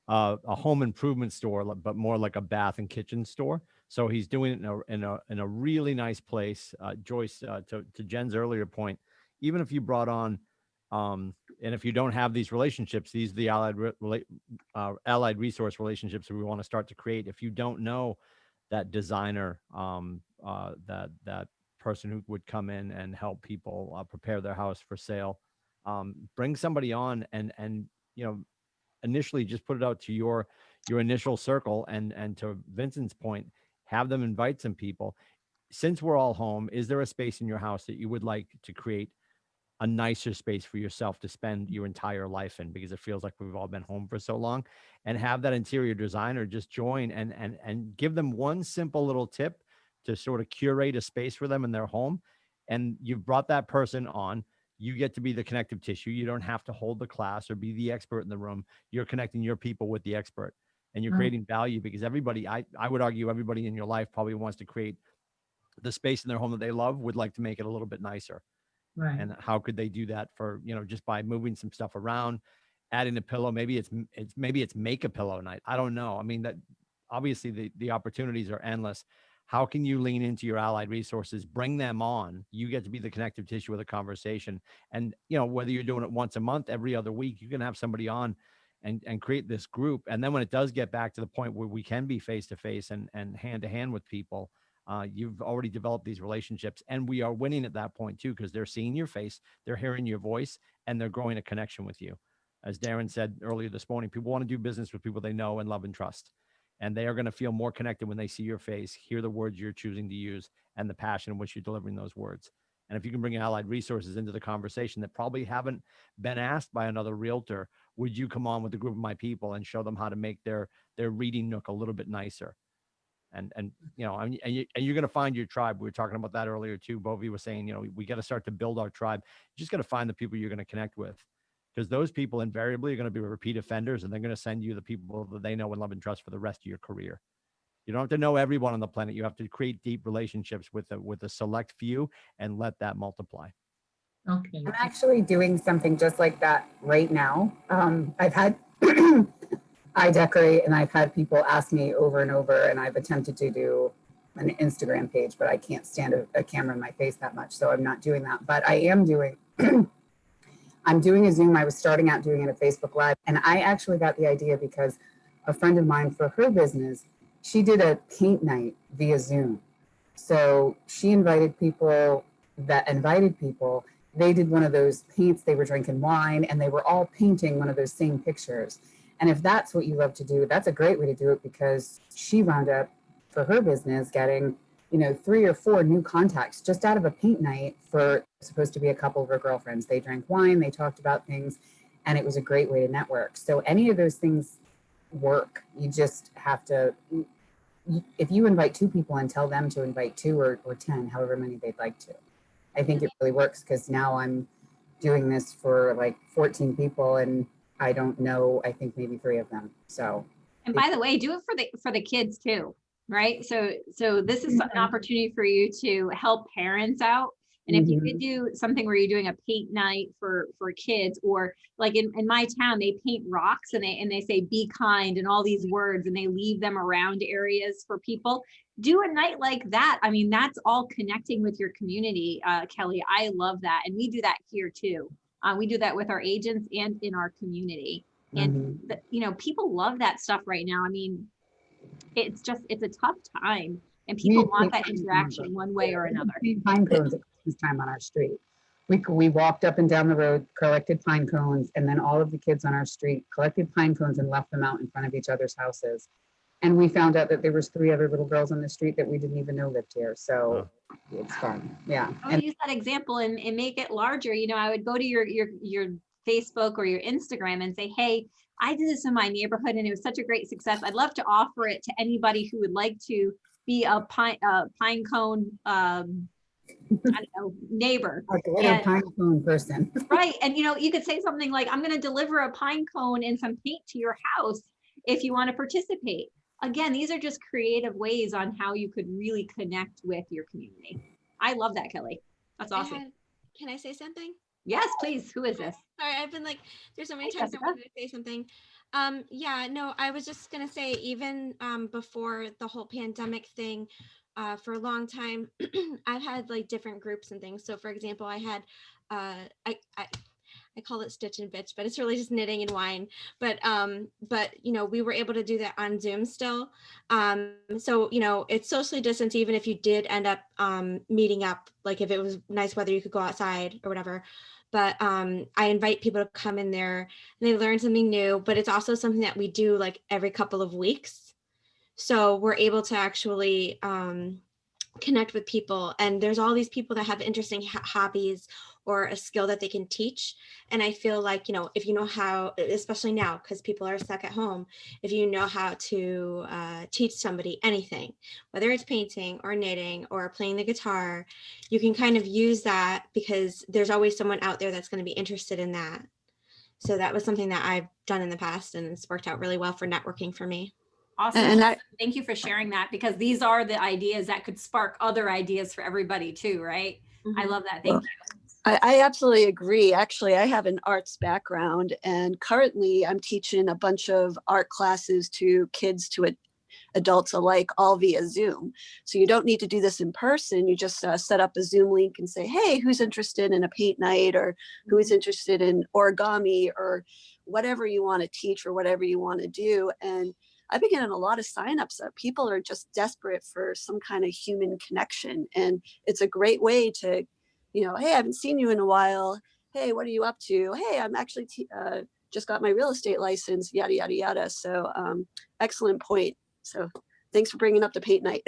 home improvement store, but more like a bath and kitchen store. So he's doing it in a really nice place. Joyce, to Jen's earlier point, even if you brought on, and if you don't have these relationships, these are the allied resource relationships that we want to start to create. If you don't know that designer, that person who would come in and help people prepare their house for sale, bring somebody on and initially just put it out to your initial circle, and to Vincent's point, have them invite some people. Since we're all home, is there a space in your house that you would like to create a nicer space for yourself to spend your entire life in, because it feels like we've all been home for so long? And have that interior designer just join and give them one simple little tip to sort of curate a space for them in their home. And you've brought that person on. You get to be the connective tissue. You don't have to hold the class or be the expert in the room. You're connecting your people with the expert, and you're creating value, because everybody, I would argue everybody in your life probably wants to create the space in their home that they love, would like to make it a little bit nicer. Right. And how could they do that for, just by moving some stuff around, adding a pillow? Maybe it's make a pillow night. I don't know. I mean, that obviously the opportunities are endless. How can you lean into your allied resources, bring them on? You get to be the connective tissue of the conversation. And, whether you're doing it once a month, every other week, you can have somebody on and create this group. And then when it does get back to the point where we can be face-to-face and hand-to-hand with people, you've already developed these relationships, and we are winning at that point too, because they're seeing your face, they're hearing your voice, and they're growing a connection with you. As Darren said earlier this morning, people want to do business with people they know and love and trust. And they are going to feel more connected when they see your face, hear the words you're choosing to use, and the passion in which you're delivering those words. And if you can bring allied resources into the conversation that probably haven't been asked by another realtor, would you come on with a group of my people and show them how to make their reading nook a little bit nicer? And you're going to find your tribe. We were talking about that earlier too. Bovie was saying, we got to start to build our tribe. You just got to find the people you're going to connect with, because those people invariably are going to be repeat offenders, and they're going to send you the people that they know and love and trust for the rest of your career. You don't have to know everyone on the planet. You have to create deep relationships with a select few and let that multiply. Okay. I'm actually doing something just like that right now. I've had, I decorate, and I've had people ask me over and over, and I've attempted to do an Instagram page, but I can't stand a camera in my face that much. So I'm not doing that, but I am doing, I'm doing a Zoom. I was starting out doing it a Facebook Live, and I actually got the idea because a friend of mine, for her business, she did a paint night via Zoom. So she invited people. They did one of those paints, they were drinking wine, and they were all painting one of those same pictures. And if that's what you love to do, that's a great way to do it, because she wound up, for her business, getting you know, 3 or 4 new contacts just out of a paint night for supposed to be a couple of her girlfriends. They drank wine, they talked about things, and it was a great way to network. So any of those things work. You just have to, if you invite 2 people and tell them to invite 2 or 10, however many they'd like to, I think it really works, because now I'm doing this for like 14 people and I don't know, I think maybe 3 of them. So, and by the way, do it for the kids too, right? So this is an opportunity for you to help parents out. And if you could do something where you're doing a paint night for kids, or like in my town, they paint rocks and they say be kind and all these words, and they leave them around areas for people. Do a night like that. I mean, that's all connecting with your community, Kelly. I love that. And we do that here too. We do that with our agents and in our community. And you know, people love that stuff right now. I mean, it's a tough time, and people want that interaction one way or another. Pine cones at Christmas time on our street. We walked up and down the road, collected pine cones, and then all of the kids on our street collected pine cones and left them out in front of each other's houses. And we found out that there was 3 other little girls on the street that we didn't even know lived here. So it's fun. Yeah. I would use that example and make it larger. You know, I would go to your Facebook or your Instagram and say, hey, I did this in my neighborhood and it was such a great success. I'd love to offer it to anybody who would like to be a pine cone, I don't know, neighbor. A pine cone person. Right. And, you know, you could say something like, I'm going to deliver a pine cone and some paint to your house if you want to participate. Again, these are just creative ways on how you could really connect with your community. I love that, Kelly. That's awesome. Can I say something? Yes, please. Who is this? Sorry, I've been like, there's so many Hey, times Jessica. I wanted to say something. Yeah, no, I was just gonna say, even before the whole pandemic thing, for a long time, I've had like different groups and things. So for example, I had, I call it Stitch and Bitch, but it's really just knitting and wine. But you know, we were able to do that on Zoom still. So you know, it's socially distanced, even if you did end up meeting up, like if it was nice weather, you could go outside or whatever. But I invite people to come in there and they learn something new. But it's also something that we do like every couple of weeks. So we're able to actually connect with people, and there's all these people that have interesting hobbies or a skill that they can teach. And I feel like, you know, if you know how, especially now because people are stuck at home, if you know how to teach somebody anything, whether it's painting or knitting or playing the guitar, you can kind of use that because there's always someone out there that's going to be interested in that. So that was something that I've done in the past, and it's worked out really well for networking for me. Awesome. And Thank you for sharing that, because these are the ideas that could spark other ideas for everybody too, right? I love that. Thank you. I absolutely agree. Actually, I have an arts background, and currently I'm teaching a bunch of art classes to kids, to adults alike, all via Zoom. So you don't need to do this in person. You just set up a Zoom link and say, hey, who's interested in a paint night, or who is interested in origami, or whatever you want to teach or whatever you want to do. And I've been getting a lot of signups that people are just desperate for some kind of human connection. And it's a great way to, you know, hey, I haven't seen you in a while. Hey, what are you up to? Hey, I'm actually just got my real estate license, yada, yada, yada. So excellent point. So thanks for bringing up the paint night.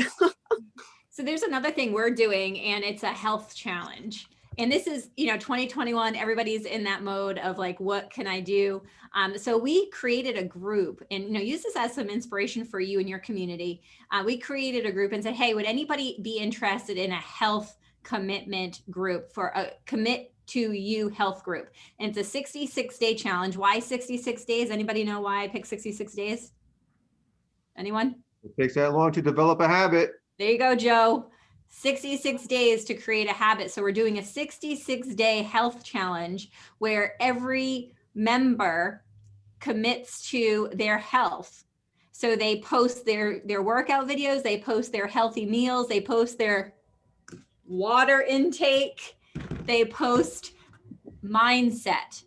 So there's another thing we're doing, and it's a health challenge. And this is, you know, 2021, everybody's in that mode of like, what can I do? So we created a group, and, you know, use this as some inspiration for you and your community. We created a group and said, hey, would anybody be interested in a health commitment group, for a Commit to You health group? And it's a 66-day challenge. Why 66 days? Anybody know why I picked 66 days? Anyone? It takes that long to develop a habit. There you go, Joe. 66 days to create a habit. So we're doing a 66-day health challenge where every member commits to their health. So they post their workout videos, they post their healthy meals, they post their water intake, they post mindset,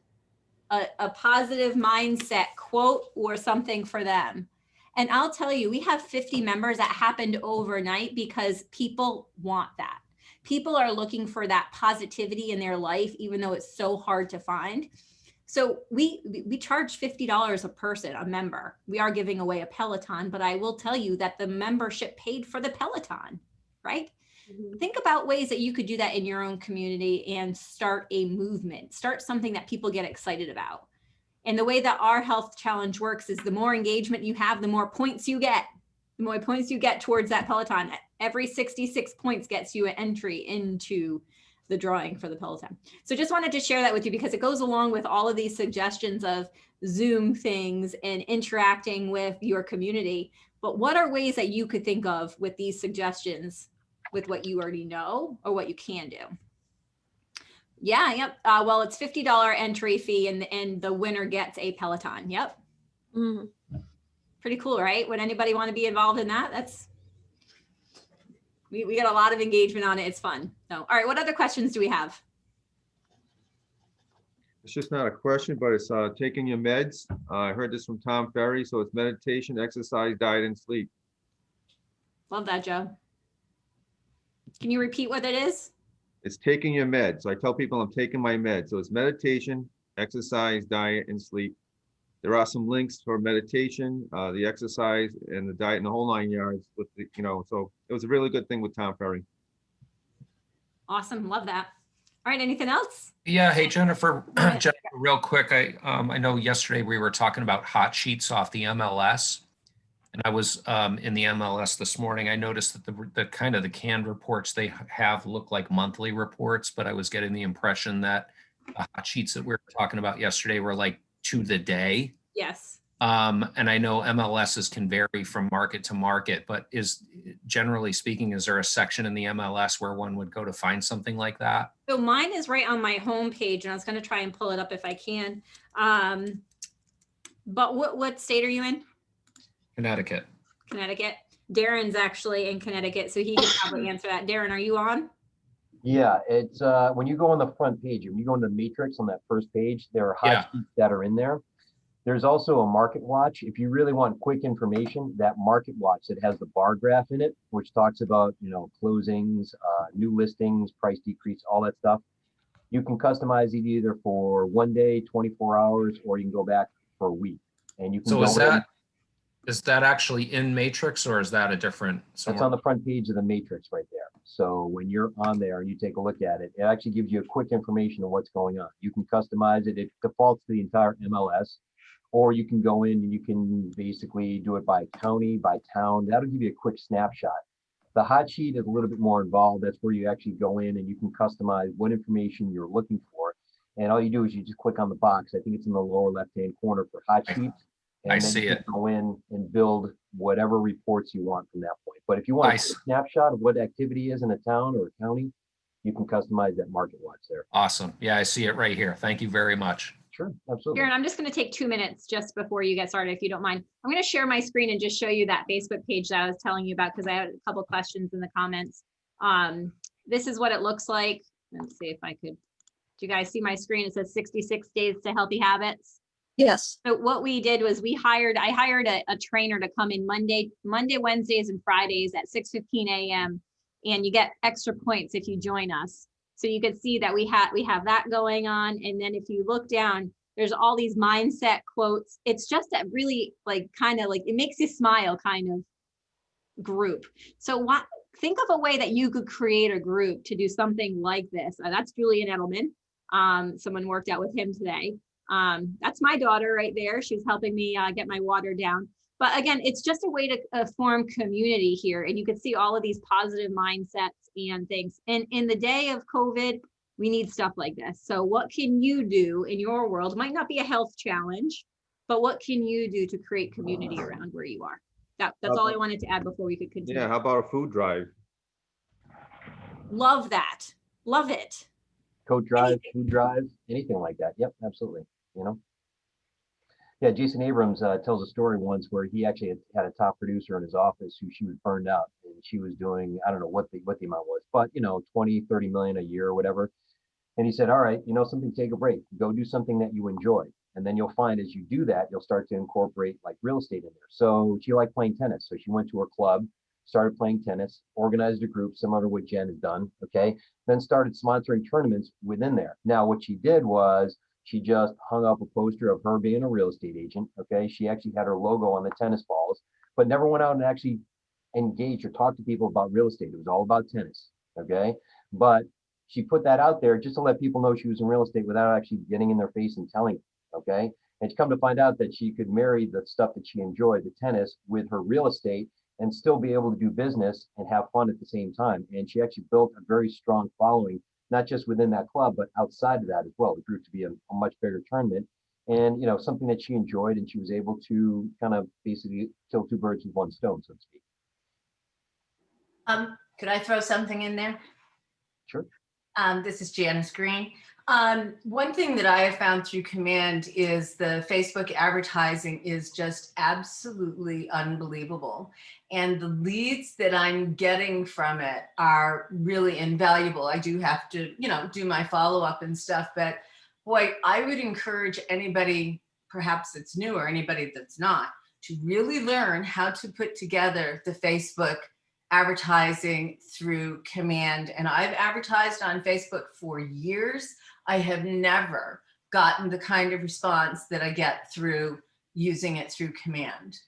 a positive mindset quote or something for them. And I'll tell you, we have 50 members that happened overnight because people want that. People are looking for that positivity in their life, even though it's so hard to find. So we charge $50 a person, a member. We are giving away a Peloton, but I will tell you that the membership paid for the Peloton, right? Think about ways that you could do that in your own community and start a movement, start something that people get excited about. And the way that our health challenge works is the more engagement you have, the more points you get. The more points you get towards that Peloton. Every 66 points gets you an entry into the drawing for the Peloton. So just wanted to share that with you because it goes along with all of these suggestions of Zoom things and interacting with your community. But what are ways that you could think of with these suggestions with what you already know or what you can do? Yeah, yep. Well, it's $50 entry fee and the winner gets a Peloton. Yep. Pretty cool, right? Would anybody want to be involved in that? That's, we got a lot of engagement on it. It's fun. So, all right, what other questions do we have? It's just not a question, but it's taking your meds. I heard this from Tom Ferry. So it's meditation, exercise, diet, and sleep. Love that, Joe. Can you repeat what it is? It's taking your meds. So I tell people I'm taking my meds. So it's meditation, exercise, diet, and sleep. There are some links for meditation, the exercise, and the diet, and the whole 9 yards. With the, so it was a really good thing with Tom Ferry. Awesome, love that. All right, anything else? Yeah, hey Jennifer, real quick. I know yesterday we were talking about hot sheets off the MLS, and I was in the MLS this morning. I noticed that the kind of the canned reports they have look like monthly reports, but I was getting the impression that the hot sheets that we were talking about yesterday were like to the day. Yes. And I know MLSs can vary from market to market, but generally speaking, is there a section in the MLS where one would go to find something like that? So mine is right on my homepage, and I was going to try and pull it up if I can. But what state are you in? Connecticut. Connecticut. Darren's actually in Connecticut, so he can probably answer that. Darren, are you on? Yeah, it's when you go on the front page, when you go into the matrix on that first page, there are hot sheets that are in there. There's also a market watch. If you really want quick information, that market watch that has the bar graph in it, which talks about, closings, new listings, price decrease, all that stuff. You can customize it either for 1 day, 24 hours, or you can go back for a week. And you can So is that actually in Matrix, or is that a different? That's on the front page of the Matrix right there. So when you're on there and you take a look at it, it actually gives you a quick information of what's going on. You can customize it. It defaults to the entire MLS. Or you can go in and you can basically do it by county, by town. That'll give you a quick snapshot. The hot sheet is a little bit more involved. That's where you actually go in and you can customize what information you're looking for. And all you do is you just click on the box. I think it's in the lower left-hand corner for hot sheets. And I then see you it. can go in and build whatever reports you want from that point. But if you want a snapshot of what activity is in a town or a county, you can customize that market watch there. Awesome. Yeah, I see it right here. Thank you very much. Sure, absolutely. Darren, I'm just going to take 2 minutes just before you get started, if you don't mind. I'm going to share my screen and just show you that Facebook page that I was telling you about because I had a couple questions in the comments. This is what it looks like. Let's see if I could. Do you guys see my screen? It says 66 days to healthy habits. Yes. So what we did was I hired a trainer to come in Monday, Wednesdays, and Fridays at 6:15 a.m. And you get extra points if you join us. So you can see that we have that going on. And then if you look down, there's all these mindset quotes. It's just a really it makes you smile kind of group. So think of a way that you could create a group to do something like this. That's Julian Edelman. Someone worked out with him today. That's my daughter right there. She's helping me get my water down. But again, it's just a way to form community here. And you can see all of these positive mindsets and things. And in the day of COVID, we need stuff like this. So what can you do in your world? It might not be a health challenge, but what can you do to create community around where you are? That's all I wanted to add before we could continue. Yeah, how about a food drive? Love that. Love it. Coat drive, food drive, anything like that. Yep, absolutely. Yeah, Jason Abrams tells a story once where he actually had a top producer in his office who she was burned out, and she was doing, I don't know what the amount was, but 20, 30 million a year or whatever. And he said, all right, something, take a break, go do something that you enjoy. And then you'll find as you do that, you'll start to incorporate like real estate in there. So she liked playing tennis. So she went to her club, started playing tennis, organized a group similar to what Jen has done. Okay. Then started sponsoring tournaments within there. Now, what she did was she just hung up a poster of her being a real estate agent. Okay. She actually had her logo on the tennis balls, but never went out and actually engage or talk to people about real estate. It was all about tennis. Okay. But she put that out there just to let people know she was in real estate without actually getting in their face and telling them. Okay. And to come to find out that she could marry the stuff that she enjoyed, the tennis, with her real estate and still be able to do business and have fun at the same time. And she actually built a very strong following, not just within that club, but outside of that as well. It grew to be a much bigger tournament and, you know, something that she enjoyed, and she was able to kind of basically kill two birds with one stone, so to speak. Could I throw something in there? Sure. This is Janice Green. One thing that I have found through Command is the Facebook advertising is just absolutely unbelievable. And the leads that I'm getting from it are really invaluable. I do have to, you know, do my follow-up and stuff, but boy, I would encourage anybody, perhaps that's new or anybody that's not, to really learn how to put together the Facebook advertising through Command. And I've advertised on Facebook for years. I have never gotten the kind of response that I get through using it through Command.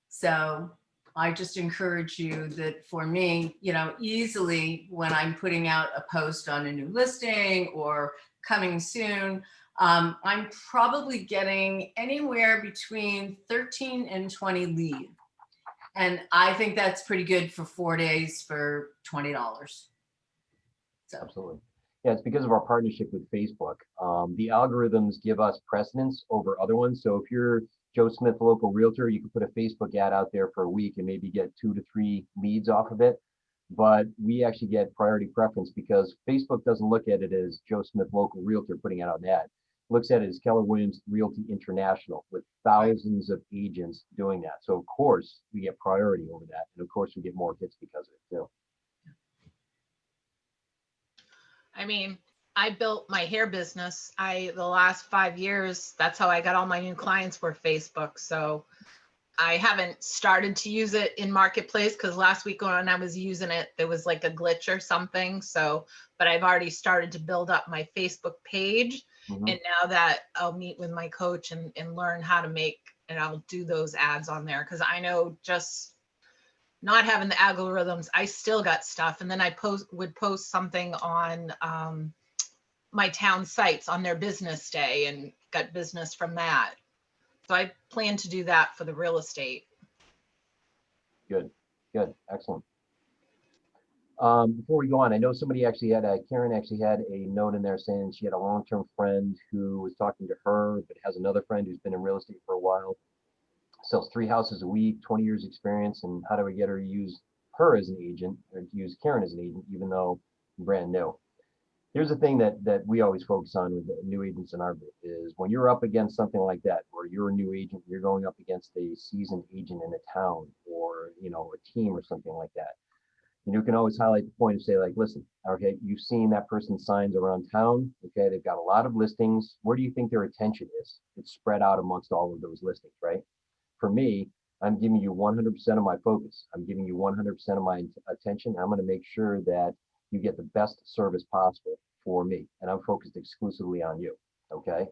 So I just encourage you that for me, you know, easily when I'm putting out a post on a new listing or coming soon, I'm probably getting anywhere between 13 and 20 leads. And I think that's pretty good for 4 days for $20. So. Absolutely. Yeah, it's because of our partnership with Facebook. The algorithms give us precedence over other ones. So if you're Joe Smith, local realtor, you can put a Facebook ad out there for a week and maybe get 2 to 3 leads off of it. But we actually get priority preference because Facebook doesn't look at it as Joe Smith, local realtor putting out an ad. Looks at it as Keller Williams Realty International with thousands of agents doing that. So of course we get priority over that. And of course we get more hits because of it too. I mean, I built my hair business. The last 5 years, that's how I got all my new clients were Facebook. So I haven't started to use it in Marketplace because last week when I was using it, there was like a glitch or something. So, but I've already started to build up my Facebook page. Mm-hmm. And now that I'll meet with my coach and learn how to make, and I'll do those ads on there. Cause I know just not having the algorithms, I still got stuff. And then I would post something on my town sites on their business day and got business from that. So I plan to do that for the real estate. Good, good, excellent. Before we go on, I know somebody actually had Karen actually had a note in there saying she had a long-term friend who was talking to her, but has another friend who's been in real estate for a while, sells 3 houses a week, 20 years experience, and how do we get her to use her as an agent or to use Karen as an agent, even though brand new? Here's the thing that we always focus on with the new agents in our group is when you're up against something like that, where you're a new agent, you're going up against a seasoned agent in a town or, you know, a team or something like that. You can always highlight the point and say, like, listen, okay, you've seen that person's signs around town. Okay, they've got a lot of listings. Where do you think their attention is? It's spread out amongst all of those listings, right? For me, I'm giving you 100% of my focus. I'm giving you 100% of my attention. I'm going to make sure that you get the best service possible for me. And I'm focused exclusively on you. Okay.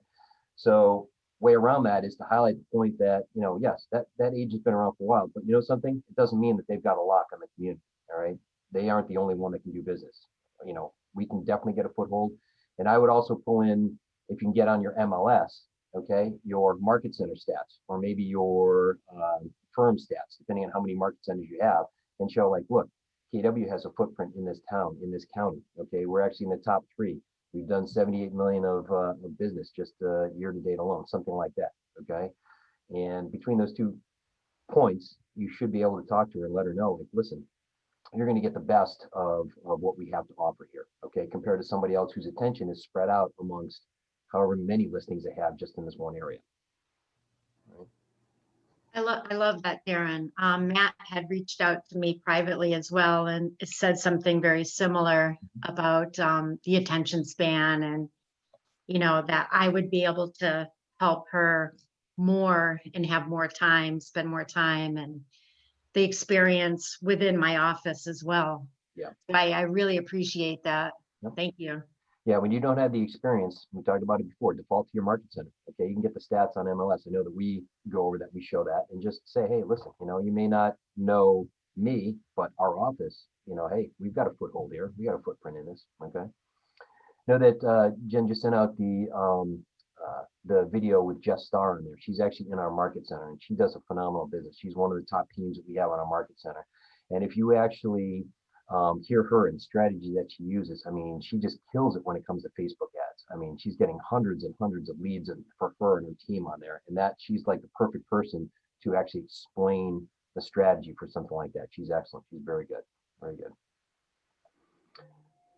So way around that is to highlight the point that, you know, yes, that agent's been around for a while, but you know something, it doesn't mean that they've got a lock on the community. All right. They aren't the only one that can do business. You know, we can definitely get a foothold. And I would also pull in, if you can get on your MLS, okay, your market center stats, or maybe your firm stats, depending on how many market centers you have, and show like, look, KW has a footprint in this town, in this county. Okay, we're actually in the top 3. We've done 78 million of business just year to date alone, something like that. Okay, and between those 2 points, you should be able to talk to her and let her know, like, listen, you're going to get the best of what we have to offer here. Okay, compared to somebody else whose attention is spread out amongst however many listings they have just in this one area. I love that, Karen. Matt had reached out to me privately as well and said something very similar about the attention span and, you know, that I would be able to help her more and have more time, spend more time, and the experience within my office as well. Yeah. I really appreciate that. Yep. Thank you. Yeah, when you don't have the experience, we talked about it before, default to your market center. Okay, you can get the stats on MLS. I know that we go over that, we show that, and just say, hey, listen, you know, you may not know me, but our office, hey, we've got a foothold here. We got a footprint in this, okay? Know that Jen just sent out the video with Jess Starr in there. She's actually in our market center, and she does a phenomenal business. She's one of the top teams that we have on our market center. And if you actually hear her and strategy that she uses, I mean, she just kills it when it comes to Facebook ads. I mean, she's getting hundreds and hundreds of leads for her and her team on there. And that she's like the perfect person to actually explain the strategy for something like that. She's excellent. She's very good. Very good.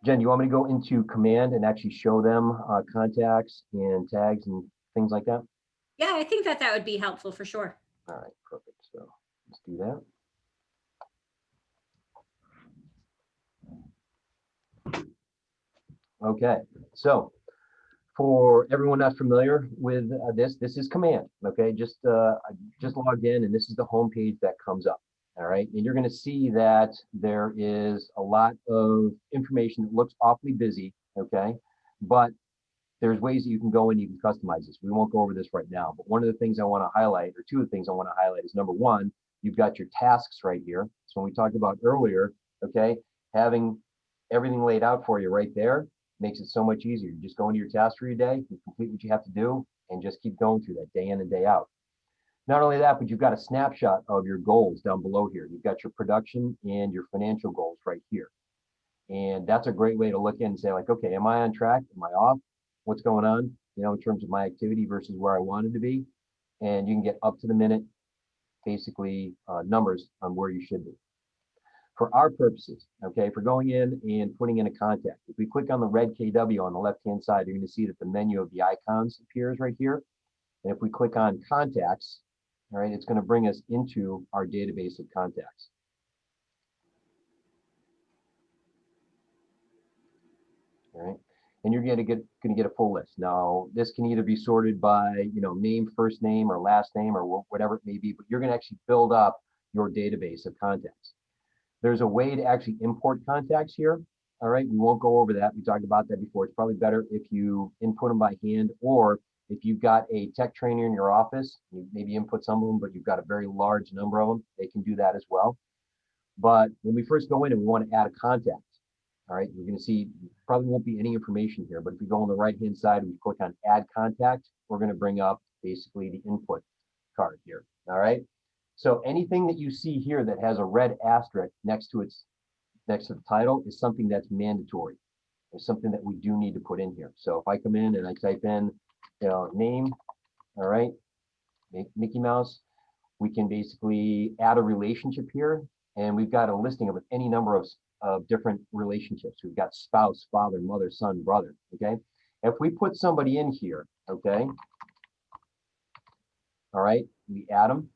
Jen, do you want me to go into command and actually show them contacts and tags and things like that? Yeah, I think that would be helpful for sure. All right, perfect. So let's do that. Okay, so for everyone not familiar with this is command. Okay, I just logged in, and this is the home page that comes up. All right, and you're going to see that there is a lot of information that looks awfully busy. Okay, but there's ways that you can go and you can customize this. We won't go over this right now, but one of the things I want to highlight, or two of the things I want to highlight, is number one, you've got your tasks right here. So when we talked about earlier, okay, having everything laid out for you right there makes it so much easier. You just go into your task for your day, you complete what you have to do, and just keep going through that day in and day out. Not only that, but you've got a snapshot of your goals down below here. You've got your production and your financial goals right here. And that's a great way to look in and say, like, okay, am I on track? Am I off? What's going on, in terms of my activity versus where I wanted to be? And you can get up to the minute, basically, numbers on where you should be. For our purposes, okay, for going in and putting in a contact, if we click on the red KW on the left-hand side, you're going to see that the menu of the icons appears right here. And if we click on contacts, all right, it's going to bring us into our database of contacts. All right, and you're going to get a full list. Now, this can either be sorted by, name, first name, or last name, or whatever it may be, but you're going to actually build up your database of contacts. There's a way to actually import contacts here. All right, we won't go over that. We talked about that before. It's probably better if you input them by hand, or if you've got a tech trainer in your office, you maybe input some of them, but you've got a very large number of them, they can do that as well. But when we first go in and we want to add a contact, all right, you're going to see probably won't be any information here, but if you go on the right-hand side and we click on add contact, we're going to bring up basically the input card here. All right. So anything that you see here that has a red asterisk next to the title is something that's mandatory. It's something that we do need to put in here. So if I come in and I type in, name, all right, Mickey Mouse, we can basically add a relationship here, and we've got a listing of any number of different relationships. We've got spouse, father, mother, son, brother. Okay, if we put somebody in here, okay, all right, we add them.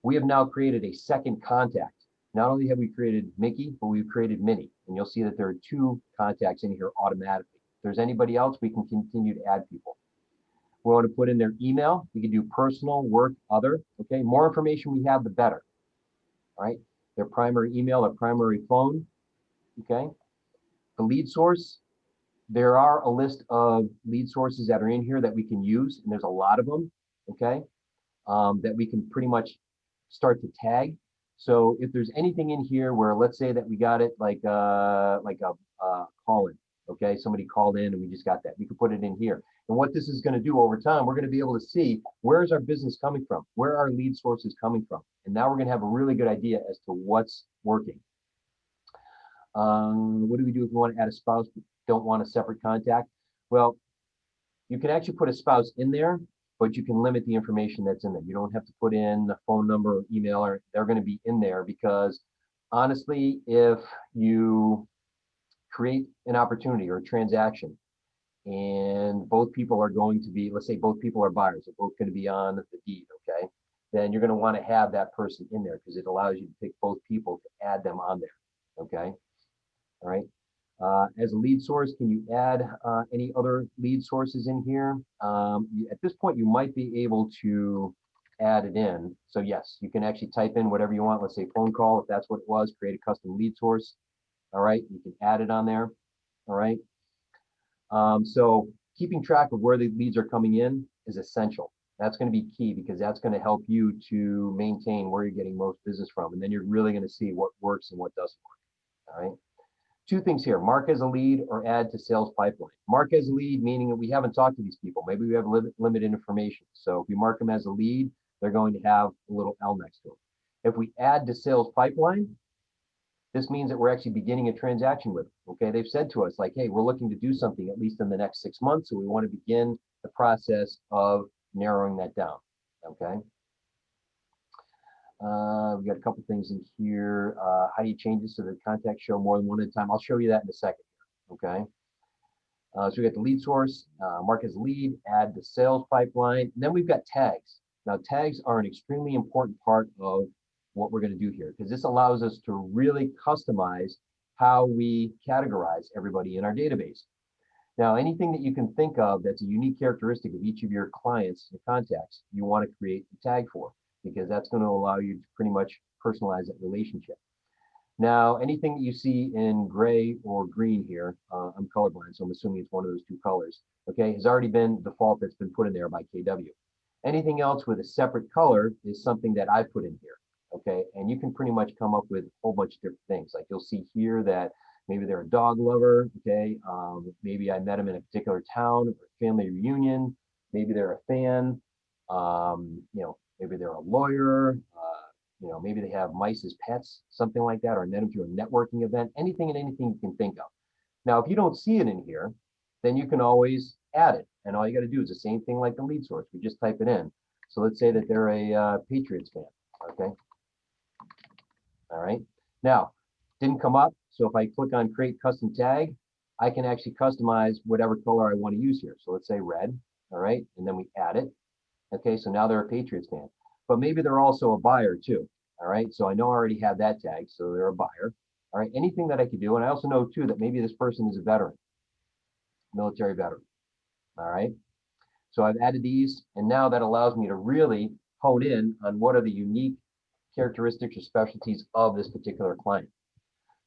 We have now created a second contact. Not only have we created Mickey, but we've created Minnie. And you'll see that there are two contacts in here automatically. If there's anybody else, we can continue to add people. We want to put in their email. We can do personal, work, other. Okay, more information we have, the better. All right, their primary email, their primary phone. Okay, the lead source. There are a list of lead sources that are in here that we can use, and there's a lot of them. Okay, that we can pretty much start to tag. So if there's anything in here where, let's say that we got it like a call-in, okay, somebody called in and we just got that, we could put it in here. And what this is going to do over time, we're going to be able to see where is our business coming from, where are our lead sources coming from, and now we're going to have a really good idea as to what's working. What do we do if we want to add a spouse but don't want a separate contact? Well, you can actually put a spouse in there, but you can limit the information that's in there. You don't have to put in the phone number or email, or they're going to be in there, because honestly, if you create an opportunity or a transaction and both people are going to be, let's say both people are buyers, they're both going to be on the deed, okay, then you're going to want to have that person in there because it allows you to pick both people to add them on there, okay? All right. As a lead source, can you add any other lead sources in here? At this point, you might be able to add it in. So yes, you can actually type in whatever you want. Let's say phone call, if that's what it was, create a custom lead source. All right, you can add it on there. All right. So keeping track of where the leads are coming in is essential. That's going to be key because that's going to help you to maintain where you're getting most business from. And then you're really going to see what works and what doesn't work. All right. Two things here, mark as a lead or add to sales pipeline. Mark as a lead, meaning that we haven't talked to these people. Maybe we have limited information. So if we mark them as a lead, they're going to have a little L next to them. If we add to sales pipeline, this means that we're actually beginning a transaction with them. Okay, they've said to us like, hey, we're looking to do something at least in the next 6 months. So we want to begin the process of narrowing that down. Okay. We got a couple things in here. How do you change this so the contacts show more than one at a time? I'll show you that in a second. Okay. So we got the lead source, mark as lead, add the sales pipeline. And then we've got tags. Now, tags are an extremely important part of what we're going to do here because this allows us to really customize how we categorize everybody in our database. Now, anything that you can think of that's a unique characteristic of each of your clients and contacts, you want to create a tag for, because that's going to allow you to pretty much personalize that relationship. Now, anything that you see in gray or green here, I'm colorblind, so I'm assuming it's one of those two colors, okay, has already been default that's been put in there by KW. Anything else with a separate color is something that I put in here, okay, and you can pretty much come up with a whole bunch of different things. Like you'll see here that maybe they're a dog lover, okay, maybe I met them in a particular town or family reunion, maybe they're a fan, maybe they're a lawyer, maybe they have mice as pets, something like that, or met them through a networking event, anything and anything you can think of. Now, if you don't see it in here, then you can always add it. And all you got to do is the same thing like the lead source. We just type it in. So let's say that they're a Patriots fan, okay? All right. Now, didn't come up. So if I click on create custom tag, I can actually customize whatever color I want to use here. So let's say red, all right? And then we add it. Okay, so now they're a Patriots fan, but maybe they're also a buyer too. All right, so I know I already have that tag, so they're a buyer. All right, anything that I could do, and I also know too that maybe this person is a veteran, military veteran. All right, so I've added these, and now that allows me to really hone in on what are the unique characteristics or specialties of this particular client.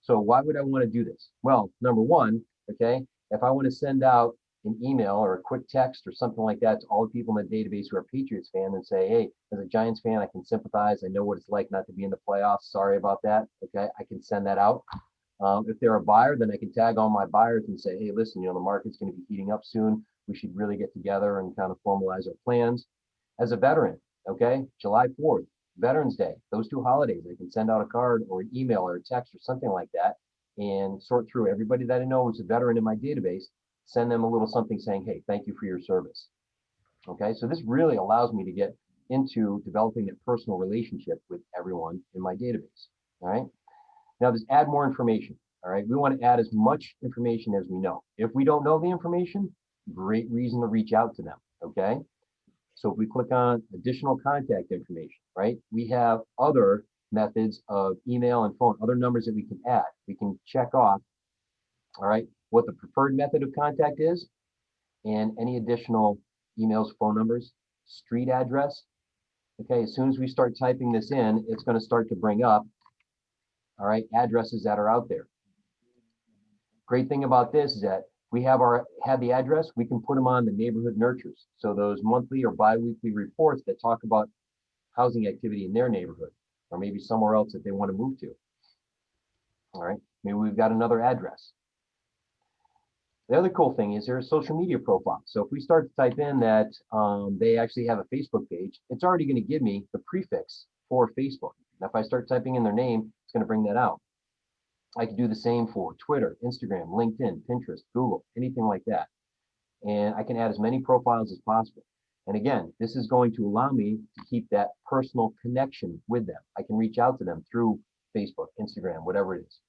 So why would I want to do this? Well, number one, okay, if I want to send out an email or a quick text or something like that to all the people in the database who are Patriots fan and say, hey, as a Giants fan, I can sympathize. I know what it's like not to be in the playoffs. Sorry about that. Okay, I can send that out. If they're a buyer, then I can tag all my buyers and say, hey, listen, the market's going to be heating up soon. We should really get together and kind of formalize our plans. As a veteran, okay, July 4th, Veterans Day, those two holidays, I can send out a card or an email or a text or something like that and sort through everybody that I know is a veteran in my database, send them a little something saying, hey, thank you for your service. Okay, so this really allows me to get into developing that personal relationship with everyone in my database. All right, now there's add more information. All right, we want to add as much information as we know. If we don't know the information, great reason to reach out to them. Okay, so if we click on additional contact information, right, we have other methods of email and phone, other numbers that we can add. We can check off, all right, what the preferred method of contact is, and any additional emails, phone numbers, street address. Okay, as soon as we start typing this in, it's going to start to bring up, all right, addresses that are out there. Great thing about this is that we have the address, we can put them on the neighborhood nurtures. So those monthly or bi-weekly reports that talk about housing activity in their neighborhood, or maybe somewhere else that they want to move to. All right, maybe we've got another address. The other cool thing is there's a social media profile. So if we start to type in that they actually have a Facebook page, it's already going to give me the prefix for Facebook. Now, if I start typing in their name, it's going to bring that out. I can do the same for Twitter, Instagram, LinkedIn, Pinterest, Google, anything like that. And I can add as many profiles as possible. And again, this is going to allow me to keep that personal connection with them. I can reach out to them through Facebook, Instagram, whatever it is.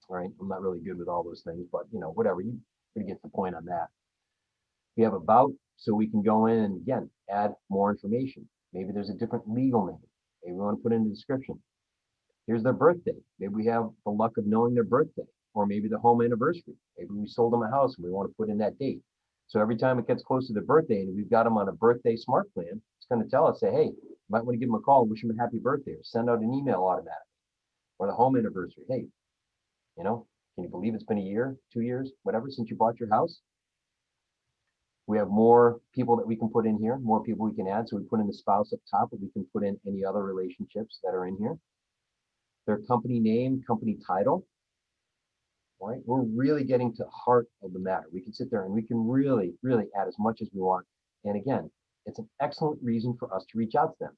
All right, I'm not really good with all those things, but whatever, you get the point on that. We have about, so we can go in and again, add more information. Maybe there's a different legal name. Maybe we want to put in the description. Here's their birthday. Maybe we have the luck of knowing their birthday, or maybe the home anniversary. Maybe we sold them a house and we want to put in that date. So every time it gets close to their birthday and we've got them on a birthday smart plan, it's going to tell us, say, hey, you might want to give them a call, wish them a happy birthday, or send out an email automatically. Or the home anniversary. Hey, can you believe it's been a year, 2 years, whatever, since you bought your house? We have more people that we can put in here, more people we can add. So we put in the spouse up top, but we can put in any other relationships that are in here. Their company name, company title. All right, we're really getting to the heart of the matter. We can sit there and we can really, really add as much as we want. And again, it's an excellent reason for us to reach out to them.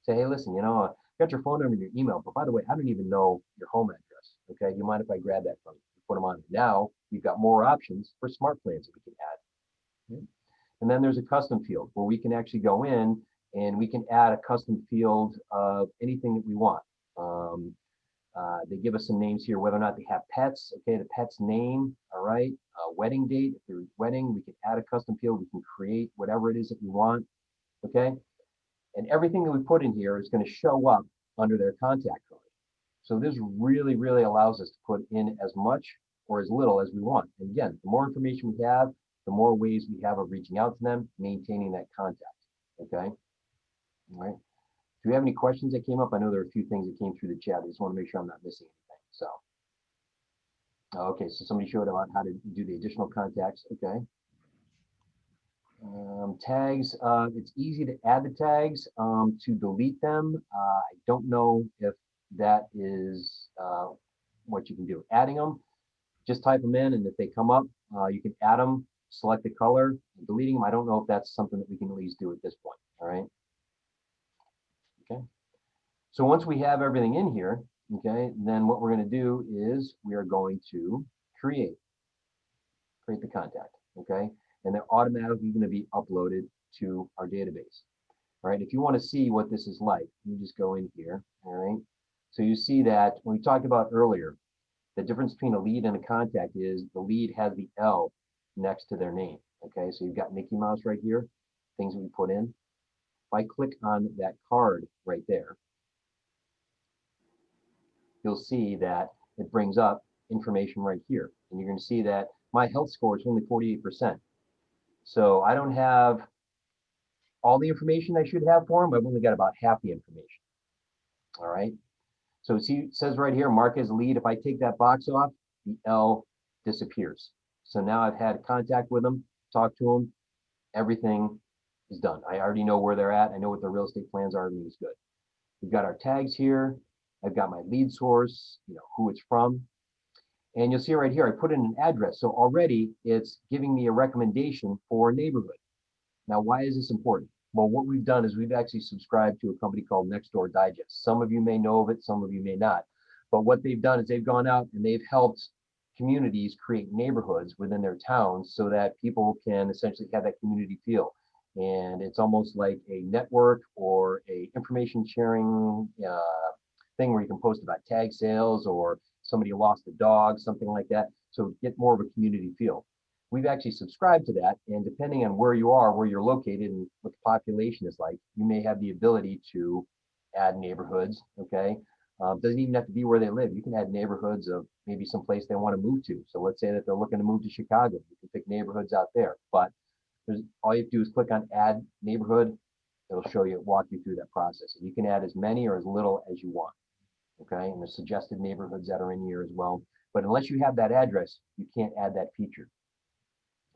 Say, hey, listen, you know, I got your phone number and your email, but by the way, I don't even know your home address. Okay, do you mind if I grab that from you? Put them on. Now we've got more options for smart plans that we can add. Okay? And then there's a custom field where we can actually go in and we can add a custom field of anything that we want. They give us some names here, whether or not they have pets. Okay, the pet's name, all right, wedding date. If they're wedding, we can add a custom field. We can create whatever it is that we want. Okay, and everything that we put in here is going to show up under their contact card. So this really, really allows us to put in as much or as little as we want. And again, the more information we have, the more ways we have of reaching out to them, maintaining that contact. Okay, all right. Do we have any questions that came up? I know there are a few things that came through the chat. I just want to make sure I'm not missing anything. So, okay, so somebody showed about how to do the additional contacts. Okay. Tags, it's easy to add the tags. To delete them, I don't know if that is what you can do. Adding them, just type them in, and if they come up, you can add them, select the color. Deleting them, I don't know if that's something that we can at least do at this point. All right. Okay. So once we have everything in here, okay, then what we're going to do is we are going to create the contact. Okay. And they're automatically going to be uploaded to our database. All right, if you want to see what this is like, you just go in here. All right, so you see that when we talked about earlier, the difference between a lead and a contact is the lead has the L next to their name. Okay, so you've got Mickey Mouse right here, things that we put in. If I click on that card right there, you'll see that it brings up information right here. And you're going to see that my health score is only 48%. So I don't have all the information I should have for them. I've only got about half the information. All right. So see, it says right here, mark as lead. If I take that box off, the L disappears. So now I've had contact with them, talked to them, everything is done. I already know where they're at. I know what their real estate plans are. Everything is good. We've got our tags here. I've got my lead source, you know, who it's from. And you'll see right here, I put in an address. So already it's giving me a recommendation for a neighborhood. Now, why is this important? Well, what we've done is we've actually subscribed to a company called Nextdoor Digest. Some of you may know of it, some of you may not. But what they've done is they've gone out and they've helped communities create neighborhoods within their towns so that people can essentially have that community feel. And it's almost like a network or a information sharing thing where you can post about tag sales or somebody lost a dog, something like that. So get more of a community feel. We've actually subscribed to that, and depending on where you are, where you're located, and what the population is like, you may have the ability to add neighborhoods. Okay, doesn't even have to be where they live. You can add neighborhoods of maybe some place they want to move to. So let's say that they're looking to move to Chicago. You can pick neighborhoods out there. But all you have to do is click on Add Neighborhood. It'll show you, walk you through that process. And you can add as many or as little as you want. Okay, and there's suggested neighborhoods that are in here as well. But unless you have that address, you can't add that feature.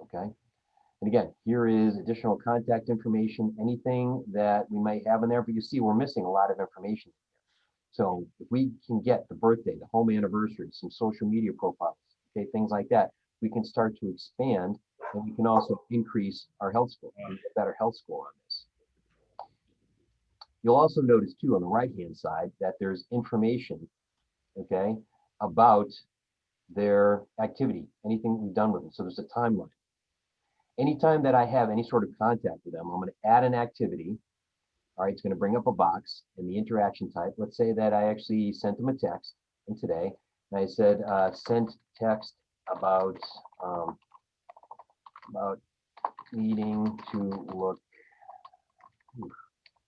Okay, and again, here is additional contact information, anything that we might have in there, but you see we're missing a lot of information. So if we can get the birthday, the home anniversary, some social media profiles, okay, things like that, we can start to expand, and we can also increase our health score, a better health score on this. You'll also notice too on the right-hand side that there's information, okay, about their activity, anything we've done with them. So there's a timeline. Anytime that I have any sort of contact with them, I'm going to add an activity. All right, it's going to bring up a box in the interaction type. Let's say that I actually sent them a text and today, and I said, sent text about needing to look,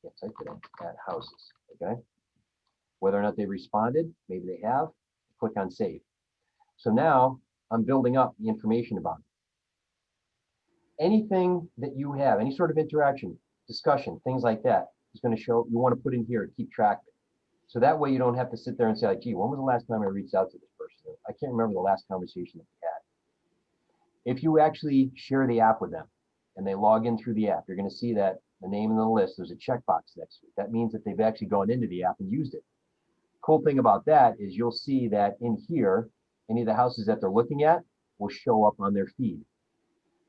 can't type today, at houses, okay? Whether or not they responded, maybe they have, click on save. So now I'm building up the information about them. Anything that you have, any sort of interaction, discussion, things like that, is going to show, you want to put in here to keep track of it. So that way you don't have to sit there and say, like, gee, when was the last time I reached out to this person? I can't remember the last conversation that we had. If you actually share the app with them, and they log in through the app, you're going to see that the name in the list, there's a checkbox next to it. That means that they've actually gone into the app and used it. Cool thing about that is you'll see that in here, any of the houses that they're looking at will show up on their feed.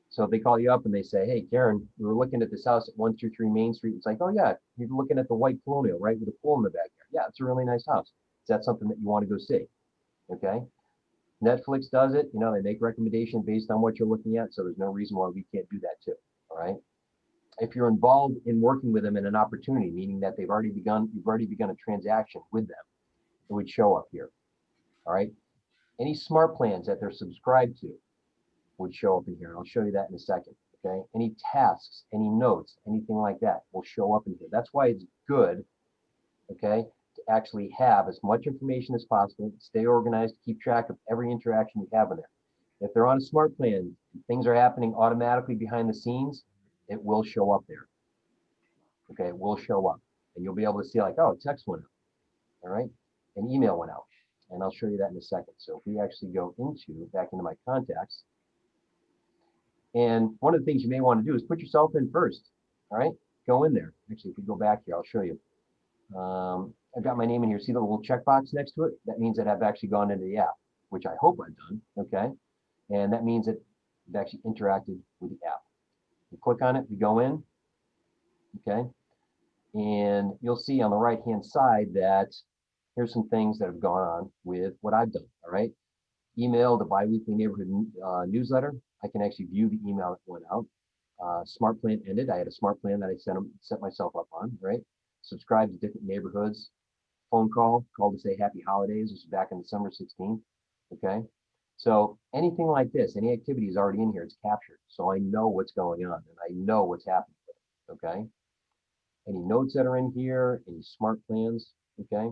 So if they call you up and they say, hey, Karen, we were looking at this house at 123 Main Street. It's like, oh yeah, you're looking at the white colonial, right, with a pool in the backyard. Yeah, it's a really nice house. Is that something that you want to go see? Okay. Netflix does it. You know, they make recommendations based on what you're looking at. So there's no reason why we can't do that too. All right. If you're involved in working with them in an opportunity, meaning that you've already begun a transaction with them, it would show up here. All right. Any smart plans that they're subscribed to would show up in here. I'll show you that in a second. Okay. Any tasks, any notes, anything like that will show up in here. That's why it's good, okay, to actually have as much information as possible, stay organized, keep track of every interaction you have in there. If they're on a smart plan, things are happening automatically behind the scenes, it will show up there. Okay, it will show up. And you'll be able to see like, oh, a text went out. All right, an email went out. And I'll show you that in a second. So if we actually go back into my contacts, and one of the things you may want to do is put yourself in first. All right, go in there. Actually, if we go back here, I'll show you. I've got my name in here. See the little checkbox next to it? That means that I've actually gone into the app, which I hope I've done. Okay, and that means that I've actually interacted with the app. You click on it, you go in. Okay, and you'll see on the right-hand side that here's some things that have gone on with what I've done. All right, email the biweekly neighborhood newsletter. I can actually view the email that went out. Smart plan ended. I had a smart plan that I set myself up on, right? Subscribe to different neighborhoods. Phone call to say happy holidays. This was back on December 16th. Okay. So anything like this, any activity is already in here. It's captured. So I know what's going on and I know what's happening with it. Okay. Any notes that are in here, any smart plans. Okay.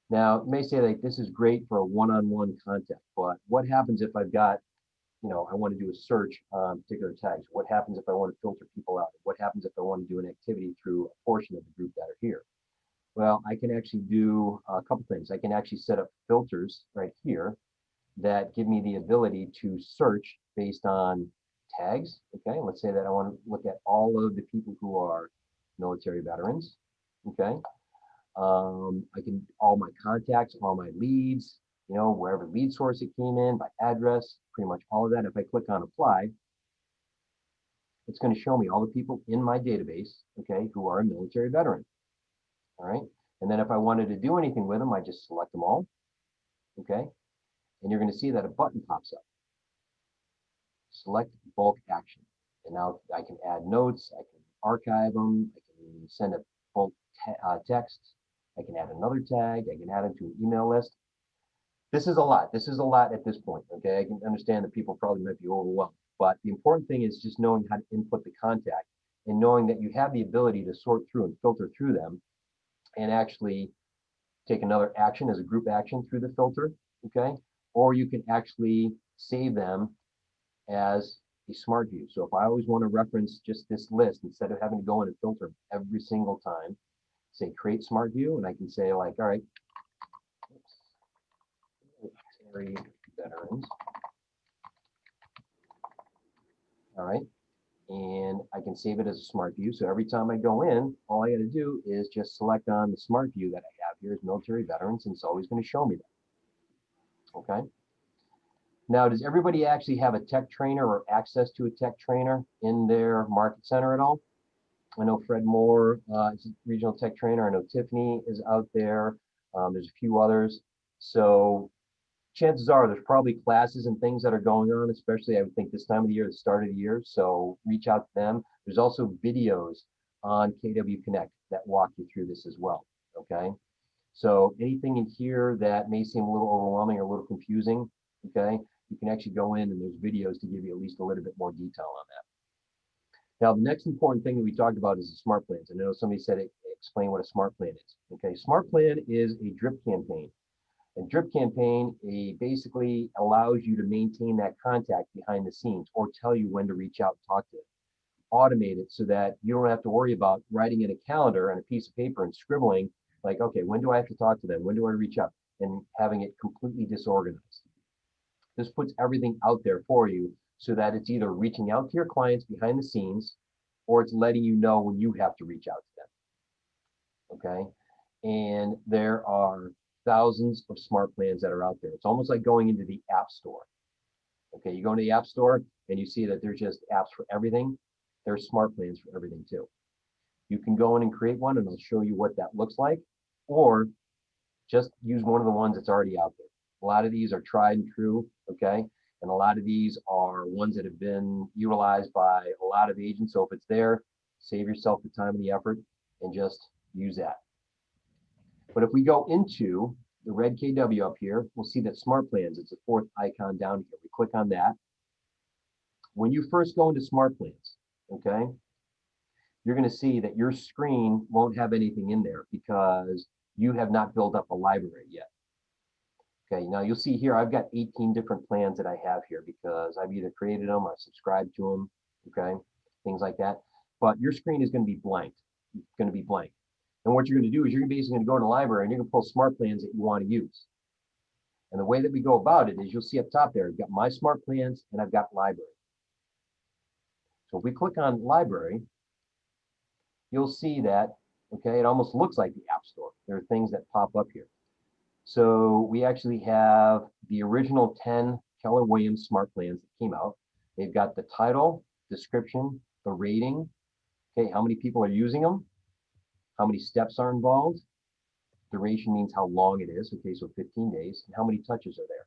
Now, you may say like this is great for a one-on-one contact, but what happens if I've got, you know, I want to do a search on particular tags? What happens if I want to filter people out? What happens if I want to do an activity through a portion of the group that are here? Well, I can actually do a couple things. I can actually set up filters right here that give me the ability to search based on tags. Okay, let's say that I want to look at all of the people who are military veterans. Okay, I can, all my contacts, all my leads, you know, wherever lead source it came in, by address, pretty much all of that. If I click on apply, it's going to show me all the people in my database, okay, who are a military veteran. All right. And then if I wanted to do anything with them, I just select them all. Okay. And you're going to see that a button pops up. Select bulk action. And now I can add notes. I can archive them. I can send a bulk text. I can add another tag. I can add them to an email list. This is a lot. This is a lot at this point. Okay. I can understand that people probably might be overwhelmed. But the important thing is just knowing how to input the contact and knowing that you have the ability to sort through and filter through them and actually take another action as a group action through the filter, okay? Or you can actually save them as a smart view. So if I always want to reference just this list, instead of having to go in and filter every single time, say create smart view, and I can say like, all right, military veterans, all right? And I can save it as a smart view. So every time I go in, all I got to do is just select on the smart view that I have here is military veterans, and it's always going to show me that. Okay. Now, does everybody actually have a tech trainer or access to a tech trainer in their market center at all? I know Fred Moore is a regional tech trainer. I know Tiffany is out there. There's a few others. So chances are there's probably classes and things that are going on, especially I would think this time of the year, the start of the year. So reach out to them. There's also videos on KW Connect that walk you through this as well. Okay. So anything in here that may seem a little overwhelming or a little confusing, okay, you can actually go in and there's videos to give you at least a little bit more detail on that. Now, the next important thing that we talked about is the smart plans. I know somebody said explain what a smart plan is. Okay, smart plan is a drip campaign. A drip campaign basically allows you to maintain that contact behind the scenes or tell you when to reach out and talk to them. Automate it so that you don't have to worry about writing in a calendar on a piece of paper and scribbling like, okay, when do I have to talk to them? When do I reach out? And having it completely disorganized. This puts everything out there for you so that it's either reaching out to your clients behind the scenes or it's letting you know when you have to reach out to them. Okay. And there are thousands of smart plans that are out there. It's almost like going into the app store. Okay. You go into the app store and you see that there's just apps for everything. There's smart plans for everything too. You can go in and create one and I'll show you what that looks like, or just use one of the ones that's already out there. A lot of these are tried and true, okay? And a lot of these are ones that have been utilized by a lot of agents. So if it's there, save yourself the time and the effort and just use that. But if we go into the red KW up here, we'll see that Smart Plans, it's the fourth icon down here. We click on that. When you first go into Smart Plans, okay, you're going to see that your screen won't have anything in there because you have not built up a library yet. Okay, now you'll see here, I've got 18 different plans that I have here because I've either created them or subscribed to them, okay, things like that. But your screen is going to be blank. It's going to be blank. And what you're going to do is you're basically going to go to the library and you're going to pull smart plans that you want to use. And the way that we go about it is you'll see up top there, I've got my smart plans and I've got library. So if we click on library, you'll see that, okay, it almost looks like the App Store. There are things that pop up here. So we actually have the original 10 Keller Williams smart plans that came out. They've got the title, description, the rating, okay, how many people are using them, how many steps are involved, duration means how long it is, okay, so 15 days, and how many touches are there.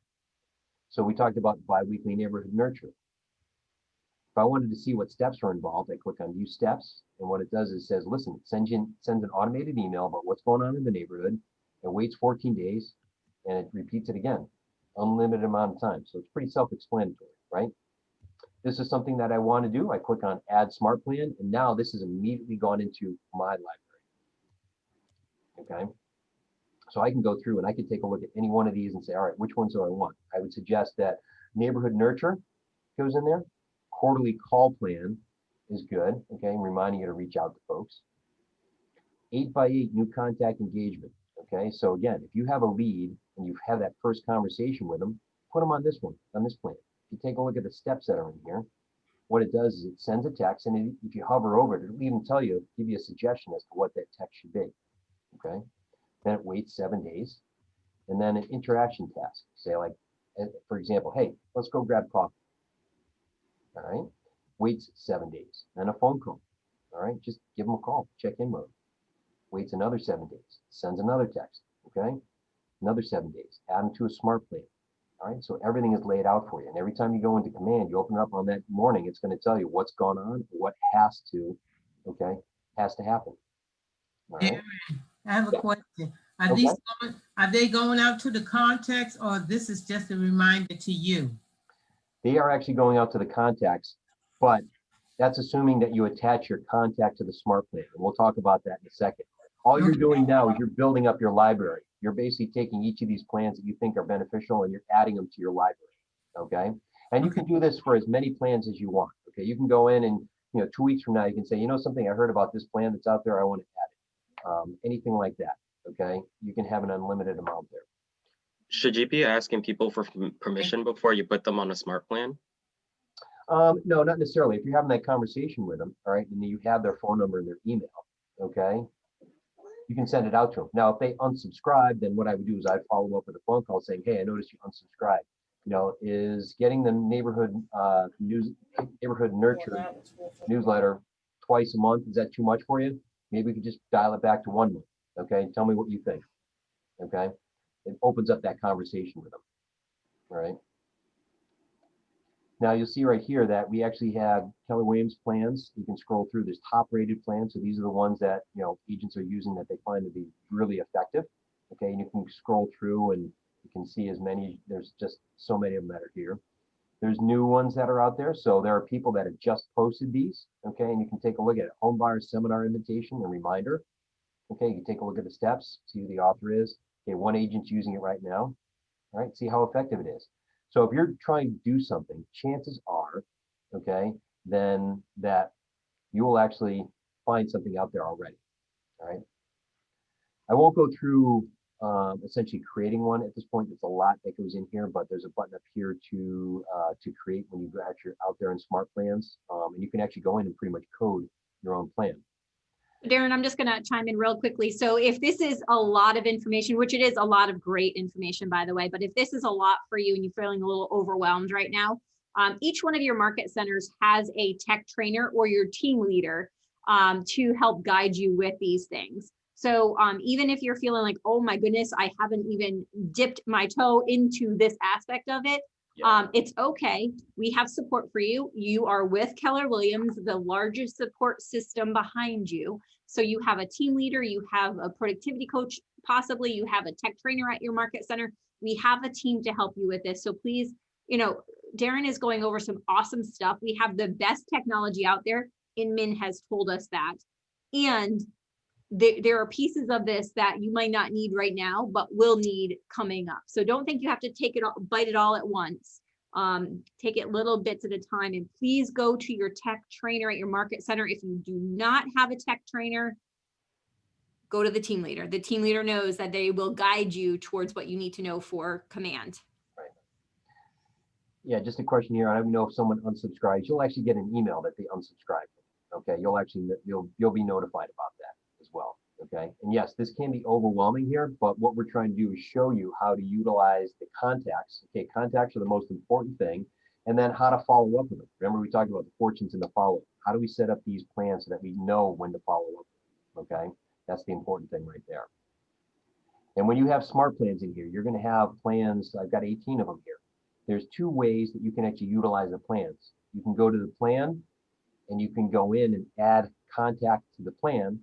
So we talked about biweekly neighborhood nurture. If I wanted to see what steps are involved, I click on View Steps, and what it does is it says, listen, it sends an automated email about what's going on in the neighborhood. It waits 14 days, and it repeats it again, unlimited amount of time. So it's pretty self-explanatory, right? This is something that I want to do. I click on Add Smart Plan, and now this is immediately gone into my library, okay? So I can go through and I can take a look at any one of these and say, all right, which ones do I want? I would suggest that Neighborhood Nurture goes in there. Quarterly Call Plan is good, okay, reminding you to reach out to folks. 8x8 New Contact Engagement, okay? So again, if you have a lead and you've had that first conversation with them, put them on this one, on this plan. If you take a look at the steps that are in here, what it does is it sends a text, and if you hover over it, it'll even tell you, give you a suggestion as to what that text should be, okay? Then it waits 7 days, and then an interaction task. Say like, for example, hey, let's go grab coffee. All right, waits 7 days, then a phone call. All right, just give them a call, check in mode. Waits another 7 days, sends another text, okay? Another 7 days, add them to a smart plan. All right, so everything is laid out for you. And every time you go into command, you open it up on that morning, it's going to tell you what's gone on, what has to, okay, has to happen. All right. I have a question. Are they going out to the contacts, or this is just a reminder to you? They are actually going out to the contacts, but that's assuming that you attach your contact to the smart plan. And we'll talk about that in a second. All you're doing now is you're building up your library. You're basically taking each of these plans that you think are beneficial and you're adding them to your library, okay? And you can do this for as many plans as you want, okay? You can go in and, 2 weeks from now, you can say, something, I heard about this plan that's out there, I want to add it. Anything like that, okay? You can have an unlimited amount there. Should you be asking people for permission before you put them on a smart plan? No, not necessarily. If you're having that conversation with them, all right, and you have their phone number and their email, okay, you can send it out to them. Now, if they unsubscribe, then what I would do is I'd follow up with a phone call saying, hey, I noticed you unsubscribed. Is getting the neighborhood nurture newsletter twice a month, is that too much for you? Maybe we could just dial it back to 1 month, okay? Tell me what you think, okay? It opens up that conversation with them, all right? Now you'll see right here that we actually have Keller Williams plans. You can scroll through, there's top rated plans. So these are the ones that, agents are using that they find to be really effective, okay? And you can scroll through and you can see as many, there's just so many of them that are here. There's new ones that are out there. So there are people that have just posted these, okay? And you can take a look at it. Home buyer seminar invitation and reminder. Okay, you can take a look at the steps, see who the author is. Okay, one agent's using it right now. All right, see how effective it is. So if you're trying to do something, chances are, okay, then that you will actually find something out there already. All right. I won't go through essentially creating one at this point. There's a lot that goes in here, but there's a button up here to create when you go actually out there in Smart Plans, and you can actually go in and pretty much code your own plan. Darren, I'm just going to chime in real quickly. So if this is a lot of information, which it is a lot of great information, by the way, but if this is a lot for you and you're feeling a little overwhelmed right now, each one of your market centers has a tech trainer or your team leader to help guide you with these things. So even if you're feeling like, oh my goodness, I haven't even dipped my toe into this aspect of it, it's okay. We have support for you. You are with Keller Williams, the largest support system behind you. So you have a team leader, you have a productivity coach, possibly you have a tech trainer at your market center. We have a team to help you with this. So please, you know, Darren is going over some awesome stuff. We have the best technology out there. Inmin has told us that. And there are pieces of this that you might not need right now, but will need coming up. So don't think you have to take it all, bite it all at once. Take it little bits at a time, and please go to your tech trainer at your market center. If you do not have a tech trainer, go to the team leader. The team leader knows that they will guide you towards what you need to know for command. Right. Yeah, just a question here. I don't know if someone unsubscribes. You'll actually get an email that they unsubscribe. Okay, you'll be notified about that as well. Okay, and yes, this can be overwhelming here, but what we're trying to do is show you how to utilize the contacts. Okay, contacts are the most important thing, and then how to follow up with them. Remember, we talked about the fortunes and the follow-up. How do we set up these plans so that we know when to follow up? Okay, that's the important thing right there. And when you have smart plans in here, you're going to have plans. I've got 18 of them here. There's two ways that you can actually utilize the plans. You can go to the plan, and you can go in and add contact to the plan.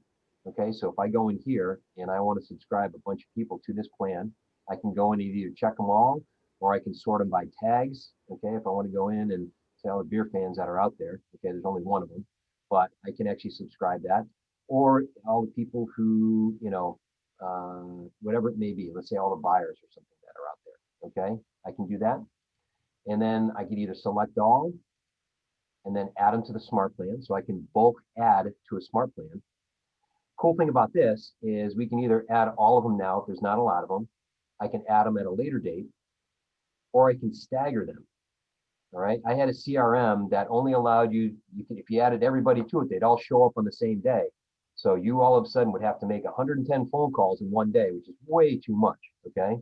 Okay, so if I go in here and I want to subscribe a bunch of people to this plan, I can go in and either check them all, or I can sort them by tags. Okay, if I want to go in and say all the beer fans that are out there, okay, there's only one of them, but I can actually subscribe that, or all the people who, you know, whatever it may be, let's say all the buyers or something that are out there. Okay, I can do that. And then I can either select all and then add them to the smart plan. So I can bulk add to a smart plan. Cool thing about this is we can either add all of them now if there's not a lot of them. I can add them at a later date, or I can stagger them. All right. I had a CRM that only allowed you can, if you added everybody to it, they'd all show up on the same day. So you all of a sudden would have to make 110 phone calls in one day, which is way too much. Okay.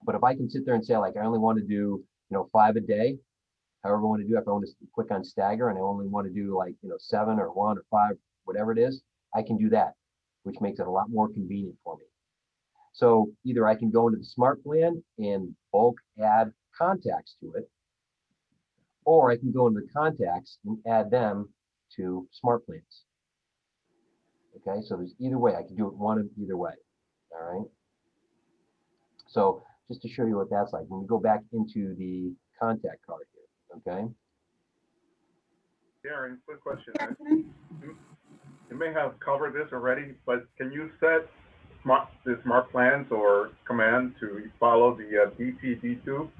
But if I can sit there and say, like, I only want to do, 5 a day, however I want to do it, if I want to click on stagger and I only want to do 7 or 1 or 5, whatever it is, I can do that, which makes it a lot more convenient for me. So either I can go into the smart plan and bulk add contacts to it, or I can go into the contacts and add them to smart plans. Okay, so there's either way. I can do it one of either way. All right. So just to show you what that's like, when we go back into the contact card here, okay? Darren, quick question. You may have covered this already, but can you set the smart plans or command to follow the DTD2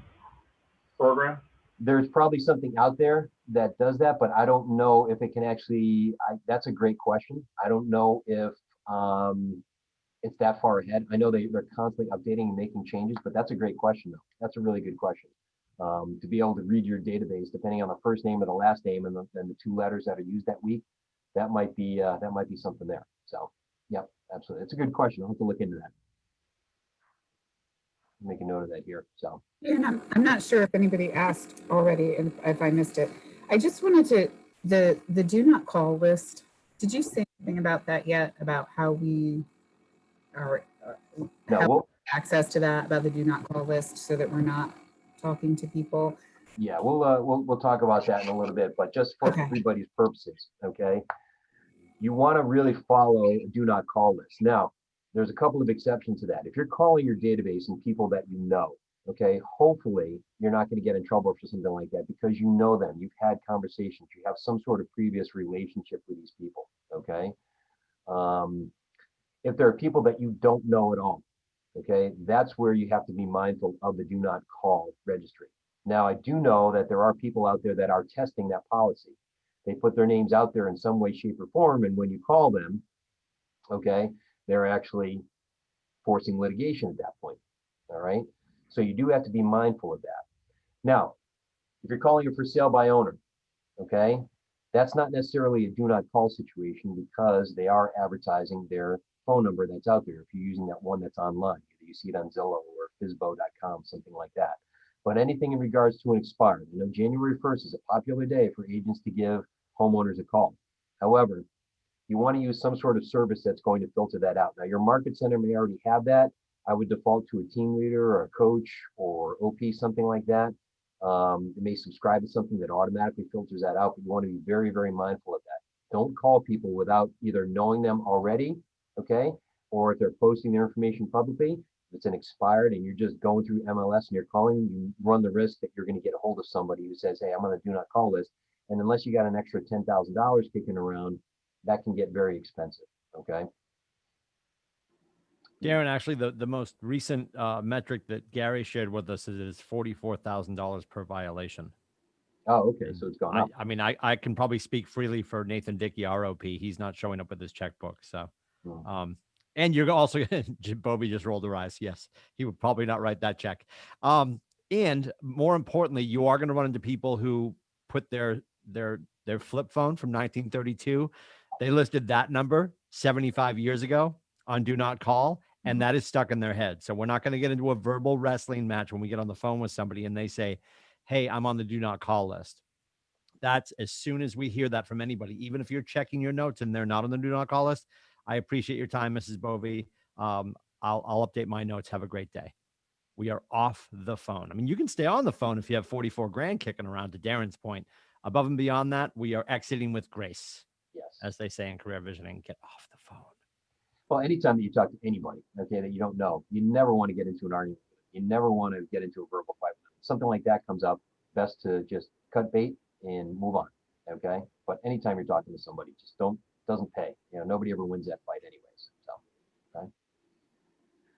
program? There's probably something out there that does that, but I don't know if it can actually, that's a great question. I don't know if it's that far ahead. I know they're constantly updating and making changes, but that's a great question though. That's a really good question. To be able to read your database, depending on the first name or the last name and the 2 letters that are used that week, that might be something there. So yeah, absolutely. It's a good question. I'll have to look into that. Make a note of that here. So and I'm not sure if anybody asked already and if I missed it. I just wanted to, the do not call list. Did you say anything about that yet? About how we are access to that, about the do not call list, so that we're not talking to people? Yeah, we'll talk about that in a little bit, but just for everybody's purposes, okay? You want to really follow a do not call list. Now, there's a couple of exceptions to that. If you're calling your database and people that you know, okay, hopefully you're not going to get in trouble for something like that because you know them, you've had conversations, you have some sort of previous relationship with these people, okay? If there are people that you don't know at all, okay, that's where you have to be mindful of the do not call registry. Now, I do know that there are people out there that are testing that policy. They put their names out there in some way, shape, or form, and when you call them, okay, they're actually forcing litigation at that point. All right. So you do have to be mindful of that. Now, if you're calling it for sale by owner, okay, that's not necessarily a do not call situation because they are advertising their phone number that's out there. If you're using that one that's online, either you see it on Zillow or Fizbo.com, something like that. But anything in regards to an expired, you know, January 1st is a popular day for agents to give homeowners a call. However, you want to use some sort of service that's going to filter that out. Now, your market center may already have that. I would default to a team leader or a coach or OP, something like that. You may subscribe to something that automatically filters that out, but you want to be very, very mindful of that. Don't call people without either knowing them already, okay, or if they're posting their information publicly. If it's an expired and you're just going through MLS and you're calling, you run the risk that you're going to get a hold of somebody who says, hey, I'm on a do not call list. And unless you got an extra $10,000 kicking around, that can get very expensive, okay? Darren, actually, the most recent metric that Gary shared with us is $44,000 per violation. Oh, okay, so it's gone up. I mean, I can probably speak freely for Nathan Dickey, ROP. He's not showing up with his checkbook, so. And you're also, Bobby just rolled her eyes. Yes, he would probably not write that check. And more importantly, you are going to run into people who put their flip phone from 1932. They listed that number 75 years ago on do not call, and that is stuck in their head. So we're not going to get into a verbal wrestling match when we get on the phone with somebody and they say, hey, I'm on the do not call list. That's as soon as we hear that from anybody, even if you're checking your notes and they're not on the do not call list. I appreciate your time, Mrs. Bovee. I'll update my notes. Have a great day. We are off the phone. I mean, you can stay on the phone if you have 44 grand kicking around, to Darren's point. Above and beyond that, we are exiting with grace. Yes. As they say in career visioning, get off the phone. Well, anytime that you talk to anybody, okay, that you don't know, you never want to get into an argument. You never want to get into a verbal fight. Something like that comes up, best to just cut bait and move on, okay? But anytime you're talking to somebody, just doesn't pay. You know, nobody ever wins that fight anyways, so, okay?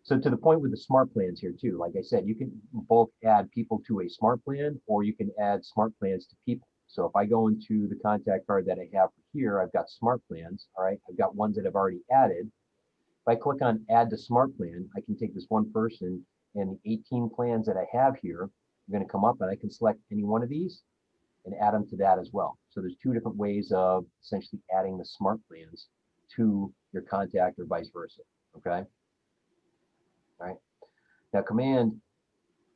So to the point with the smart plans here too, like I said, you can both add people to a smart plan or you can add smart plans to people. So if I go into the contact card that I have here, I've got smart plans, all right? I've got ones that I've already added. If I click on add to smart plan, I can take this one person and the 18 plans that I have here, I'm going to come up and I can select any one of these and add them to that as well. So there's two different ways of essentially adding the smart plans to your contact or vice versa, okay? All right. Now command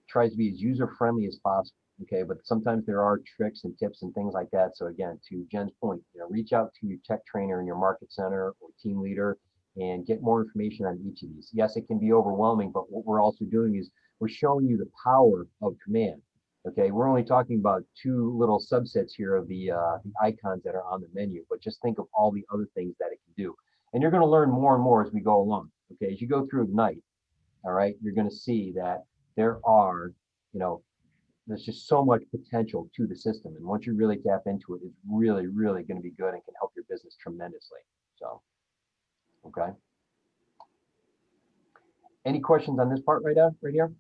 tries to be as user-friendly as possible, okay? But sometimes there are tricks and tips and things like that. So again, to Jen's point, you know, reach out to your tech trainer in your market center or team leader and get more information on each of these. Yes, it can be overwhelming, but what we're also doing is we're showing you the power of command. Okay, we're only talking about two little subsets here of the icons that are on the menu, but just think of all the other things that it can do. And you're going to learn more and more as we go along. Okay, as you go through Ignite, all right, you're going to see that there are, you know, there's just so much potential to the system. And once you really tap into it, it's really, really going to be good and can help your business tremendously. So, okay. Any questions on this part right here?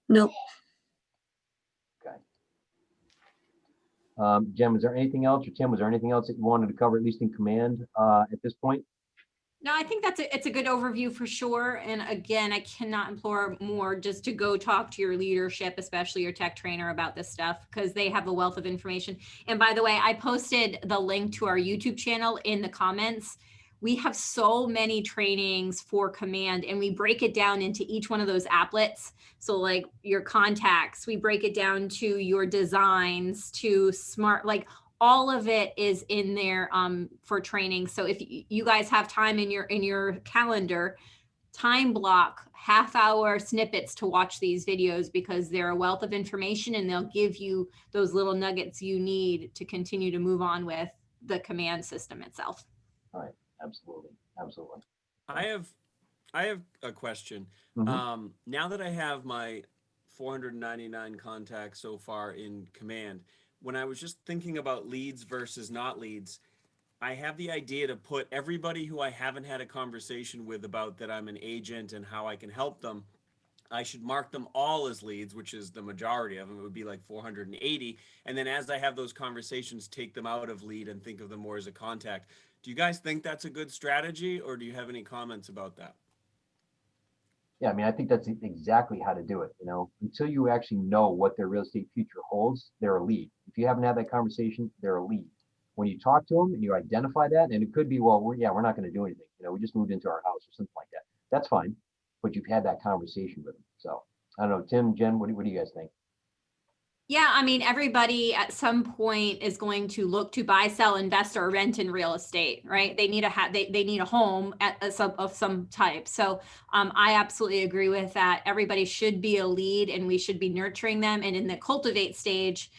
Nope. Okay. Jen, was there anything else, or Tim, was there anything else that you wanted to cover, at least in command at this point? No, I think it's a good overview for sure. And again, I cannot implore more just to go talk to your leadership, especially your tech trainer, about this stuff, because they have a wealth of information. And by the way, I posted the link to our YouTube channel in the comments. We have so many trainings for command, and we break it down into each one of those applets. So like your contacts, we break it down to your designs, to smart, like all of it is in there for training. So if you guys have time in your calendar, time block half-hour snippets to watch these videos, because they're a wealth of information and they'll give you those little nuggets you need to continue to move on with the command system itself. All right, absolutely, absolutely. I have a question. Mm-hmm. Now that I have my 499 contacts so far in command, when I was just thinking about leads versus not leads, I have the idea to put everybody who I haven't had a conversation with about that I'm an agent and how I can help them. I should mark them all as leads, which is the majority of them. It would be like 480. And then as I have those conversations, take them out of lead and think of them more as a contact. Do you guys think that's a good strategy, or do you have any comments about that? Yeah, I mean, I think that's exactly how to do it. You know, until you actually know what their real estate future holds, they're a lead. If you haven't had that conversation, they're a lead. When you talk to them and you identify that, and it could be, well, we're not going to do anything. You know, we just moved into our house or something like that. That's fine, but you've had that conversation with them. So I don't know, Tim, Jen, what do you guys think? Yeah, I mean, everybody at some point is going to look to buy, sell, invest, or rent in real estate, right? They need they need a home of some type. So I absolutely agree with that. Everybody should be a lead, and we should be nurturing them. And in the cultivate stage,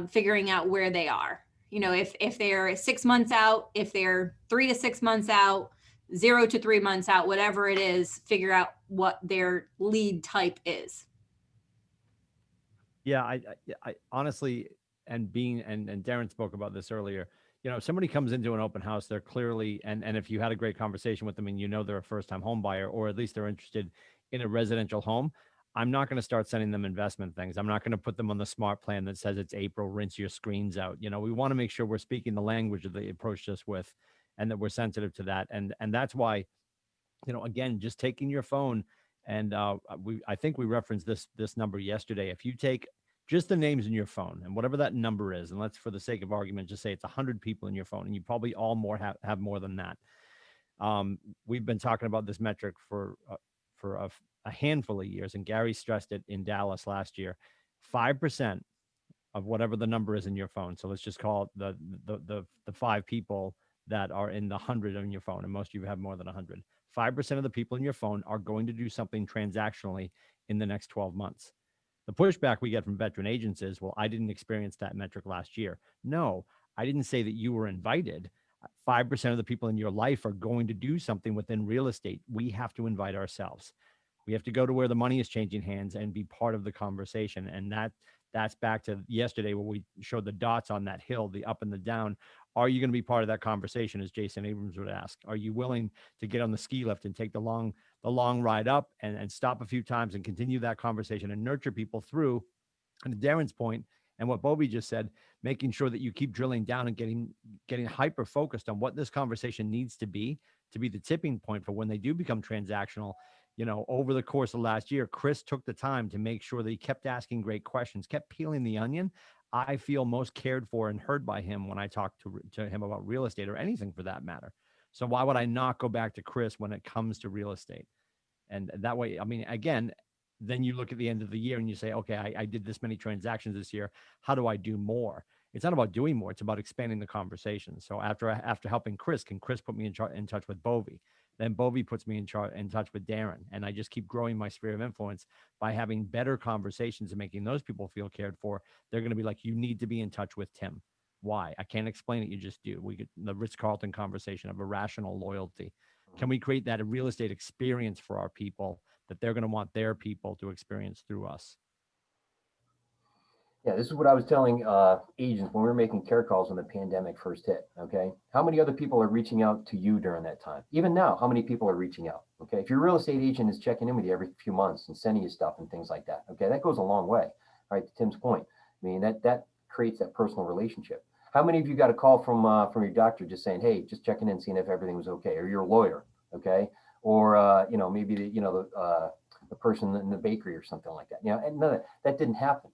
figuring out where they are. You know, if they're 6 months out, if they're 3 to 6 months out, 0 to 3 months out, whatever it is, figure out what their lead type is. Yeah, I honestly, and Darren spoke about this earlier. You know, if somebody comes into an open house, they're clearly, and if you had a great conversation with them and you know they're a first-time home buyer, or at least they're interested in a residential home, I'm not going to start sending them investment things. I'm not going to put them on the smart plan that says it's April, rinse your screens out. You know, we want to make sure we're speaking the language that they approached us with, and that we're sensitive to that. And that's why, you know, again, just taking your phone, and I think we referenced this number yesterday. If you take just the names in your phone and whatever that number is, and let's, for the sake of argument, just say it's 100 people in your phone, and you probably all have more than that. We've been talking about this metric for a handful of years, and Gary stressed it in Dallas last year. 5% of whatever the number is in your phone. So let's just call it the 5 people that are in the 100 on your phone, and most of you have more than 100. 5% of the people in your phone are going to do something transactionally in the next 12 months. The pushback we get from veteran agents is, well, I didn't experience that metric last year. No, I didn't say that you were invited. 5% of the people in your life are going to do something within real estate. We have to invite ourselves. We have to go to where the money is changing hands and be part of the conversation. And that's back to yesterday where we showed the dots on that hill, the up and the down. Are you going to be part of that conversation, as Jason Abrams would ask? Are you willing to get on the ski lift and take the long ride up and stop a few times and continue that conversation and nurture people through? And to Darren's point, and what Bobby just said, making sure that you keep drilling down and getting hyper focused on what this conversation needs to be the tipping point for when they do become transactional. You know, over the course of last year, Chris took the time to make sure that he kept asking great questions, kept peeling the onion. I feel most cared for and heard by him when I talk to him about real estate, or anything for that matter. So why would I not go back to Chris when it comes to real estate? And that way, I mean, again, then you look at the end of the year and you say, okay, I did this many transactions this year. How do I do more? It's not about doing more. It's about expanding the conversation. So after helping Chris, can Chris put me in touch with Bovie? Then Bovie puts me in touch with Darren. And I just keep growing my sphere of influence by having better conversations and making those people feel cared for. They're going to be like, you need to be in touch with Tim. Why? I can't explain it. You just do. We get the Ritz-Carlton conversation of irrational loyalty. Can we create that real estate experience for our people that they're going to want their people to experience through us? Yeah, this is what I was telling agents when we were making care calls when the pandemic first hit. Okay, how many other people are reaching out to you during that time? Even now, how many people are reaching out? Okay, if your real estate agent is checking in with you every few months and sending you stuff and things like that, okay, that goes a long way. All right, to Tim's point, I mean that creates that personal relationship. How many of you got a call from your doctor just saying, hey, just checking in, seeing if everything was okay, or your lawyer, okay, or you know, maybe the person in the bakery or something like that. You know, and none of that didn't happen.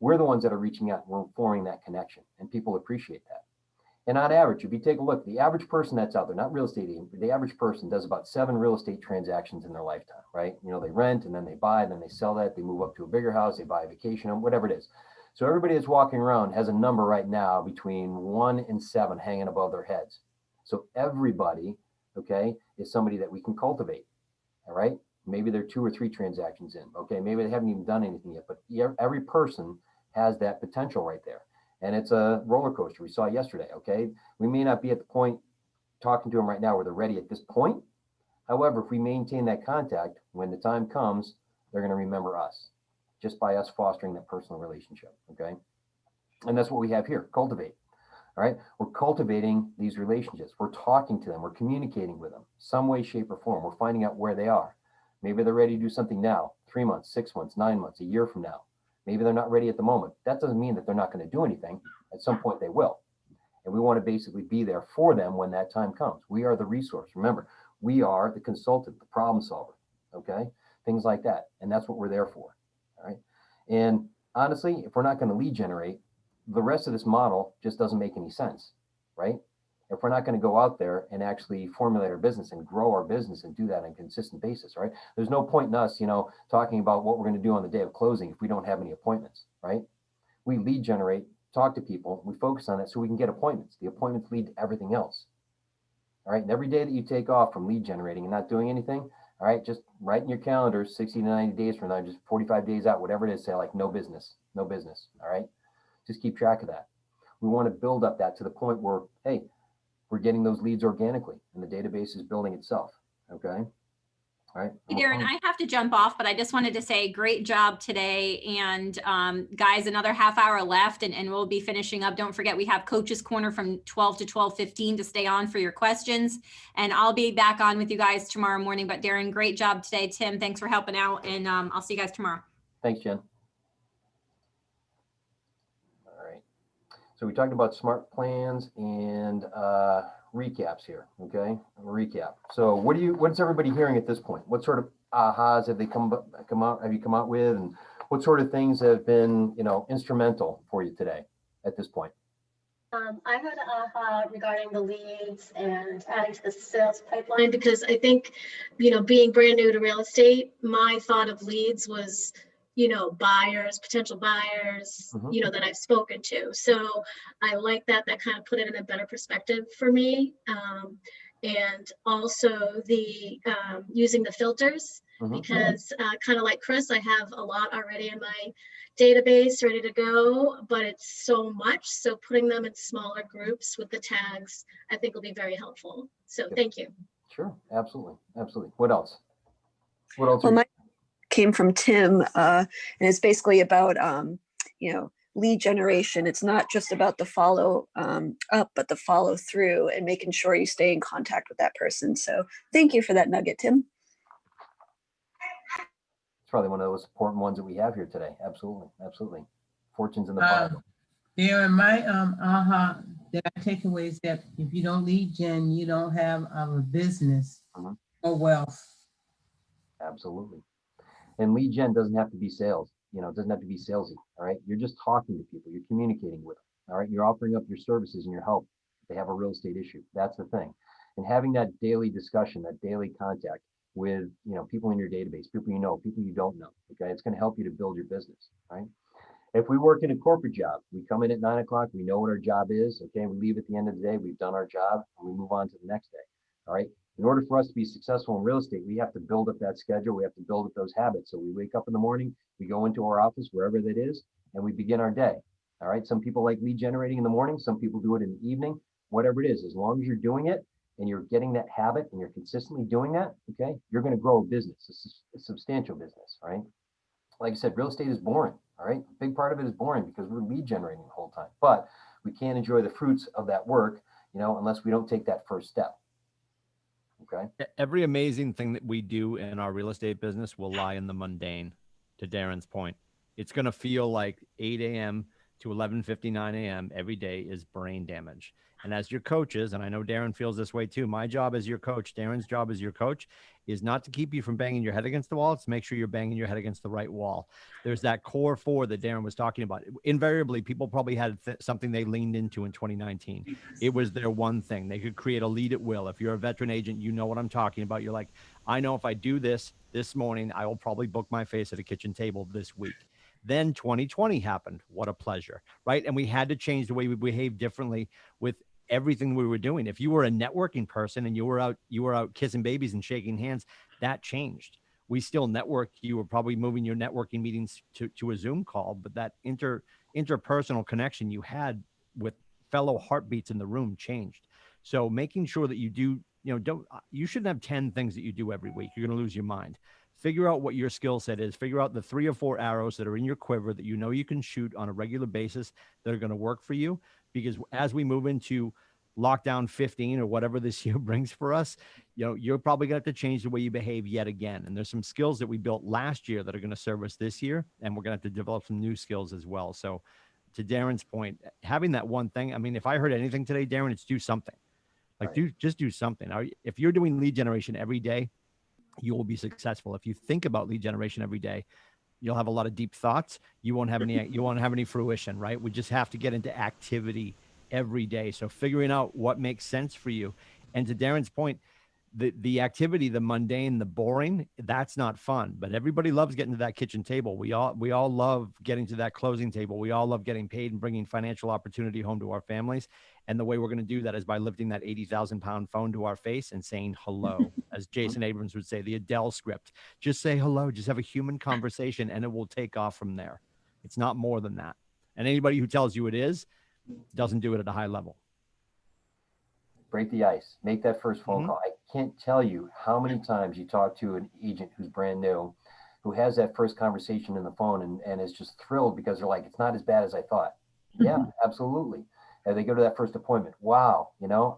We're the ones that are reaching out. We're forming that connection, and people appreciate that. And on average, if you take a look, the average person that's out there, not real estate agent, but the average person does about 7 real estate transactions in their lifetime, right? You know, they rent and then they buy, and then they sell that, they move up to a bigger house, they buy a vacation home, whatever it is. So everybody that's walking around has a number right now between 1 and 7 hanging above their heads. So everybody, okay, is somebody that we can cultivate, all right? Maybe they're 2 or 3 transactions in, okay? Maybe they haven't even done anything yet, but every person has that potential right there. And it's a roller coaster. We saw yesterday, okay? We may not be at the point talking to them right now where they're ready at this point. However, if we maintain that contact, when the time comes, they're going to remember us just by us fostering that personal relationship, okay? And that's what we have here, cultivate, all right? We're cultivating these relationships. We're talking to them. We're communicating with them some way, shape, or form. We're finding out where they are. Maybe they're ready to do something now. 3 months, 6 months, 9 months, a year from now. Maybe they're not ready at the moment. That doesn't mean that they're not going to do anything. At some point they will. And we want to basically be there for them when that time comes. We are the resource. Remember, we are the consultant, the problem solver, okay? Things like that. And that's what we're there for, all right? And honestly, if we're not going to lead generate, the rest of this model just doesn't make any sense, right? If we're not going to go out there and actually formulate our business and grow our business and do that on a consistent basis, right? There's no point in us, talking about what we're going to do on the day of closing if we don't have any appointments, right? We lead generate, talk to people, we focus on it so we can get appointments. The appointments lead to everything else. All right. And every day that you take off from lead generating and not doing anything, all right, just write in your calendar 60 to 90 days from now, just 45 days out, whatever it is, say like no business. All right. Just keep track of that. We want to build up that to the point where, hey, we're getting those leads organically and the database is building itself. Okay. All right. Hey, Darren, I have to jump off, but I just wanted to say great job today. And guys, another half hour left and we'll be finishing up. Don't forget, we have Coach's Corner from 12 to 12:15 to stay on for your questions. And I'll be back on with you guys tomorrow morning. But Darren, great job today. Tim, thanks for helping out. And I'll see you guys tomorrow. Thanks, Jen. All right. So we talked about smart plans and recaps here. Okay, recap. So what's everybody hearing at this point? What sort of ahas have they come out? Have you come out with, and what sort of things have been instrumental for you today at this point? I had aha regarding the leads and adding to the sales pipeline, because I think, being brand new to real estate, my thought of leads was, buyers, potential buyers, that I've spoken to. So I like that kind of put it in a better perspective for me. And also the using the filters, because kind of like Chris, I have a lot already in my database ready to go, but it's so much. So putting them in smaller groups with the tags, I think will be very helpful. So thank you. Sure, absolutely. What else? Well, mine came from Tim, and it's basically about, lead generation. It's not just about the follow up, but the follow through and making sure you stay in contact with that person. So thank you for that nugget, Tim. It's probably one of those important ones that we have here today. Absolutely. Fortunes in the Bible. Darren, my aha that I take away is that if you don't lead gen, you don't have a business or wealth. Absolutely. And lead gen doesn't have to be sales. It doesn't have to be salesy. All right. You're just talking to people. You're communicating with them. All right. You're offering up your services and your help. They have a real estate issue. That's the thing. And having that daily discussion, that daily contact with, people in your database, people people you don't know. Okay. It's going to help you to build your business. Right. If we work in a corporate job, we come in at 9 o'clock, we know what our job is. Okay. We leave at the end of the day. We've done our job and we move on to the next day. All right. In order for us to be successful in real estate, we have to build up that schedule. We have to build up those habits. So we wake up in the morning, we go into our office, wherever that is, and we begin our day. All right. Some people like lead generating in the morning. Some people do it in the evening, whatever it is. As long as you're doing it and you're getting that habit and you're consistently doing that, okay, you're going to grow a business, a substantial business, right? Like I said, real estate is boring. All right. A big part of it is boring because we're lead generating the whole time, but we can't enjoy the fruits of that work, unless we don't take that first step. Okay. Every amazing thing that we do in our real estate business will lie in the mundane, to Darren's point. It's going to feel like 8 a.m. to 11:59 a.m. every day is brain damage. And as your coaches, and I know Darren feels this way too, my job as your coach, Darren's job as your coach, is not to keep you from banging your head against the wall. It's to make sure you're banging your head against the right wall. There's that core four that Darren was talking about. Invariably, people probably had something they leaned into in 2019. It was their one thing. They could create a lead at will. If you're a veteran agent, you know what I'm talking about. You're like, I know if I do this morning, I will probably book my face at a kitchen table this week. Then 2020 happened. What a pleasure, right? And we had to change the way we behave differently with everything we were doing. If you were a networking person and you were out kissing babies and shaking hands, that changed. We still network. You were probably moving your networking meetings to a Zoom call, but that interpersonal connection you had with fellow heartbeats in the room changed. So making sure that you do, you shouldn't have 10 things that you do every week. You're going to lose your mind. Figure out what your skill set is. Figure out the 3 or 4 arrows that are in your quiver that you can shoot on a regular basis that are going to work for you. Because as we move into lockdown 15 or whatever this year brings for us, you're probably going to have to change the way you behave yet again. And there's some skills that we built last year that are going to serve us this year. And we're going to have to develop some new skills as well. So to Darren's point, having that one thing, I mean, if I heard anything today, Darren, it's do something. Like just do something. If you're doing lead generation every day, you will be successful. If you think about lead generation every day, you'll have a lot of deep thoughts. You won't have any fruition, right? We just have to get into activity every day. So figuring out what makes sense for you. And to Darren's point, the activity, the mundane, the boring, that's not fun, but everybody loves getting to that kitchen table. We all love getting to that closing table. We all love getting paid and bringing financial opportunity home to our families. And the way we're going to do that is by lifting that 80,000 pound phone to our face and saying hello, as Jason Abrams would say, the Adele script. Just say hello, just have a human conversation, and it will take off from there. It's not more than that. And anybody who tells you it is doesn't do it at a high level. Break the ice, make that first phone call. I can't tell you how many times you talk to an agent who's brand new, who has that first conversation in the phone and is just thrilled because they're like, it's not as bad as I thought. Yeah, absolutely. And they go to that first appointment. Wow,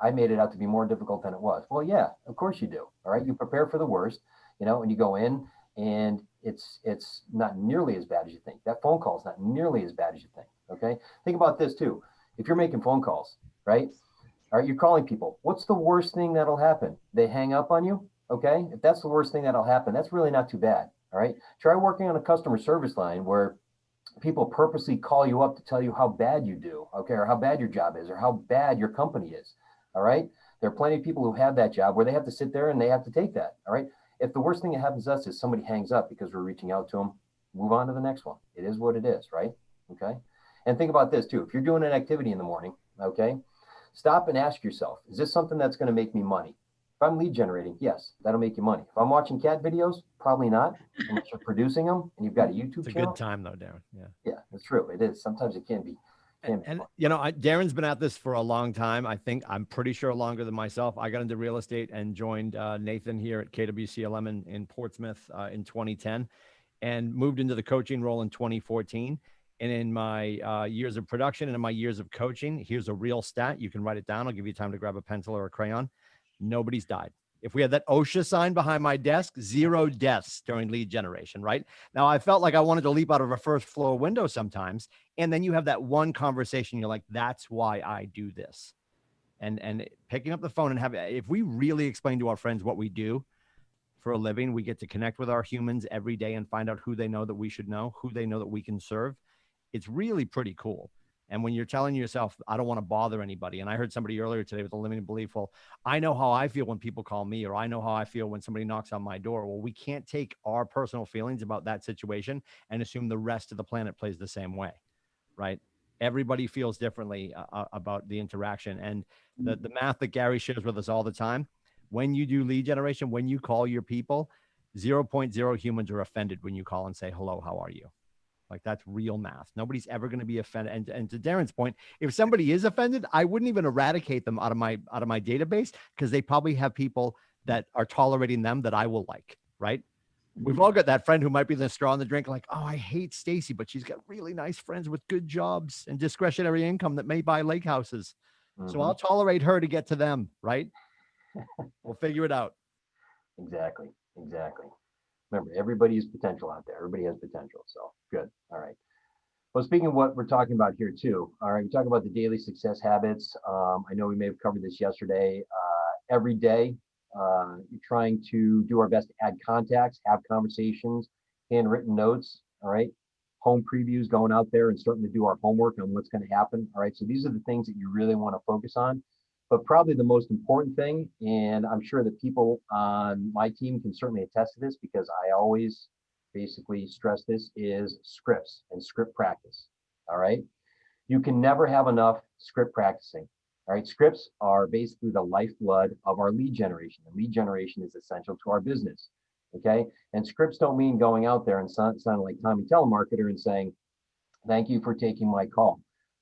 I made it out to be more difficult than it was. Well, yeah, of course you do. All right. You prepare for the worst, and you go in and it's not nearly as bad as you think. That phone call is not nearly as bad as you think. Okay. Think about this too. If you're making phone calls, right? All right, you're calling people. What's the worst thing that'll happen? They hang up on you? Okay. If that's the worst thing that'll happen, that's really not too bad. All right. Try working on a customer service line where people purposely call you up to tell you how bad you do, okay, or how bad your job is, or how bad your company is. All right. There are plenty of people who have that job where they have to sit there and they have to take that. All right. If the worst thing that happens to us is somebody hangs up because we're reaching out to them, move on to the next one. It is what it is, right? Okay. And think about this too. If you're doing an activity in the morning, okay, stop and ask yourself, is this something that's going to make me money? If I'm lead generating, yes, that'll make you money. If I'm watching cat videos, probably not, unless you're producing them and you've got a YouTube it's a channel. Good time though, Darren. Yeah. Yeah, that's true. It is. Sometimes it can be. And Darren's been at this for a long time. I'm pretty sure longer than myself. I got into real estate and joined Nathan here at KWCLM in Portsmouth in 2010 and moved into the coaching role in 2014. And in my years of production and in my years of coaching, here's a real stat. You can write it down. I'll give you time to grab a pencil or a crayon. Nobody's died. If we had that OSHA sign behind my desk, 0 deaths during lead generation, right? Now, I felt like I wanted to leap out of a first floor window sometimes. And then you have that one conversation. You're like, that's why I do this. And picking up the phone and if we really explain to our friends what we do for a living, we get to connect with our humans every day and find out who they know that we should know, who they know that we can serve. It's really pretty cool. And when you're telling yourself, I don't want to bother anybody. And I heard somebody earlier today with a limiting belief, well, I know how I feel when people call me, or I know how I feel when somebody knocks on my door. Well, we can't take our personal feelings about that situation and assume the rest of the planet plays the same way, right? Everybody feels differently about the interaction. And the math that Gary shares with us all the time, when you do lead generation, when you call your people, 0.0 humans are offended when you call and say, hello, how are you? Like, that's real math. Nobody's ever going to be offended. And to Darren's point, if somebody is offended, I wouldn't even eradicate them out of my database, because they probably have people that are tolerating them that I will like, right? We've all got that friend who might be the straw in the drink, like, oh, I hate Stacy, but she's got really nice friends with good jobs and discretionary income that may buy lake houses. So I'll tolerate her to get to them, right? We'll figure it out. Exactly. Remember, everybody has potential out there. Everybody has potential. So good. All right. Well, speaking of what we're talking about here too, all right, we're talking about the daily success habits. I know we may have covered this yesterday. Every day, you're trying to do our best to add contacts, have conversations, handwritten notes, all right, home previews, going out there and starting to do our homework on what's going to happen. All right. So these are the things that you really want to focus on. But probably the most important thing, and I'm sure that people on my team can certainly attest to this, because I always basically stress this, is scripts and script practice. All right. You can never have enough script practicing. All right. Scripts are basically the lifeblood of our lead generation. And lead generation is essential to our business. Okay. And scripts don't mean going out there and sounding like Tommy Telemarketer and saying, thank you for taking my call.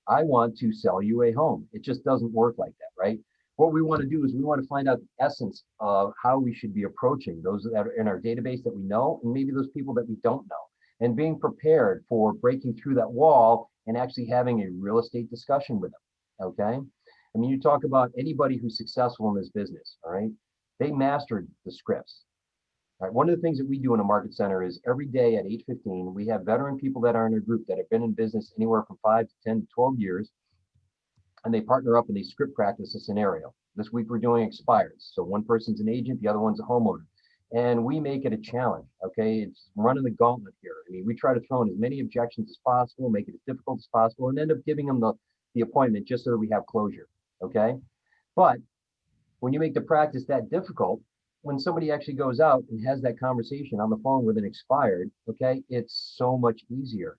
I want to sell you a home. It just doesn't work like that, right? What we want to do is we want to find out the essence of how we should be approaching those that are in our database that we know, and maybe those people that we don't know, and being prepared for breaking through that wall and actually having a real estate discussion with them, okay? I mean, you talk about anybody who's successful in this business, all right? They mastered the scripts. All right, one of the things that we do in a market center is every day at 8:15, we have veteran people that are in our group that have been in business anywhere from 5 to 10 to 12 years, and they partner up and they script practice a scenario. This week we're doing expires. So one person's an agent, the other one's a homeowner. And we make it a challenge, okay? It's running the gauntlet here. I mean, we try to throw in as many objections as possible, make it as difficult as possible, and end up giving them the appointment just so that we have closure, okay? But when you make the practice that difficult, when somebody actually goes out and has that conversation on the phone with an expired, okay, it's so much easier,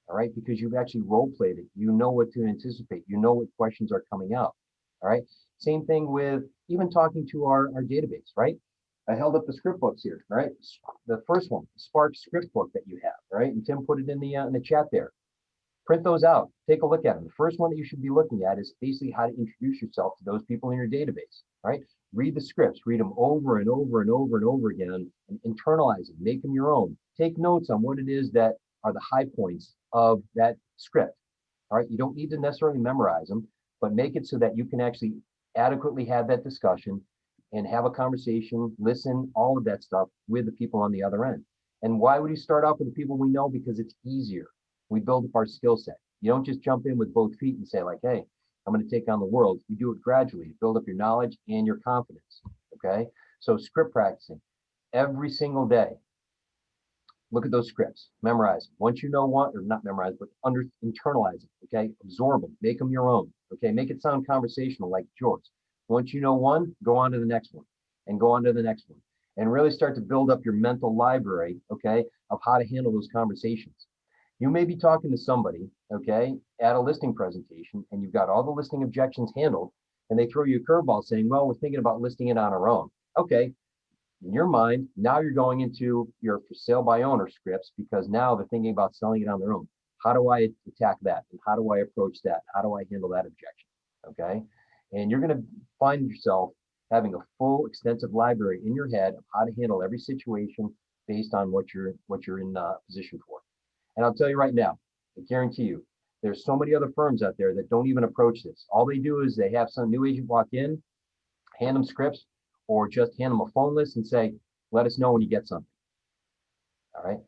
all right, because you've actually role played it. You know what to anticipate. You know what questions are coming out, all right? Same thing with even talking to our database, right? I held up the script books here, right? The first one, the Spark script book that you have, right? And Tim put it in the chat there. Print those out, take a look at them. The first one that you should be looking at is basically how to introduce yourself to those people in your database, right? Read the scripts, read them over and over and over and over again, and internalize them, make them your own. Take notes on what it is that are the high points of that script, all right? You don't need to necessarily memorize them, but make it so that you can actually adequately have that discussion and have a conversation, listen, all of that stuff with the people on the other end. And why would you start off with the people we know? Because it's easier. We build up our skill set. You don't just jump in with both feet and say like, hey, I'm going to take on the world. You do it gradually, build up your knowledge and your confidence, okay? So script practicing every single day. Look at those scripts, memorize them. Once you know one, or not memorize, but internalize them, okay? Absorb them, make them your own, okay? Make it sound conversational like yours. Once you know one, go on to the next one and go on to the next one and really start to build up your mental library, okay, of how to handle those conversations. You may be talking to somebody, okay, at a listing presentation, and you've got all the listing objections handled, and they throw you a curveball saying, well, we're thinking about listing it on our own. Okay, in your mind, now you're going into your for sale by owner scripts because now they're thinking about selling it on their own. How do I attack that? And how do I approach that? How do I handle that objection? Okay, and you're going to find yourself having a full, extensive library in your head of how to handle every situation based on what you're in position for. And I'll tell you right now, I guarantee you, there's so many other firms out there that don't even approach this. All they do is they have some new agent walk in, hand them scripts, or just hand them a phone list and say, let us know when you get something. All right.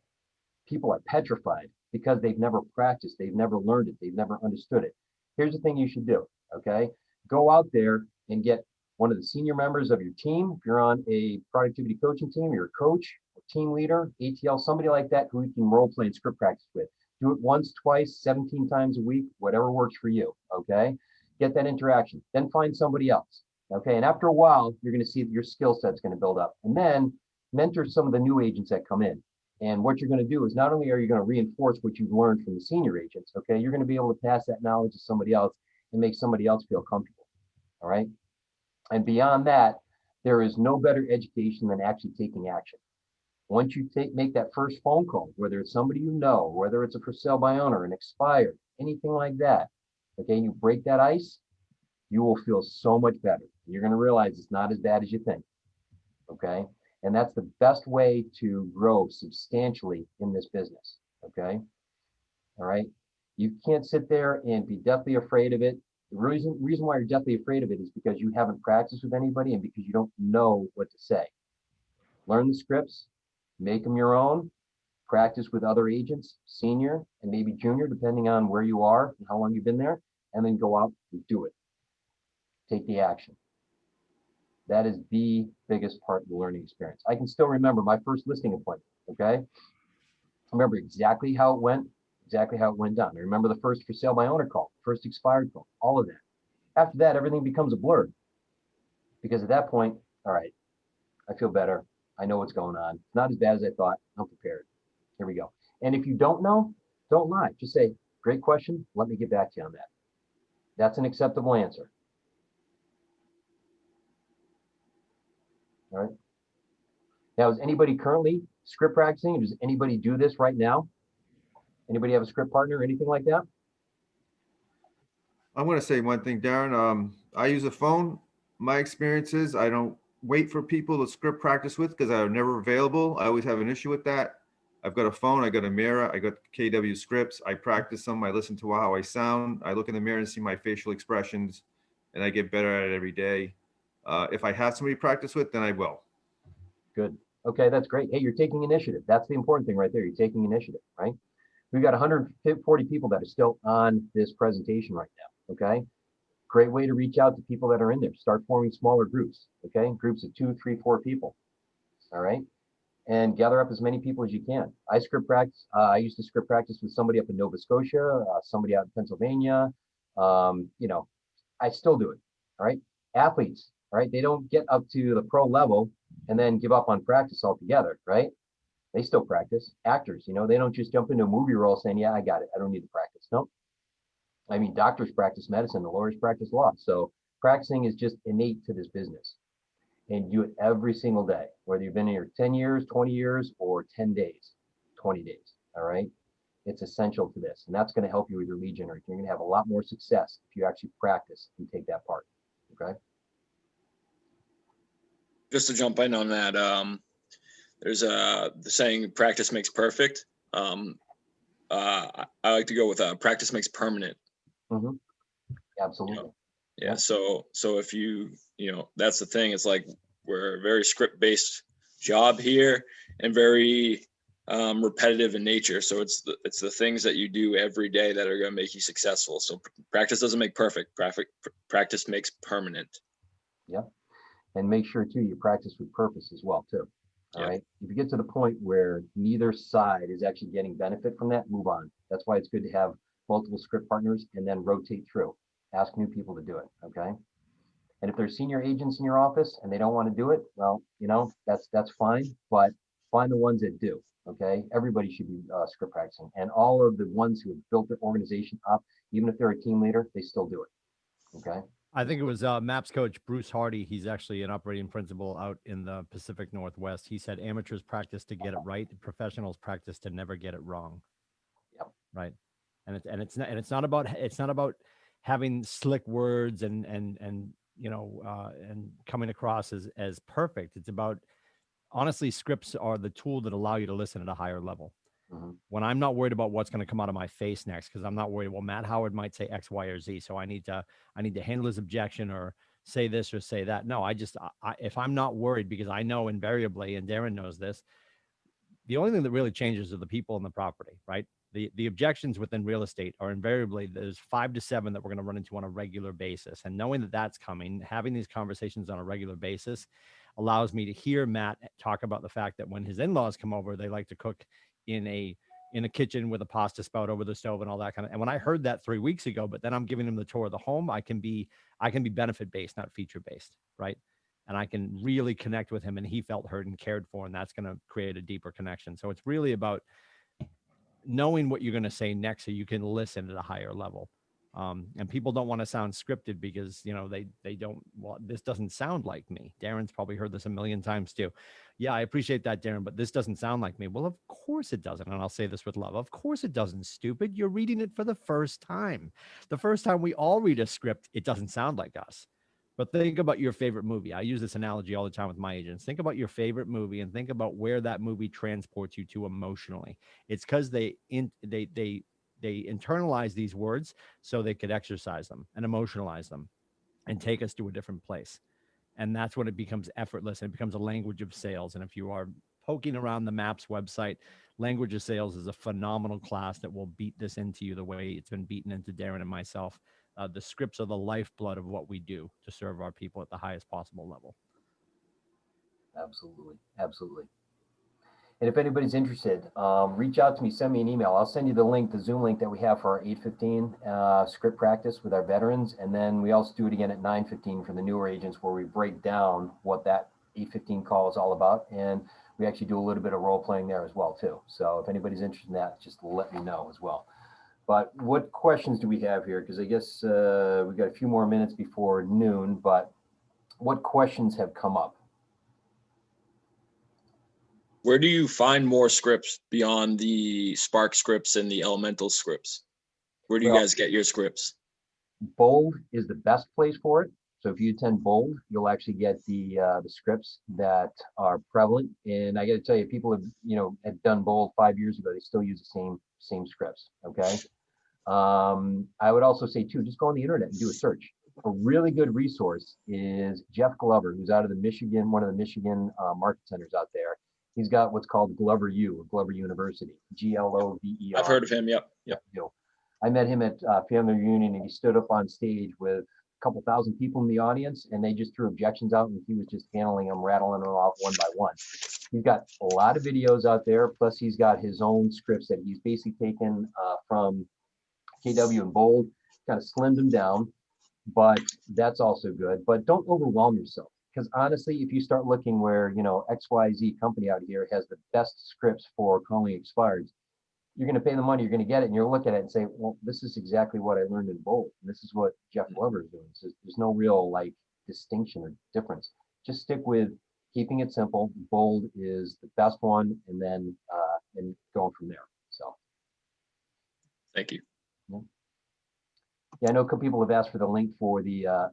People are petrified because they've never practiced, they've never learned it, they've never understood it. Here's the thing you should do, okay? Go out there and get one of the senior members of your team. If you're on a productivity coaching team, you're a coach, team leader, ATL, somebody like that who you can role play and script practice with. Do it once, twice, 17 times a week, whatever works for you, okay? Get that interaction, then find somebody else, okay? And after a while, you're gonna see that your skill set's gonna build up. And then mentor some of the new agents that come in. And what you're gonna do is not only are you gonna reinforce what you've learned from the senior agents, okay? You're gonna be able to pass that knowledge to somebody else and make somebody else feel comfortable, all right? And beyond that, there is no better education than actually taking action. Once you make that first phone call, whether it's somebody you know, whether it's a for sale by owner, an expired, anything like that, okay, you break that ice, you will feel so much better. You're going to realize it's not as bad as you think, okay? And that's the best way to grow substantially in this business, okay? All right? You can't sit there and be deathly afraid of it. The reason why you're deathly afraid of it is because you haven't practiced with anybody and because you don't know what to say. Learn the scripts, make them your own, practice with other agents, senior and maybe junior, depending on where you are and how long you've been there, and then go out and do it. Take the action. That is the biggest part of the learning experience. I can still remember my first listing appointment, okay? I remember exactly how it went down. I remember the first for sale by owner call, first expired call, all of that. After that, everything becomes a blur because at that point, all right, I feel better. I know what's going on. It's not as bad as I thought. I'm prepared. Here we go. And if you don't know, don't lie. Just say, great question. Let me get back to you on that. That's an acceptable answer. All right. Now, is anybody currently script practicing? Does anybody do this right now? Anybody have a script partner or anything like that? I'm going to say one thing, Darren. I use a phone. My experience is I don't wait for people to script practice with because I'm never available. I always have an issue with that. I've got a phone, I got a mirror, I got KW scripts. I practice them. I listen to how I sound. I look in the mirror and see my facial expressions. and I get better at it every day. If I have somebody to practice with, then I will. Good. Okay, that's great. Hey, you're taking initiative. That's the important thing right there. You're taking initiative, right? We've got 140 people that are still on this presentation right now. Okay. Great way to reach out to people that are in there. Start forming smaller groups. Okay. Groups of 2, 3, 4 people. All right. And gather up as many people as you can. I script practice. I used to script practice with somebody up in Nova Scotia, somebody out in Pennsylvania. You know, I still do it. All right. Athletes. All right. They don't get up to the pro level and then give up on practice altogether. Right. They still practice. Actors, you know, they don't just jump into a movie role saying, yeah, I got it. I don't need to practice. No. I mean, doctors practice medicine, the lawyers practice law. So practicing is just innate to this business. And do it every single day, whether you've been here 10 years, 20 years, or 10 days, 20 days. All right. It's essential to this. And that's going to help you with your lead generation. You're going to have a lot more success if you actually practice and take that part. Okay. Just to jump in on that, there's the saying, practice makes perfect. I like to go with practice makes permanent. Mm-hmm. Absolutely. Yeah. So if you know, that's the thing. It's like we're a very script-based job here and very repetitive in nature. So it's the things that you do every day that are going to make you successful. So practice doesn't make perfect. Practice makes permanent. Yep. And make sure too, you practice with purpose as well too. All right. If you get to the point where neither side is actually getting benefit from that, move on. That's why it's good to have multiple script partners and then rotate through. Ask new people to do it. Okay. And if there's senior agents in your office and they don't want to do it, well, you know, that's fine, but find the ones that do. Okay. Everybody should be script practicing, and all of the ones who have built their organization up, even if they're a team leader, they still do it. Okay. I think it was MAPS coach Bruce Hardy. He's actually an operating principal out in the Pacific Northwest. He said amateurs practice to get it right, professionals practice to never get it wrong. Yep. Right. And it's not about having slick words and you know and coming across as perfect. It's about, honestly, scripts are the tool that allow you to listen at a higher level. Mm-hmm. When I'm not worried about what's going to come out of my face next, because I'm not worried, well, Matt Howard might say X, Y, or Z, so I need to handle his objection or say this or say that. No, if I'm not worried, because I know invariably, and Darren knows this, the only thing that really changes are the people and the property, right? The objections within real estate are invariably, there's 5 to 7 that we're going to run into on a regular basis. And knowing that that's coming, having these conversations on a regular basis allows me to hear Matt talk about the fact that when his in-laws come over, they like to cook in a kitchen with a pasta spout over the stove and all that kind of. And when I heard that 3 weeks ago, but then I'm giving him the tour of the home, I can be benefit based, not feature based, right? And I can really connect with him, and he felt heard and cared for, and that's going to create a deeper connection. So it's really about knowing what you're going to say next so you can listen at a higher level. And people don't want to sound scripted because, you know, they don't, well, this doesn't sound like me. Darren's probably heard this a million times too. Yeah, I appreciate that, Darren, but this doesn't sound like me. Well, of course it doesn't. And I'll say this with love. Of course it doesn't, stupid. You're reading it for the first time. The first time we all read a script, it doesn't sound like us. But think about your favorite movie. I use this analogy all the time with my agents. Think about your favorite movie and think about where that movie transports you to emotionally. It's because they internalize these words so they could exercise them and emotionalize them and take us to a different place. And that's when it becomes effortless and it becomes a language of sales. And if you are poking around the MAPS website, language of sales is a phenomenal class that will beat this into you the way it's been beaten into Darren and myself. The scripts are the lifeblood of what we do to serve our people at the highest possible level. Absolutely. Absolutely. And if anybody's interested, reach out to me, send me an email. I'll send you the link, the Zoom link that we have for our 8:15 script practice with our veterans. And then we also do it again at 9:15 for the newer agents, where we break down what that 8:15 call is all about. And we actually do a little bit of role playing there as well too. So if anybody's interested in that, just let me know as well. But what questions do we have here? Because I guess we've got a few more minutes before noon, but what questions have come up? Where do you find more scripts beyond the Spark scripts and the Elemental scripts? Where do you guys get your scripts? Bold is the best place for it. So if you attend Bold, you'll actually get the scripts that are prevalent. And I got to tell you, people have done Bold 5 years ago. They still use the same scripts. Okay. I would also say too, just go on the internet and do a search. A really good resource is Jeff Glover, who's out of the Michigan, one of the Michigan market centers out there. He's got what's called Glover U, or Glover University, Glover. I've heard of him. Yep. Yep. I met him at family reunion, and he stood up on stage with a couple thousand people in the audience, and they just threw objections out, and he was just handling them, rattling them off one by one. He's got a lot of videos out there, plus he's got his own scripts that he's basically taken from KW and Bold, kind of slimmed them down, but that's also good. But don't overwhelm yourself, because honestly, if you start looking where, you know, XYZ company out here has the best scripts for calling expireds, you're going to pay the money, you're going to get it, and you'll look at it and say, well, this is exactly what I learned in Bold, and this is what Jeff Glover is doing. So there's no real like distinction or difference. Just stick with keeping it simple. Bold is the best one, and then and going from there. So thank you. Yeah, I know a couple people have asked for the link for the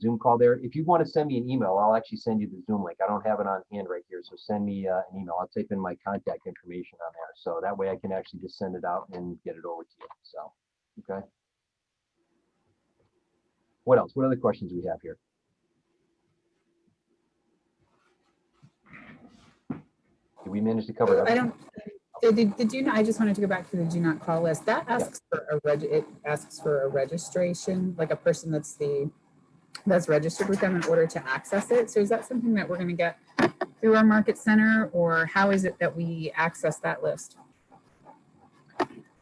Zoom call there. If you want to send me an email, I'll actually send you the Zoom link. I don't have it on hand right here, so send me an email. I'll type in my contact information on there, so that way I can actually just send it out and get it over to you. So, okay. What else? What other questions do we have here? Did we manage to cover it? I don't. Did you? I just wanted to go back to the do not call list. That asks for it asks for a registration, like a person that's registered with them in order to access it. So is that something that we're going to get through our market center, or how is it that we access that list?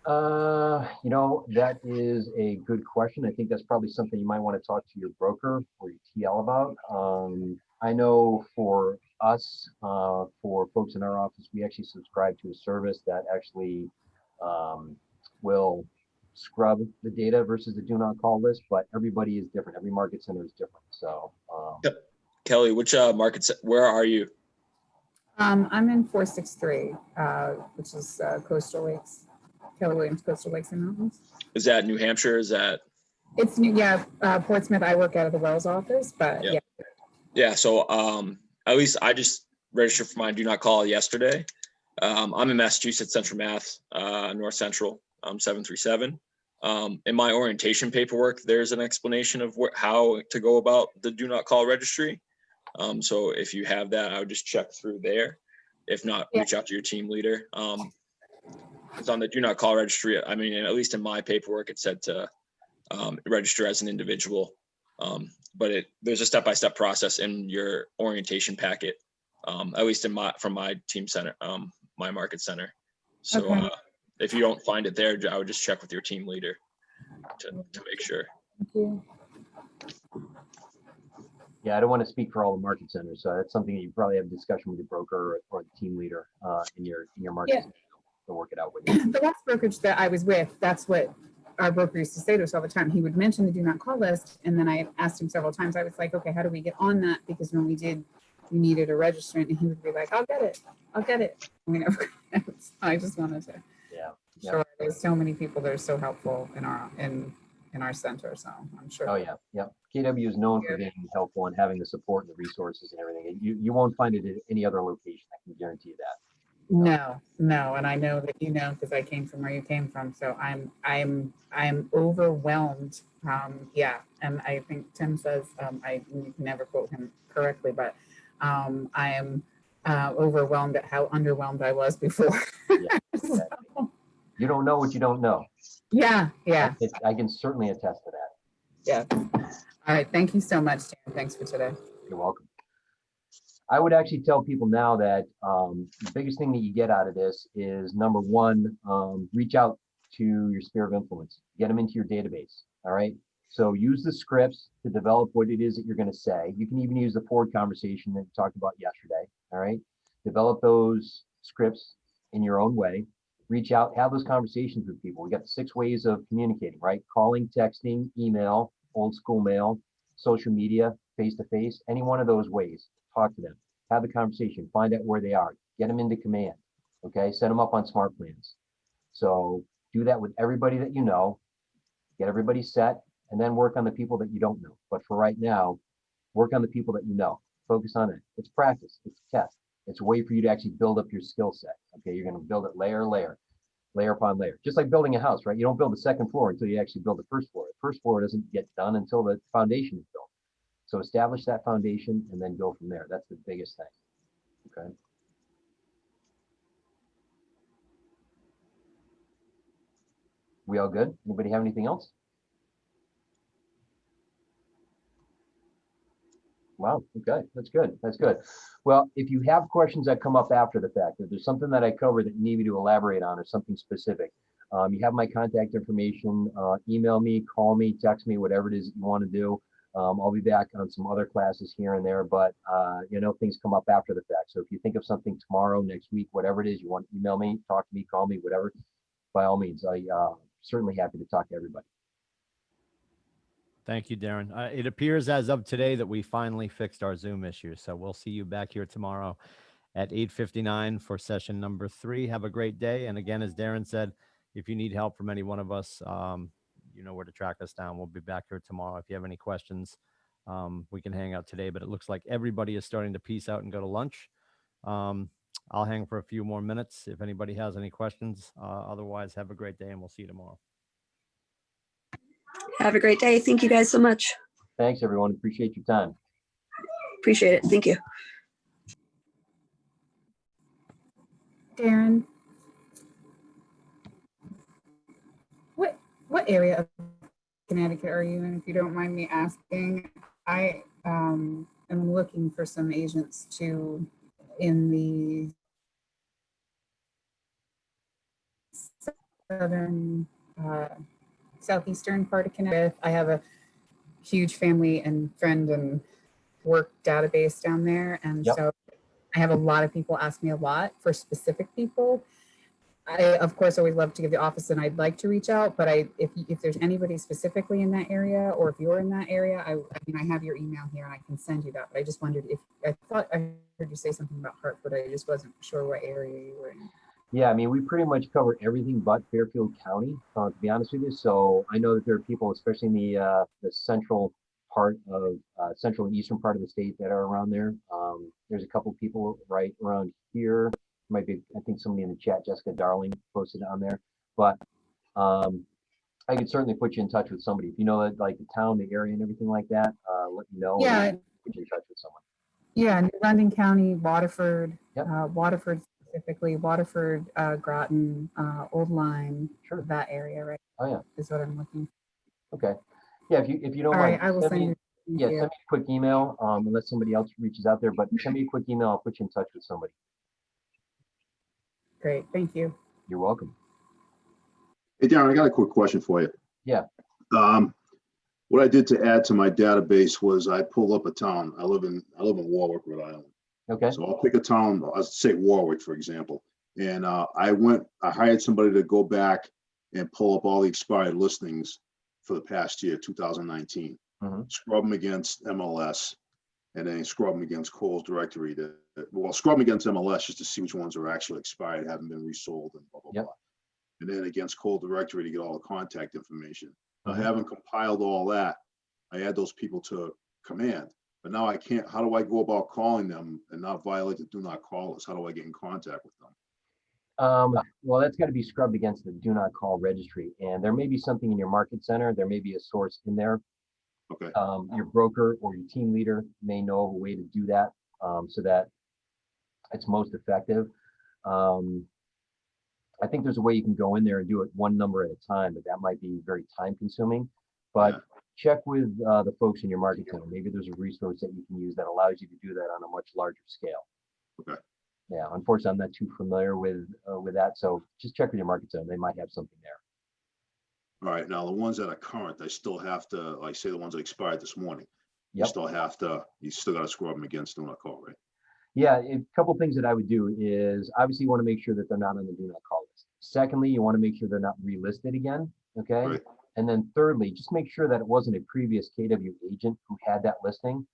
You know, that is a good question. I think that's probably something you might want to talk to your broker or your TL about. I know for us, for folks in our office, we actually subscribe to a service that actually will scrub the data versus the do not call list, but everybody is different. Every market center is different. So, Kelly, which market, where are you? I'm in 463, which is Coastal Lakes, Keller Williams Coastal Lakes and Mountains. Is that New Hampshire? Is that? It's Portsmouth. I work out of the Wells office, but yeah. Yeah, so at least I just registered for my do not call yesterday. I'm in Massachusetts, Central Mass, North Central, 737. In my orientation paperwork, there's an explanation of how to go about the do not call registry. So if you have that, I would just check through there. If not, reach out to your team leader. It's on the do not call registry. I mean, at least in my paperwork, it said to register as an individual. But there's a step-by-step process in your orientation packet, at least from my team center, my market center. So if you don't find it there, I would just check with your team leader to make sure. Thank you. Yeah, I don't want to speak for all the market centers, so that's something that you probably have a discussion with your broker or the team leader in your market center to work it out with you. The last brokerage that I was with, that's what our broker used to say to us all the time. He would mention the do not call list, and then I asked him several times. I was like, okay, how do we get on that? Because when we needed a registrant, and he would be like, I'll get it. We never. I just wanted to. Yeah. Sure, there's so many people that are so helpful in our center, so I'm sure. Oh yeah, yeah. KW is known for being helpful and having the support and the resources and everything. You won't find it at any other location. I can guarantee you that. No, and I know that you know because I came from where you came from. So I'm overwhelmed. And I think Tim says I can never quote him correctly, but I am overwhelmed at how underwhelmed I was before. Yeah, exactly. You don't know what you don't know. Yeah. I can certainly attest to that. Yeah. All right. Thank you so much, Tim. Thanks for today. You're welcome. I would actually tell people now that the biggest thing that you get out of this is, number one, reach out to your sphere of influence. Get them into your database. All right. So use the scripts to develop what it is that you're going to say. You can even use the forward conversation that we talked about yesterday. All right. Develop those scripts in your own way. Reach out, have those conversations with people. We got the 6 ways of communicating, right? Calling, texting, email, old school mail, social media, face-to-face, any one of those ways. Talk to them, have the conversation, find out where they are, get them into command, okay? Set them up on smart plans. So do that with everybody that you know, get everybody set, and then work on the people that you don't know. But for right now, work on the people that you know. Focus on it. It's practice, it's a test. It's a way for you to actually build up your skill set. Okay, you're going to build it layer. layer upon layer, just like building a house, right? You don't build the second floor until you actually build the first floor. The first floor doesn't get done until the foundation is built. So establish that foundation and then go from there. That's the biggest thing. Okay. We all good? Anybody have anything else? Wow. Okay. That's good. That's good. Well, if you have questions that come up after the fact, if there's something that I covered that you need me to elaborate on or something specific, you have my contact information. Email me, call me, text me, whatever it is you want to do. I'll be back on some other classes here and there, but you know, things come up after the fact. So if you think of something tomorrow, next week, whatever it is, you want to email me, talk to me, call me, whatever, by all means, I certainly happy to talk to everybody. Thank you, Darren. It appears as of today that we finally fixed our Zoom issue. So we'll see you back here tomorrow at 8:59 for session number 3. Have a great day. And again, as Darren said, if you need help from any one of us, you know where to track us down. We'll be back here tomorrow. If you have any questions, we can hang out today, but it looks like everybody is starting to peace out and go to lunch. I'll hang for a few more minutes if anybody has any questions. Otherwise, have a great day and we'll see you tomorrow. Have a great day. Thank you guys so much. Thanks, everyone. Appreciate your time. Appreciate it. Thank you. Darren, what area of Connecticut are you in, if you don't mind me asking? I am looking for some agents to in the southern, southeastern part of Connecticut. I have a huge family and friend and work database down there, and so I have a lot of people ask me a lot for specific people. I, of course, always love to give the office, and I'd like to reach out, but if there's anybody specifically in that area, or if you're in that area, I mean, I have your email here and I can send you that, but I just wondered if, I thought I heard you say something about Hartford, I just wasn't sure what area you were in. Yeah, I mean, we pretty much cover everything but Fairfield County, to be honest with you. So I know that there are people, especially in the central part of central and eastern part of the state that are around there. There's a couple people right around here. Might be, I think somebody in the chat, Jessica Darling, posted on there. But I could certainly put you in touch with somebody. If you know that, like the town, the area, and everything like that, let me know. Yeah. Put you in touch with someone. Yeah, New London County, Waterford, Waterford specifically, Waterford, Groton, Old Lyme, that area, right? Oh yeah, is what I'm looking for. Okay. Yeah, if you don't All mind, right, I will send you. send me a quick email, unless somebody else reaches out there, but send me a quick email, I'll put you in touch with somebody. Great, thank you. You're welcome. Hey, Darren, I got a quick question for you. Yeah. What I did to add to my database was I pulled up a town. I live in Warwick, Rhode Island. Okay. So I'll pick a town, I'll say Warwick, for example. And I hired somebody to go back and pull up all the expired listings for the past year, 2019. Scrub them against MLS, and then scrub them against Kohl's directory. Scrub them against MLS just to see which ones are actually expired, haven't been resold, and blah, blah, blah. And then against Kohl's directory to get all the contact information. I haven't compiled all that. I add those people to command, but now I can't. How do I go about calling them and not violate the do not call list? How do I get in contact with them? Well, that's got to be scrubbed against the do not call registry, and there may be something in your market center. There may be a source in there. Okay. Your broker or your team leader may know of a way to do that, so that it's most effective. I think there's a way you can go in there and do it one number at a time, but that might be very time consuming. But check with the folks in your market center. Maybe there's a resource that you can use that allows you to do that on a much larger scale. Okay. Yeah, unfortunately, I'm not too familiar with that. So just check with your market center. They might have something there. All right. Now, the ones that are current, I still have to, like, say the ones that expired this morning. Yep. You still got to scrub them against do not call, right? Yeah, a couple things that I would do is obviously you want to make sure that they're not on the do not call list. Secondly, you want to make sure they're not relisted again. Okay. Right. And then thirdly, just make sure that it wasn't a previous KW agent who had that listing,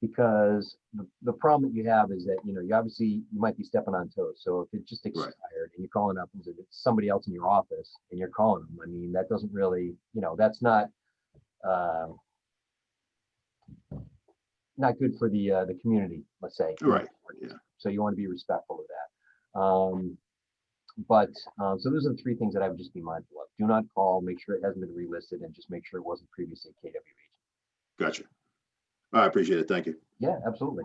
because the problem that you have is that, you might be stepping on toes. So if it just expired and you're calling up and it's somebody else in your office and you're calling them, I mean, that doesn't really, that's not good for the community, let's say. Right. Yeah. So you want to be respectful of that. But so those are the three things that I would just be mindful of. Do not call, make sure it hasn't been relisted, and just make sure it wasn't previously KW agent. Gotcha. I appreciate it. Thank you. Yeah, absolutely.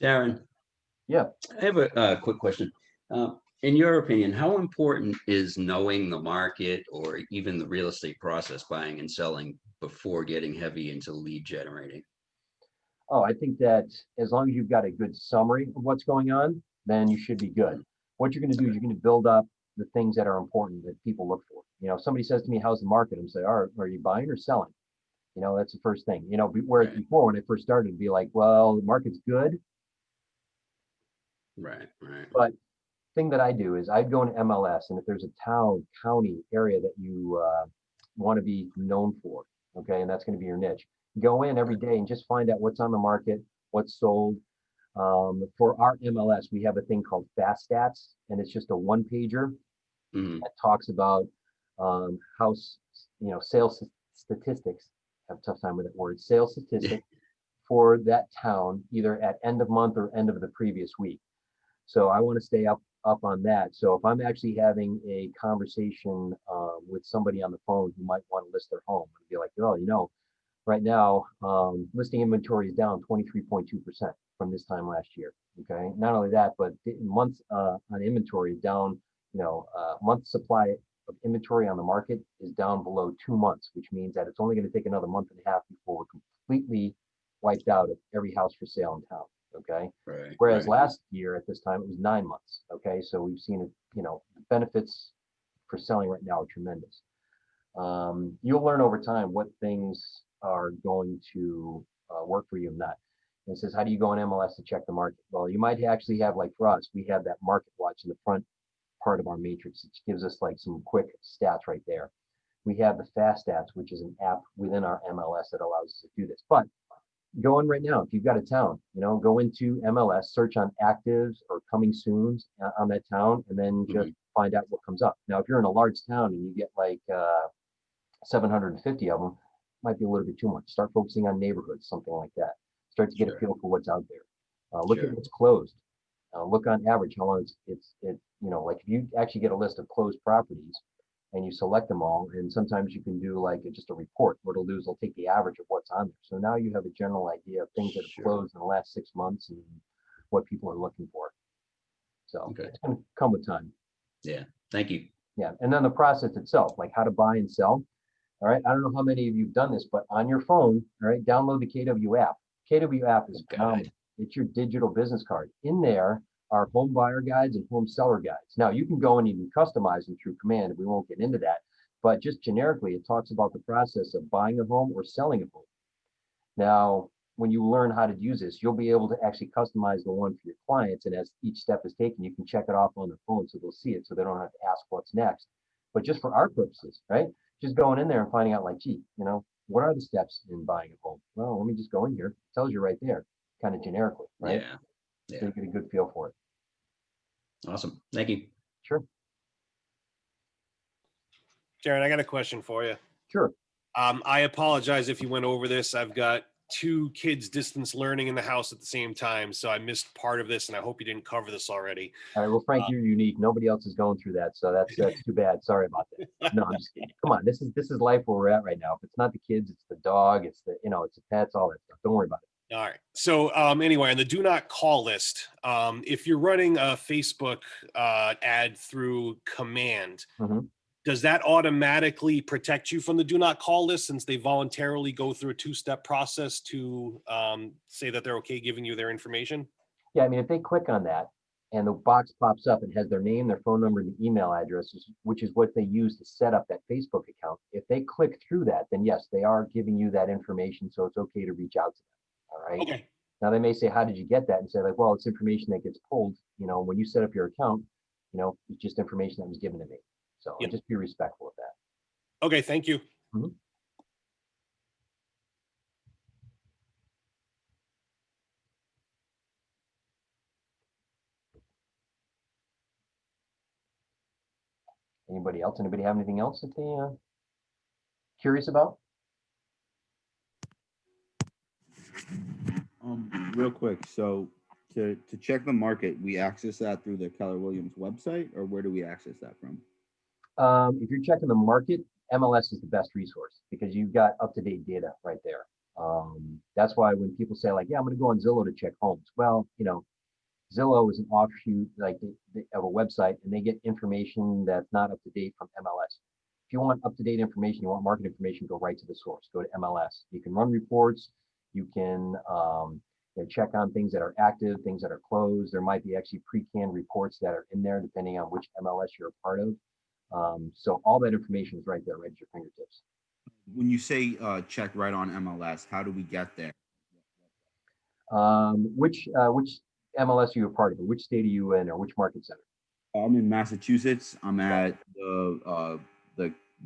Darren. Yeah. I have a quick question. In your opinion, how important is knowing the market or even the real estate process, buying and selling, before getting heavy into lead generating? Oh, I think that as long as you've got a good summary of what's going on, then you should be good. What you're going to do is you're going to build up the things that are important that people look for. You know, if somebody says to me, how's the market? I'm saying, are you buying or selling? You know, that's the first thing. You know, whereas before when I first started, it'd be like, well, the market's good. Right, right. But thing that I do is I'd go into MLS, and if there's a town, county, area that you want to be known for, okay, and that's going to be your niche, go in every day and just find out what's on the market, what's sold. For our MLS, we have a thing called Fast Stats, and it's just a one-pager that talks about house, you know, sales statistics. I have a tough time with that word. Sales statistics for that town, either at end of month or end of the previous week. So I want to stay up on that. So if I'm actually having a conversation with somebody on the phone who might want to list their home, I'd be like, oh, you know, right now listing inventory is down 23.2% from this time last year. Okay, not only that, but months on inventory is down. You know, month supply of inventory on the market is down below 2 months, which means that it's only going to take another month and a half before we're completely wiped out of every house for sale in town. Okay. Right. Whereas last year at this time it was 9 months. Okay. So we've seen it, you know, the benefits for selling right now are tremendous. You'll learn over time what things are going to work for you and not. And it says, how do you go on MLS to check the market? Well, you might actually have, like for us, we have that market watch in the front part of our matrix. It gives us like some quick stats right there. We have the Fast Stats, which is an app within our MLS that allows us to do this. But go in right now, if you've got a town, you know, go into MLS, search on actives or coming soons on that town, and then just find out what comes up. Now, if you're in a large town and you get like 750 of them, might be a little bit too much. Start focusing on neighborhoods, something like that. Start to get a feel for what's out there. Look at what's closed. Look on average how long it's you know, like if you actually get a list of closed properties and you select them all, and sometimes you can do like just a report. What it'll do is it'll take the average of what's on there. So now you have a general idea of things that have closed in the last 6 months and what people are looking for. So it's going to come with time. Yeah. Thank you. Yeah. And then the process itself, like how to buy and sell. All right. I don't know how many of you have done this, but on your phone, all right, download the KW app. KW app is phenomenal. It's your digital business card. In there are home buyer guides and home seller guides. Now you can go and you can customize them through command. We won't get into that, but just generically, it talks about the process of buying a home or selling a home. Now, when you learn how to use this, you'll be able to actually customize the one for your clients. And as each step is taken, you can check it off on their phone so they'll see it so they don't have to ask what's next. But just for our purposes, right? Just going in there and finding out like, gee, you know, what are the steps in buying a home? Well, let me just go in here. It tells you right there, kind of generically, right? Yeah. So you get a good feel for it. Awesome. Thank you. Sure. Darren, I got a question for you. Sure. I apologize if you went over this. I've got 2 kids distance learning in the house at the same time, so I missed part of this, and I hope you didn't cover this already. All right. Well, Frank, you're unique. Nobody else is going through that, so that's too bad. Sorry about that. No, I'm just kidding. Come on, this is life where we're at right now. If it's not the kids, it's the dog, it's the it's the pets, all that stuff. Don't worry about it. All right. So anyway, on the do not call list, if you're running a Facebook ad through command, does that automatically protect you from the do not call list since they voluntarily go through a 2-step process to say that they're okay giving you their information? Yeah, I mean, if they click on that and the box pops up and has their name, their phone number, and the email address, which is what they use to set up that Facebook account, if they click through that, then yes, they are giving you that information, so it's okay to reach out to them. All right. Okay. Now they may say, how did you get that? And say like, well, it's information that gets pulled, when you set up your account, it's just information that was given to me. So just be respectful of that. Okay. Thank you. Anybody else? Anybody have anything else that they curious about? Real quick. So to check the market, we access that through the Keller Williams website, or where do we access that from? If you're checking the market, MLS is the best resource because you've got up-to-date data right there. That's why when people say like, yeah, I'm going to go on Zillow to check homes. Well, you know, Zillow is an offshoot of a website, and they get information that's not up to date from MLS. If you want up-to-date information, you want market information, go right to the source. Go to MLS. You can run reports. You can you know, check on things that are active, things that are closed. There might be actually pre-canned reports that are in there depending on which MLS you're a part of. So all that information is right there, right at your fingertips. When you say check right on MLS, how do we get there? Which MLS are you a part of? Which state are you in, or which market center? I'm in Massachusetts. I'm at the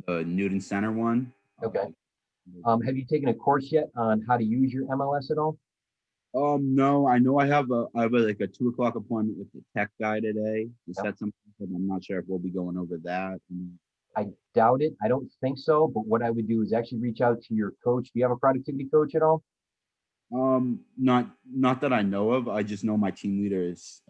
Newton Center one. Okay. Have you taken a course yet on how to use your MLS at all? No, I know I have like a 2 o'clock appointment with the tech guy today to set something, but I'm not sure if we'll be going over that. I doubt it. I don't think so. But what I would do is actually reach out to your coach. Do you have a productivity coach at all? Not that I know of. I just know my team leader is.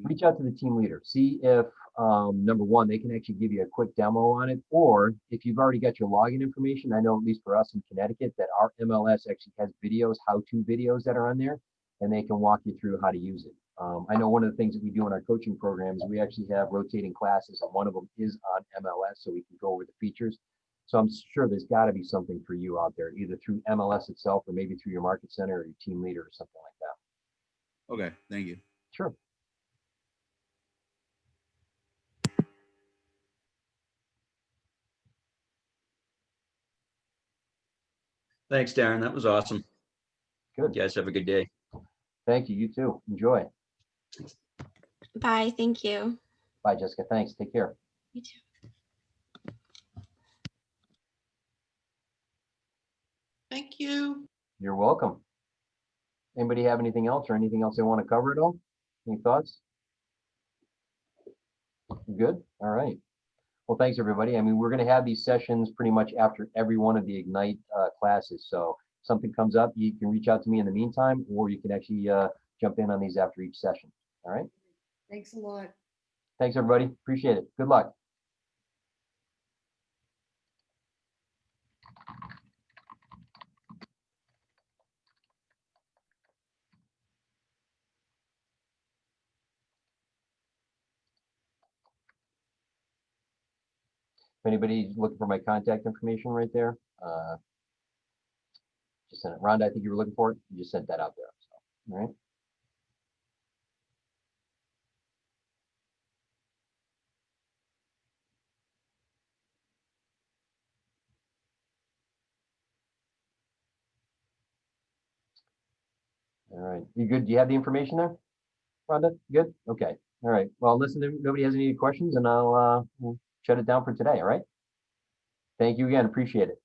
Reach out to the team leader. See if number one, they can actually give you a quick demo on it, or if you've already got your login information. I know at least for us in Connecticut that our MLS actually has videos, how-to videos that are on there, and they can walk you through how to use it. I know one of the things that we do in our coaching programs, we actually have rotating classes, and one of them is on MLS, so we can go over the features. So I'm sure there's got to be something for you out there, either through MLS itself or maybe through your market center or your team leader or something like that. Okay, thank you. Sure. Thanks, Darren. That was awesome. Good. You guys have a good day. Thank you. You too. Enjoy. Bye. Thank you. Bye, Jessica. Thanks. Take care. You too. Thank you. You're welcome. Anybody have anything else or anything else they want to cover at all? Any thoughts? Good. All right. Well, thanks, everybody. I mean, we're going to have these sessions pretty much after every one of the Ignite classes. So if something comes up, you can reach out to me in the meantime, or you can actually jump in on these after each session. All right. Thanks a lot. Thanks, everybody. Appreciate it. Good luck. If anybody's looking for my contact information right there, just send it. Rhonda, I think you were looking for it. You just sent that out there. So, all right. All right. You good? Do you have the information there, Rhonda? Good? Okay. All right. Well, listen, nobody has any questions, and I'll we'll shut it down for today. All right. Thank you again. Appreciate it.